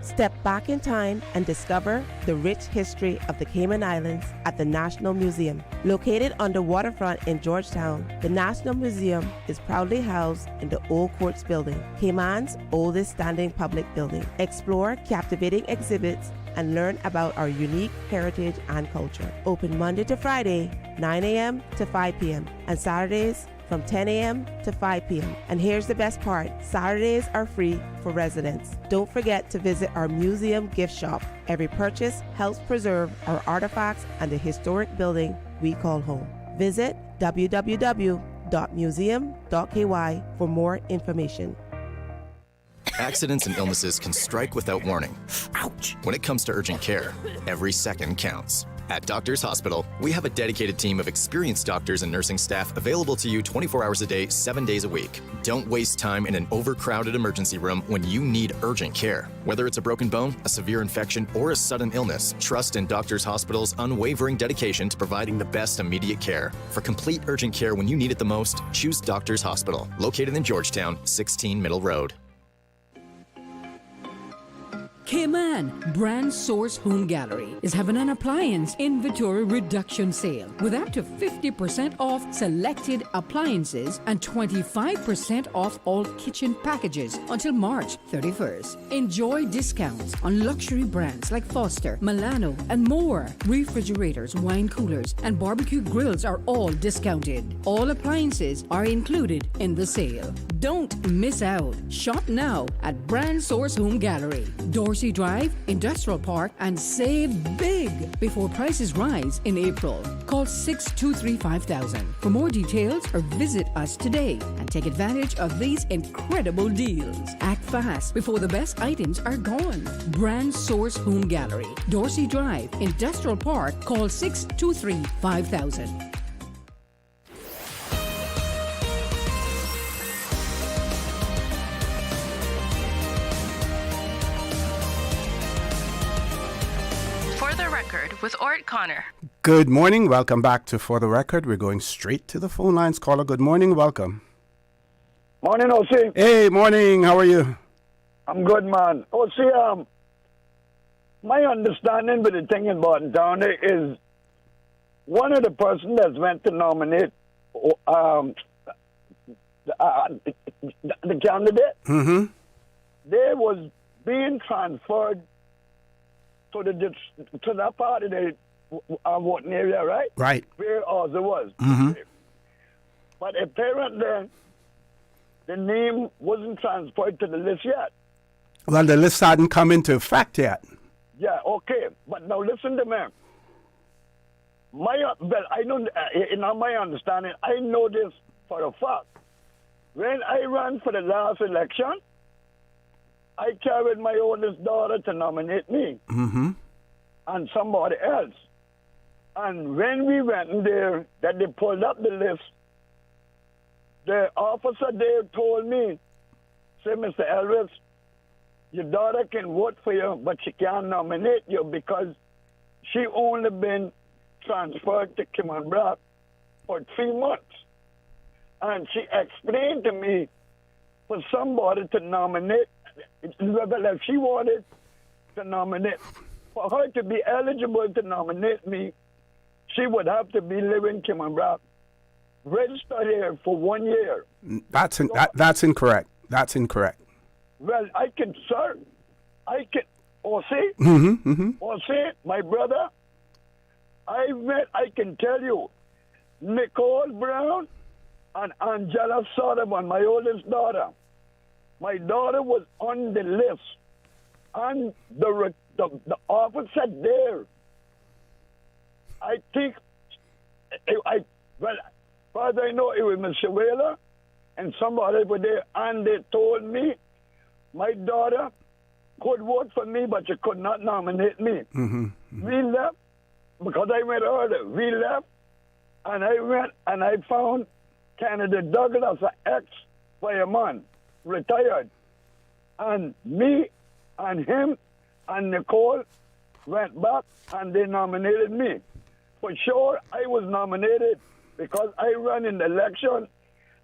Step back in time and discover the rich history of the Cayman Islands at the National Museum. Located on the waterfront in Georgetown, the National Museum is proudly housed in the Old Courts building, Cayman's oldest standing public building. Explore captivating exhibits and learn about our unique heritage and culture. Open Monday to Friday, 9 a.m. to 5 p.m. and Saturdays from 10 a.m. to 5 p.m. And here's the best part, Saturdays are free for residents. Don't forget to visit our museum gift shop. Every purchase helps preserve our artifacts and the historic building we call home. Visit www.museum.ky for more information. Accidents and illnesses can strike without warning. Ouch! When it comes to urgent care, every second counts. At Doctors Hospital, we have a dedicated team of experienced doctors and nursing staff available to you 24 hours a day, 7 days a week. Don't waste time in an overcrowded emergency room when you need urgent care. Whether it's a broken bone, a severe infection, or a sudden illness, trust in Doctors Hospital's unwavering dedication to providing the best immediate care. For complete urgent care when you need it the most, choose Doctors Hospital, located in Georgetown, 16 Middle Road. Cayman Brand Source Home Gallery is having an appliance inventory reduction sale with up to 50% off selected appliances and 25% off all kitchen packages until March 31st. Enjoy discounts on luxury brands like Foster, Milano, and more. Refrigerators, wine coolers, and barbecue grills are all discounted. All appliances are included in the sale. Don't miss out. Shop now at Brand Source Home Gallery, Dorsey Drive, Industrial Park, and save big before prices rise in April. Call 623-5000 for more details or visit us today and take advantage of these incredible deals. Act fast before the best items are gone. Brand Source Home Gallery, Dorsey Drive, Industrial Park. Call 623-5000. With Orrett Connor. Good morning. Welcome back to For the Record. We're going straight to the phone lines. Caller, good morning. Welcome. Morning, O.C. Hey, morning. How are you? I'm good, man. O.C., my understanding with the thing in Barton Town is one of the person that's went to nominate the candidate, they was being transferred to that part of the voting area, right? Right. Where ours was. But apparently, the name wasn't transferred to the list yet. Well, the list hadn't come into effect yet. Yeah, okay. But now listen to me. I know, in my understanding, I know this for a fact. When I ran for the last election, I carried my oldest daughter to nominate me and somebody else. And when we went in there, that they pulled up the list, the officer there told me, say, Mr. Elvis, your daughter can vote for you, but she can't nominate you because she only been transferred to Cayman Rock for 3 months. And she explained to me for somebody to nominate, if she wanted to nominate, for her to be eligible to nominate me, she would have to be living in Cayman Rock, registered here for 1 year. That's incorrect. That's incorrect. Well, I can, my brother, I can tell you, Nicole Brown and Angela Sullivan, my oldest daughter. My daughter was on the list, and the officer there, I think, as far as I know, it was Mr. Whaler and somebody over there, and they told me my daughter could vote for me, but she could not nominate me. We left, because I went early, we left, and I went and I found candidate Douglas, an ex-fireman, retired. And me and him and Nicole went back and they nominated me. For sure, I was nominated because I ran in the election,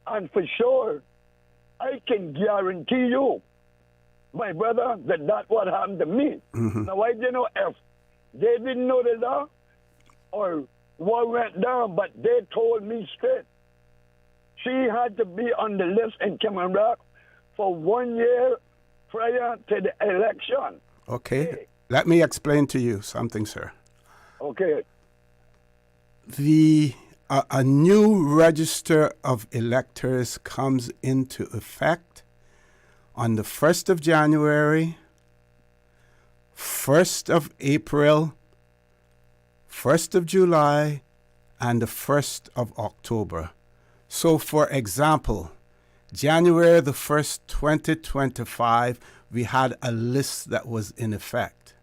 and for sure, I can guarantee you, my brother, that that's what happened to me. Now, I don't know if they didn't know the law or what went down, but they told me straight. She had to be on the list in Cayman Rock for 1 year prior to the election. Okay. Let me explain to you something, sir. Okay. A new register of electors comes into effect on the 1st of January, 1st of April, 1st of July, and the 1st of October. So, for example, January the 1st, 2025, we had a list that was in effect.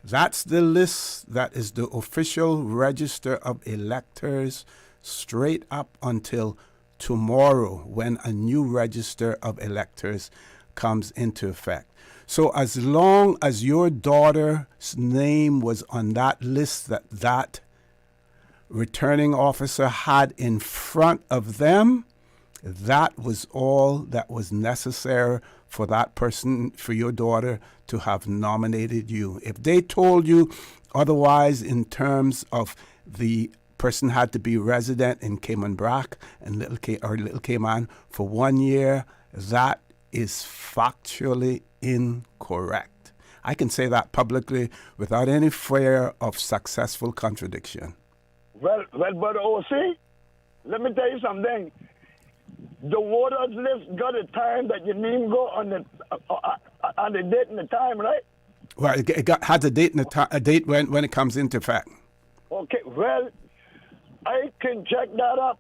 That's the list that is the official register of electors straight up until tomorrow when a new register of electors comes into effect. So as long as your daughter's name was on that list that returning officer had in front of them, That was all that was necessary for that person, for your daughter, to have nominated you. If they told you otherwise in terms of the person had to be resident in Cayman Brac and Little Cayman for 1 year, that is factually incorrect. I can say that publicly without any fear of successful contradiction. Well, but OC, let me tell you something. The voters list got a time that your name go on the date and the time, right? Well, it has a date and a date when it comes into effect. Okay, well, I can check that up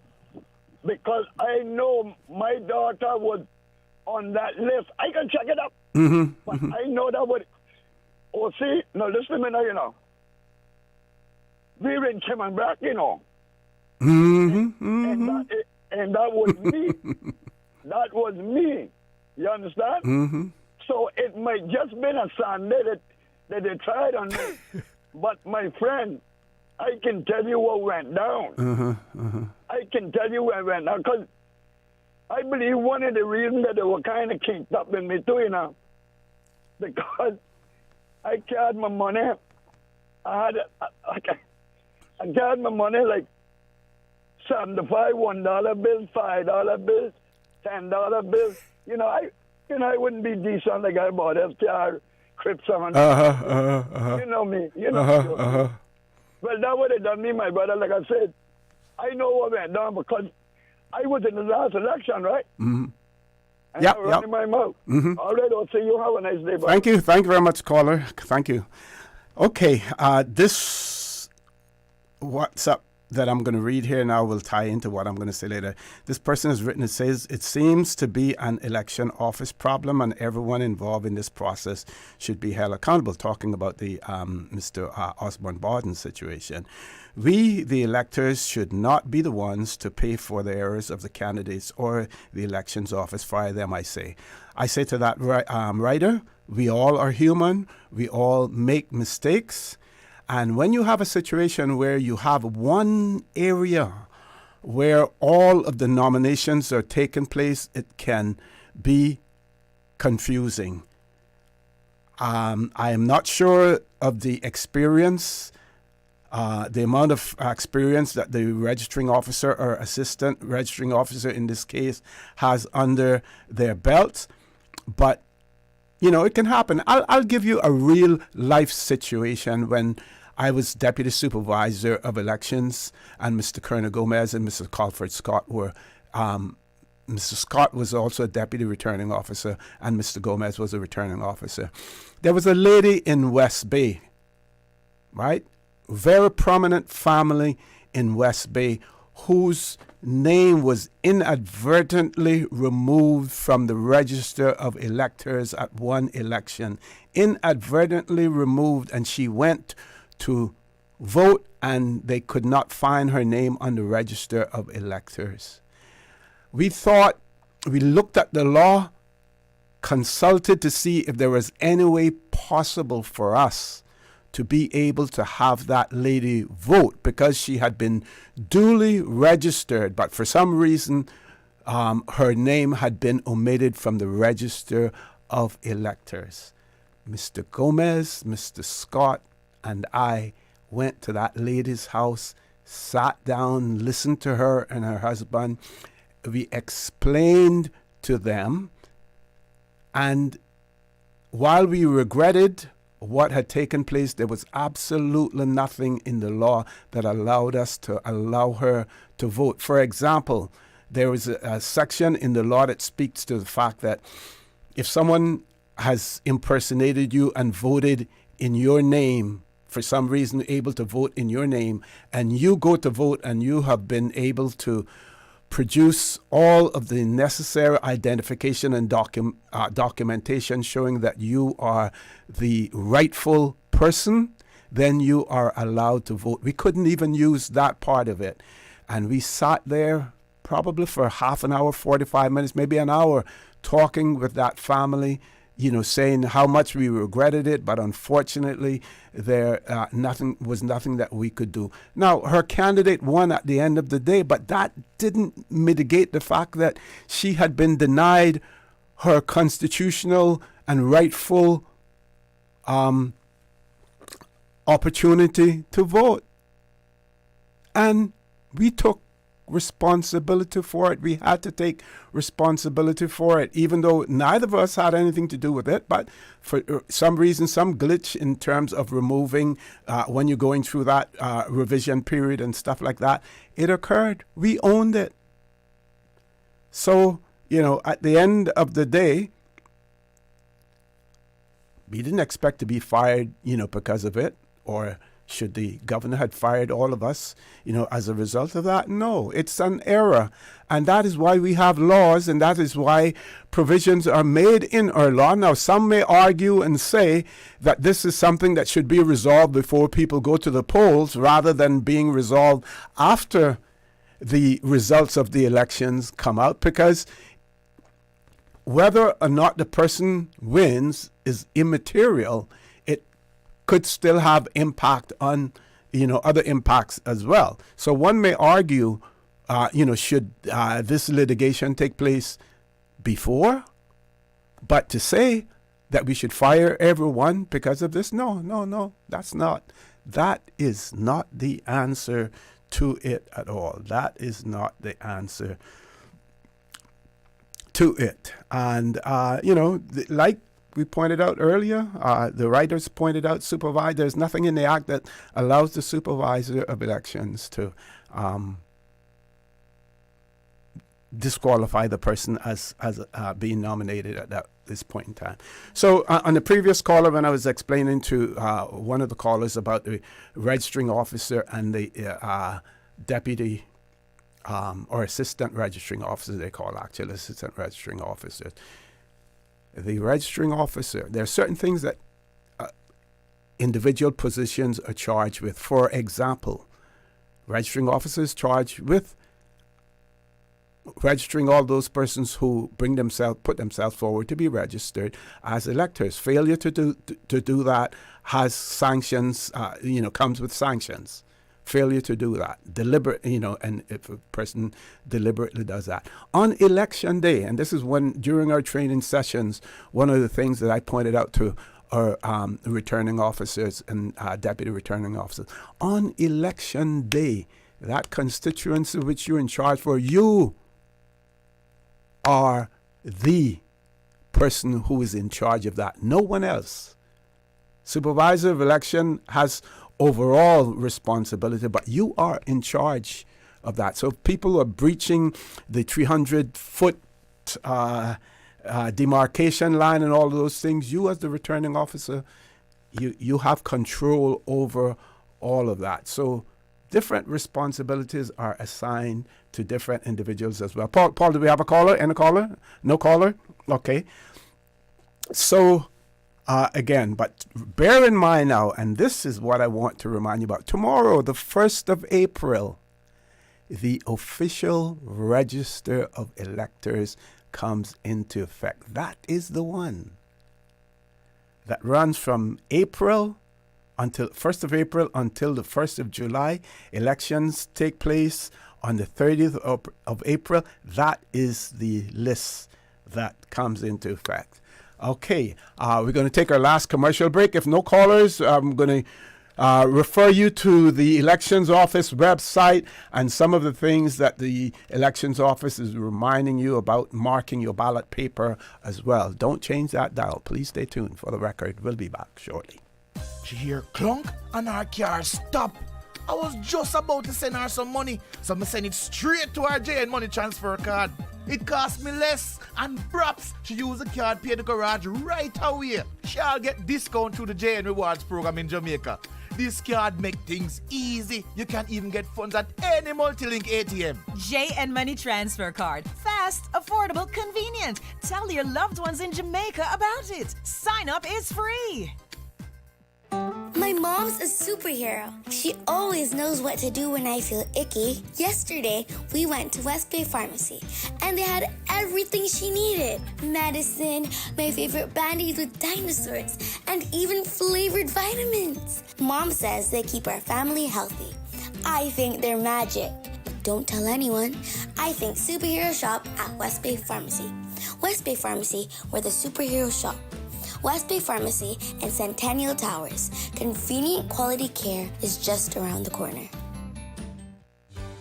because I know my daughter was on that list. I can check it up. But I know that would. Oh, see, now listen to me now, you know. We were in Cayman Brac, you know. And that was me. That was me. You understand? So it might just been a Sunday that they tried on me. But my friend, I can tell you what went down. I can tell you what went down because I believe one of the reasons that they were kind of kicked up in me too, you know, because I carried my money. I carried my money like 75 $1 bills, $5 bills, $10 bills. You know, I wouldn't be decent like I bought FTR, Crips on. You know me. You know. Well, that would have done me, my brother. Like I said, I know what went down because I was in the last election, right? And I running my mouth. All right, I'll see you. Have a nice day. Bye. Thank you. Thank you very much, caller. Thank you. Okay, this WhatsApp that I'm going to read here now will tie into what I'm going to say later. This person has written, it says, it seems to be an election office problem and everyone involved in this process should be held accountable, talking about the Mr. Osborne Borden situation. We, the electors, should not be the ones to pay for the errors of the candidates or the elections office. Fire them, I say. I say to that writer, we all are human. We all make mistakes. And when you have a situation where you have one area where all of the nominations are taking place, it can be confusing. I am not sure of the experience, the amount of experience that the registering officer or assistant registering officer in this case has under their belt, but you know, it can happen. I'll give you a real life situation when I was deputy supervisor of elections and Mr. Colonel Gomez and Mr. Colford Scott were, Mr. Scott was also a deputy returning officer and Mr. Gomez was a returning officer. There was a lady in West Bay, right? Very prominent family in West Bay whose name was inadvertently removed from the register of electors at one election. Inadvertently removed, and she went to vote and they could not find her name on the register of electors. We looked at the law, consulted to see if there was any way possible for us to be able to have that lady vote because she had been duly registered, but for some reason her name had been omitted from the register of electors. Mr. Gomez, Mr. Scott, and I went to that lady's house, sat down, listened to her and her husband. We explained to them, and while we regretted what had taken place, there was absolutely nothing in the law that allowed us to allow her to vote. For example, there was a section in the law that speaks to the fact that if someone has impersonated you and voted in your name, for some reason able to vote in your name, and you go to vote and you have been able to produce all of the necessary identification and documentation showing that you are the rightful person, then you are allowed to vote. We couldn't even use that part of it. And we sat there probably for half an hour, 45 minutes, maybe an hour, talking with that family, saying how much we regretted it, but unfortunately, there nothing that we could do. Now, her candidate won at the end of the day, but that didn't mitigate the fact that she had been denied her constitutional and rightful opportunity to vote. And we took responsibility for it. We had to take responsibility for it, even though neither of us had anything to do with it. But for some reason, some glitch in terms of removing when you're going through that revision period and stuff like that, it occurred. We owned it. So, at the end of the day, we didn't expect to be fired, because of it, or should the governor had fired all of us, as a result of that? No, it's an error. And that is why we have laws, and that is why provisions are made in our law. Now, some may argue and say that this is something that should be resolved before people go to the polls rather than being resolved after the results of the elections come out, because whether or not the person wins is immaterial. Could still have impact on, other impacts as well. So one may argue, should this litigation take place before? But to say that we should fire everyone because of this, no, that is not the answer to it at all. That is not the answer to it. And, like we pointed out earlier, the writers pointed out, there's nothing in the act that allows the supervisor of elections to disqualify the person as being nominated at this point in time. So on the previous caller, when I was explaining to one of the callers about the registering officer and the deputy or assistant registering officer, they call actually assistant registering officers. The registering officer, there are certain things that individual positions are charged with. For example, registering officers charged with registering all those persons who put themselves forward to be registered as electors. Failure to do that has sanctions, comes with sanctions. Failure to do that, deliberate, and if a person deliberately does that. On election day, and this is during our training sessions, one of the things that I pointed out to our returning officers and deputy returning officers, on election day, that constituency which you're in charge for, you are the person who is in charge of that, no one else. Supervisor of election has overall responsibility, but you are in charge of that. So if people are breaching the 300-foot demarcation line and all of those things, you as the returning officer, you have control over all of that. So different responsibilities are assigned to different individuals as well. Paul, do we have a caller? Any caller? No caller? Okay. So again, but bear in mind now, and this is what I want to remind you about. Tomorrow, the 1st of April, the official register of electors comes into effect. That is the one that runs from April until 1st of April until the 1st of July. Elections take place on the 30th of April. That is the list that comes into effect. Okay, we're going to take our last commercial break. If no callers, I'm going to refer you to the Elections Office website and some of the things that the Elections Office is reminding you about, marking your ballot paper as well. Don't change that dial. Please stay tuned. For the record, we'll be back shortly. She hear clunk and her car stop. I was just about to send her some money, so I send it straight to her JN Money transfer card. It cost me less, and perhaps she use the card, pay the garage right away. She'll get discount through the JN Rewards program in Jamaica. This card make things easy. You can even get funds at any multi-link ATM. JN Money Transfer Card. Fast, affordable, convenient. Tell your loved ones in Jamaica about it. Sign up is free. My Mom's a superhero. She always knows what to do when I feel icky. Yesterday, we went to West Bay Pharmacy, and they had everything she needed. Medicine, my favorite Band-Aids with dinosaurs, and even flavored vitamins. Mom says they keep our family healthy. I think they're magic. Don't tell anyone. I think superheroes shop at West Bay Pharmacy. West Bay Pharmacy, where the superheroes shop. West Bay Pharmacy and Centennial Towers. Convenient quality care is just around the corner.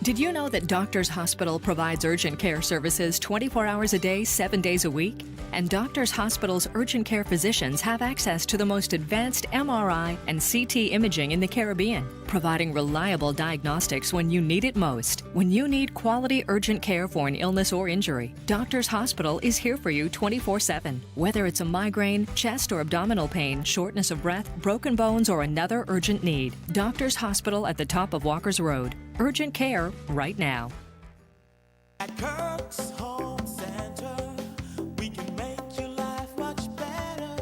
Did you know that Doctors Hospital provides urgent care services 24 hours a day, 7 days a week? And Doctors Hospital's urgent care physicians have access to the most advanced MRI and CT imaging in the Caribbean, providing reliable diagnostics when you need it most. When you need quality urgent care for an illness or injury, Doctors Hospital is here for you 24/7. Whether it's a migraine, chest or abdominal pain, shortness of breath, broken bones, or another urgent need, Doctors Hospital at the top of Walker's Road. Urgent care right now. At Kirk's Home Center, we can make your life much better.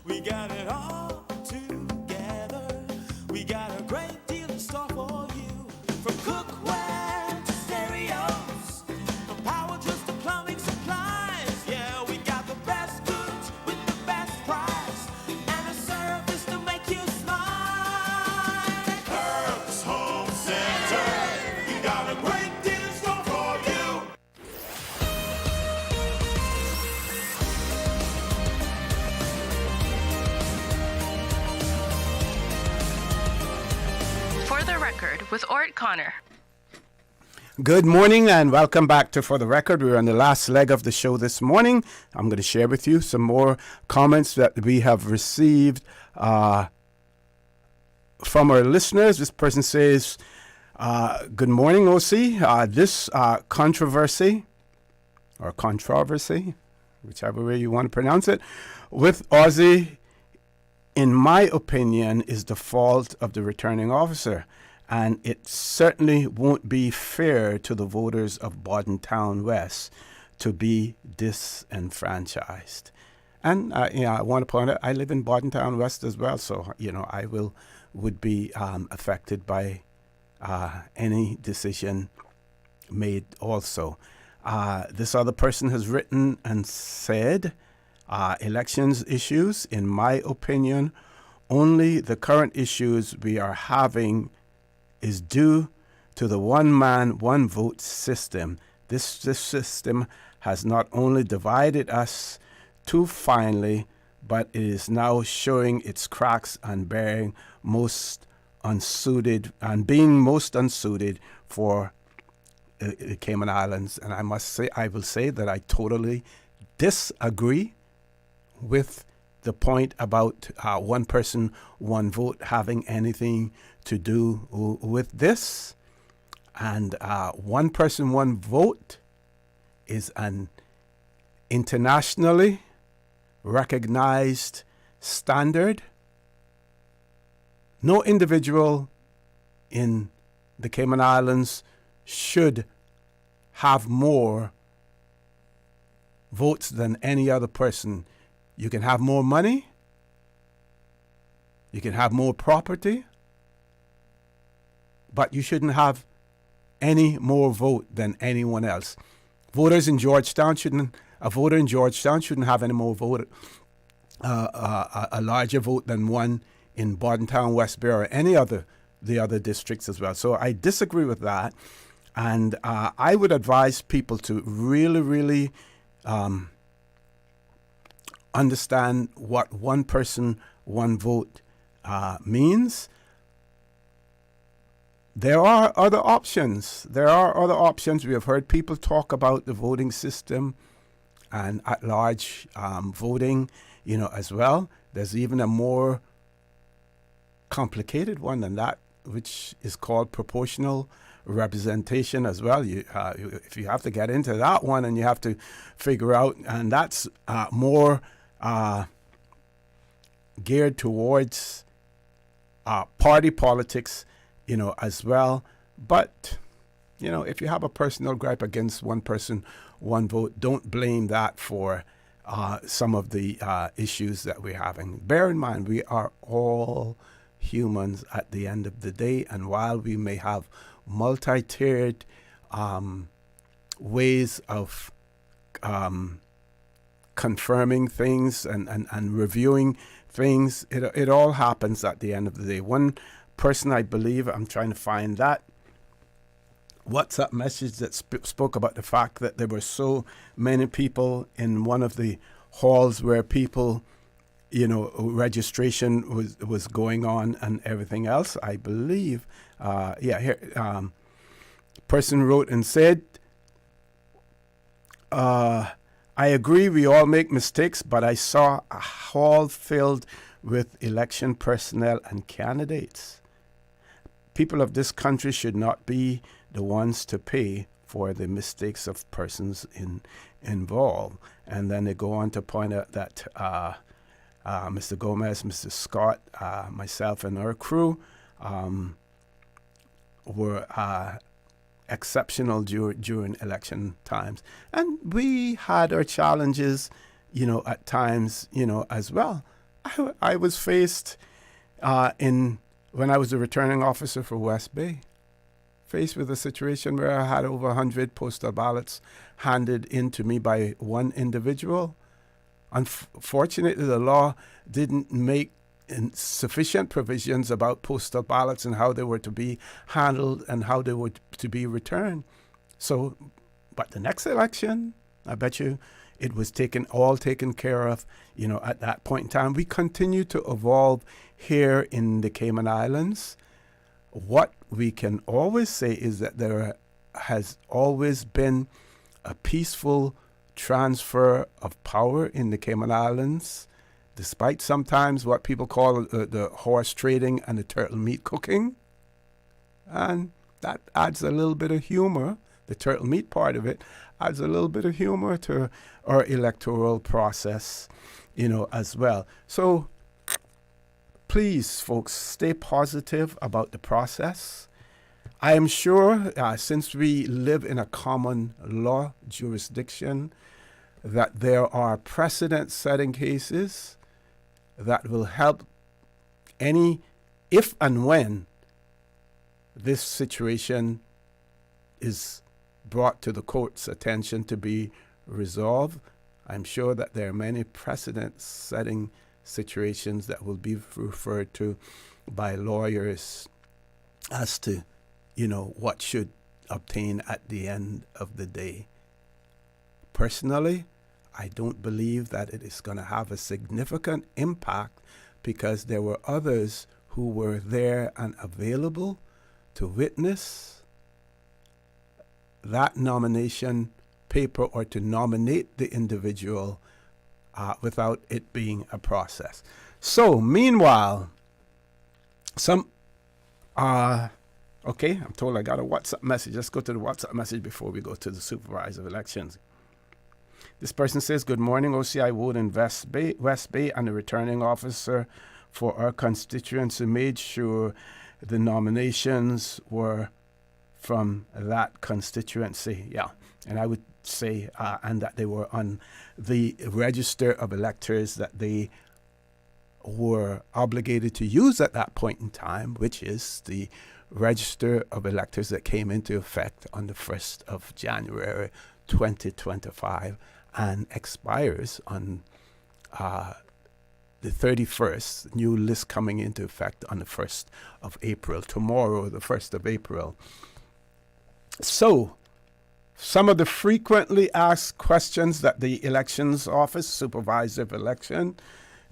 We got it all together. We got a great deal in store for you. From cookware to stereos, from power tools to plumbing supplies. Yeah, we got the best goods with the best price and a service to make you smile. Kirk's Home Center. Got a great deal in store for you. For the Record with Orrett Connor. Good morning and welcome back to For the Record. We're on the last leg of the show this morning. I'm going to share with you some more comments that we have received from our listeners. This person says, good morning, OC. This controversy, whichever way you want to pronounce it, with Ozzy, in my opinion, is the fault of the returning officer. And it certainly won't be fair to the voters of Bordentown West to be disenfranchised. And I want to point out, I live in Bordentown West as well, so I would be affected by any decision made also. This other person has written and said, elections issues, in my opinion, only the current issues we are having is due to the one man, one vote system. This system has not only divided us too finely, but it is now showing its cracks and being most unsuited for the Cayman Islands. And I will say that I totally disagree with the point about one person, one vote having anything to do with this. And one person, one vote is an internationally recognized standard. No individual in the Cayman Islands should have more votes than any other person. You can have more money. You can have more property. But you shouldn't have any more vote than anyone else. A voter in Georgetown shouldn't have any more vote, a larger vote than one in Bordentown, West Bay, or the other districts as well. So I disagree with that. And I would advise people to really, really understand what one person, one vote means. There are other options. We have heard people talk about the voting system and at-large voting, as well. There's even a more complicated one than that, which is called proportional representation as well. If you have to get into that one, and you have to figure out, and that's more geared towards party politics, as well. But, if you have a personal gripe against one person, one vote, don't blame that for some of the issues that we're having. Bear in mind, we are all humans at the end of the day. And while we may have multi-tiered ways of confirming things and reviewing things, it all happens at the end of the day. One person, I believe, I'm trying to find that WhatsApp message that spoke about the fact that there were so many people in one of the halls where people, registration was going on and everything else. I believe, person wrote and said, I agree we all make mistakes, but I saw a hall filled with election personnel and candidates. People of this country should not be the ones to pay for the mistakes of persons involved. And then they go on to point out that Mr. Gomez, Mr. Scott, myself, and our crew were exceptional during election times. And we had our challenges, at times, as well. I was faced when I was a returning officer for West Bay, faced with a situation where I had over 100 postal ballots handed in to me by one individual. Unfortunately, the law didn't make sufficient provisions about postal ballots and how they were to be handled and how they were to be returned. So, but the next election, I bet you it was all taken care of, at that point in time. We continue to evolve here in the Cayman Islands. What we can always say is that there has always been a peaceful transfer of power in the Cayman Islands, despite sometimes what people call the horse trading and the turtle meat cooking. And that adds a little bit of humor. The turtle meat part of it adds a little bit of humor to our electoral process, as well. So please, folks, stay positive about the process. I am sure, since we live in a common law jurisdiction, that there are precedent-setting cases that will help if and when this situation is brought to the court's attention to be resolved. I'm sure that there are many precedent-setting situations that will be referred to by lawyers as to, what should obtain at the end of the day. Personally, I don't believe that it is going to have a significant impact because there were others who were there and available to witness that nomination paper or to nominate the individual without it being a process. So, meanwhile, okay, I'm told I got a WhatsApp message. Let's go to the WhatsApp message before we go to the supervisor of elections. This person says, good morning, OCI Wood in West Bay, and the returning officer for our constituency made sure the nominations were from that constituency. Yeah, and I would say, and that they were on the register of electors that they were obligated to use at that point in time, which is the register of electors that came into effect on the 1st of January 2025 and expires on the 31st, new list coming into effect on the 1st of April, tomorrow, the 1st of April. So, some of the frequently asked questions that the elections office, supervisor of election,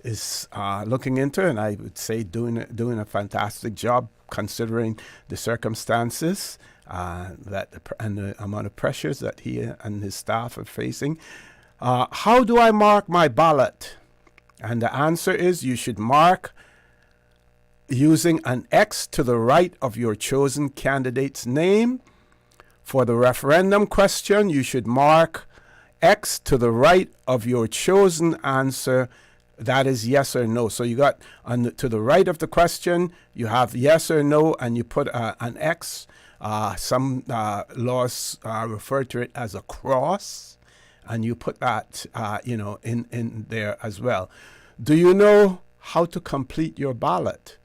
is looking into, and I would say doing a fantastic job considering the circumstances and the amount of pressures that he and his staff are facing. How do I mark my ballot? And the answer is you should mark using an X to the right of your chosen candidate's name. For the referendum question, you should mark X to the right of your chosen answer. That is yes or no. So you got to the right of the question, you have yes or no, and you put an X. Some laws refer to it as a cross, and you put that, in there as well. Do you know how to complete your ballot?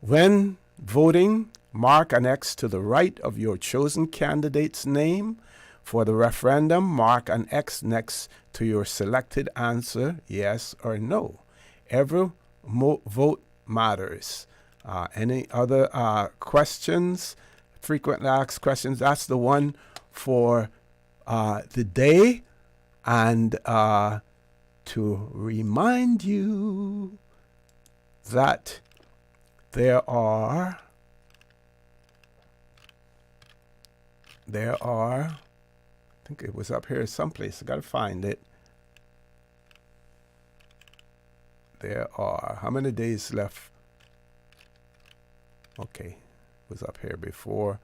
When voting, mark an X to the right of your chosen candidate's name. For the referendum, mark an X next to your selected answer, yes or no. Every vote matters. Any other questions? Frequently asked questions. That's the one for the day. And to remind you that there are, I think it was up here someplace. I got to find it. There are, how many days left? Okay, it was up here before.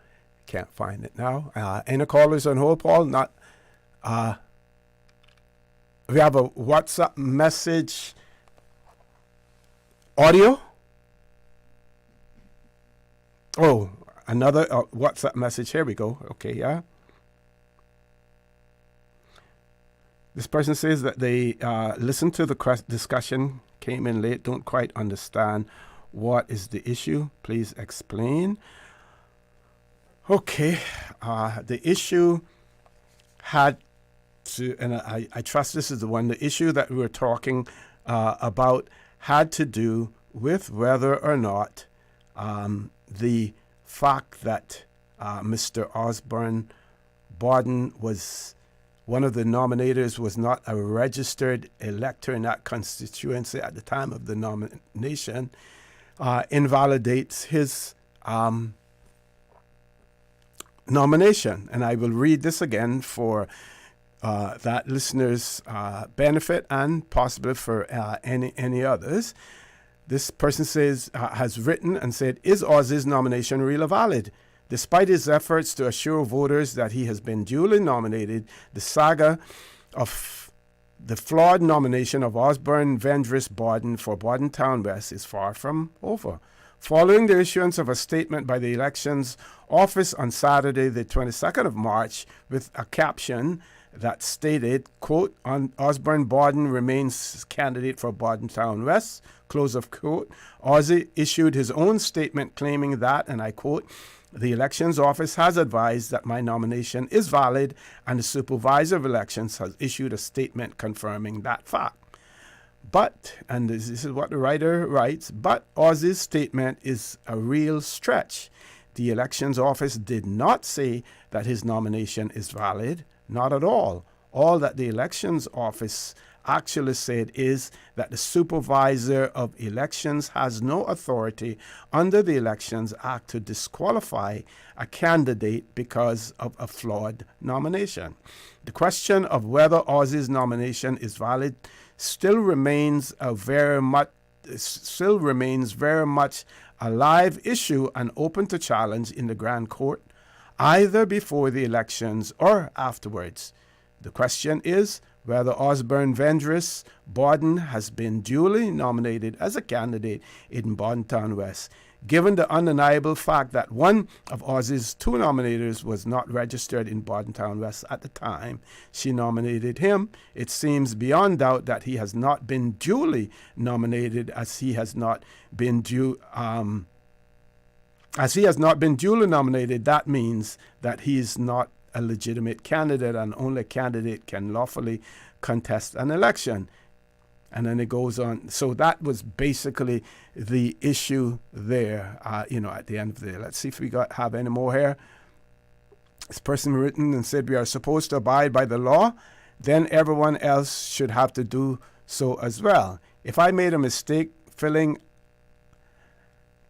Can't find it now. Any callers on hold, Paul? Not. We have a WhatsApp message. Audio? Oh, another WhatsApp message. Here we go. Okay, yeah. This person says that they listened to the discussion, came in late, don't quite understand what is the issue. Please explain. Okay, the issue had to, and I trust this is the one, the issue that we were talking about had to do with whether or not the fact that Mr. Osborne Borden was one of the nominators was not a registered elector in that constituency at the time of the nomination invalidates his nomination. And I will read this again for that listeners' benefit and possibly for any others. This person says, has written and said, is Oz's nomination really valid? Despite his efforts to assure voters that he has been duly nominated, the saga of the flawed nomination of Osborne Vendris Borden for Borden Town West is far from over. Following the issuance of a statement by the Elections Office on Saturday, the 22nd of March, with a caption that stated, quote, Osborne Borden remains candidate for Borden Town West, close of quote, Ozzy issued his own statement claiming that, and I quote, the Elections Office has advised that my nomination is valid, and the Supervisor of Elections has issued a statement confirming that fact. But, and this is what the writer writes, but Ozzy's statement is a real stretch. The Elections Office did not say that his nomination is valid, not at all. All that the Elections Office actually said is that the Supervisor of Elections has no authority under the Elections Act to disqualify a candidate because of a flawed nomination. The question of whether Ozzy's nomination is valid still remains very much a live issue and open to challenge in the Grand Court, either before the elections or afterwards. The question is whether Osborne Vendris Borden has been duly nominated as a candidate in Borden Town West. Given the undeniable fact that one of Ozzy's two nominators was not registered in Borden Town West at the time she nominated him, it seems beyond doubt that he has not been duly nominated, as he has not been duly nominated. That means that he is not a legitimate candidate, and only a candidate can lawfully contest an election. And then it goes on. So that was basically the issue there, at the end of the day. Let's see if we have any more here. This person written and said, we are supposed to abide by the law, then everyone else should have to do so as well. If I made a mistake filling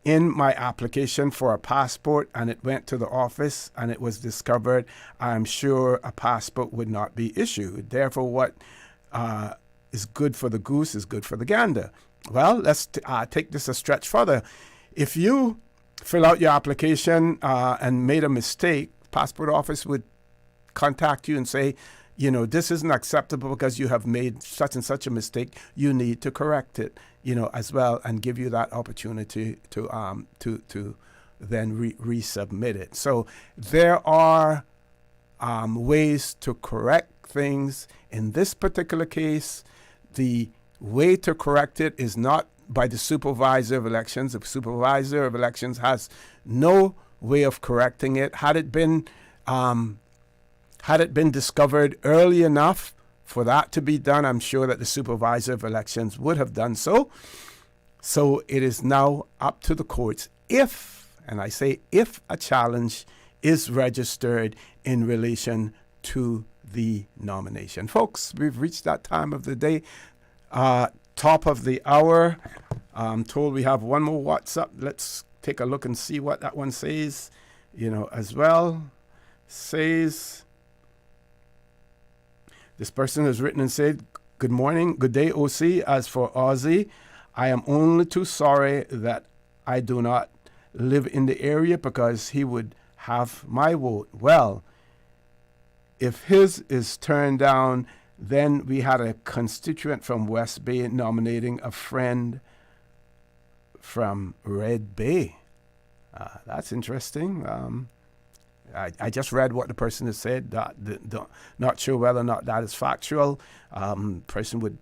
in my application for a passport and it went to the office and it was discovered, I'm sure a passport would not be issued. Therefore, what is good for the goose is good for the gander. Well, let's take this a stretch further. If you fill out your application and made a mistake, passport office would contact you and say, this isn't acceptable because you have made such and such a mistake. You need to correct it, as well, and give you that opportunity to then resubmit it. So there are ways to correct things. In this particular case, the way to correct it is not by the supervisor of elections. The supervisor of elections has no way of correcting it. Had it been discovered early enough for that to be done, I'm sure that the supervisor of elections would have done so. So it is now up to the courts if, and I say if, a challenge is registered in relation to the nomination. Folks, we've reached that time of the day, top of the hour. I'm told we have one more WhatsApp. Let's take a look and see what that one says, as well. Says, this person has written and said, good morning, good day, OC. As for Ozzy, I am only too sorry that I do not live in the area because he would have my vote. Well, if his is turned down, then we had a constituent from West Bay nominating a friend from Red Bay. That's interesting. I just read what the person has said. Not sure whether or not that is factual. Person would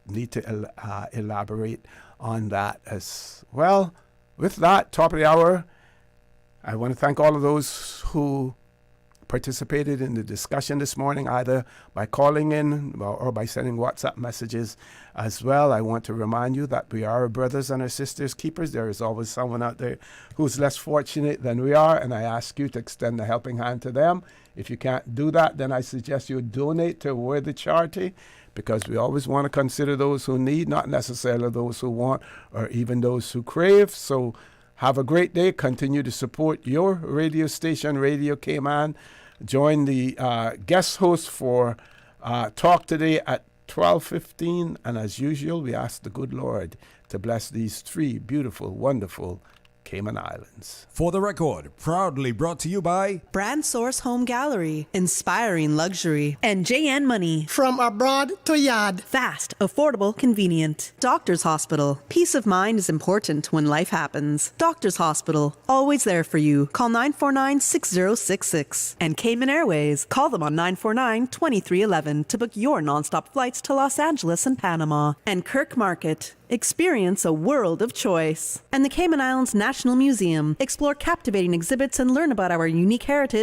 need to elaborate on that as well. With that, top of the hour, I want to thank all of those who participated in the discussion this morning, either by calling in or by sending WhatsApp messages as well. I want to remind you that we are our brothers and our sisters keepers. There is always someone out there who's less fortunate than we are, and I ask you to extend a helping hand to them. If you can't do that, then I suggest you donate to a worthy charity, because we always want to consider those who need, not necessarily those who want or even those who crave. So have a great day. Continue to support your radio station, Radio Cayman. Join the guest host for Talk Today at 12:15. And as usual, we ask the good Lord to bless these three beautiful, wonderful Cayman Islands. For the record, proudly brought to you by Brand Source Home Gallery, inspiring luxury, and JN Money. From abroad to yard. Fast, affordable, convenient. Doctors Hospital. Peace of mind is important when life happens. Doctors Hospital, always there for you. Call 949-6066. And Cayman Airways. Call them on 949-2311 to book your nonstop flights to Los Angeles and Panama. And Kirk Market. Experience a world of choice. And the Cayman Islands National Museum. Explore captivating exhibits and learn about our unique heritage.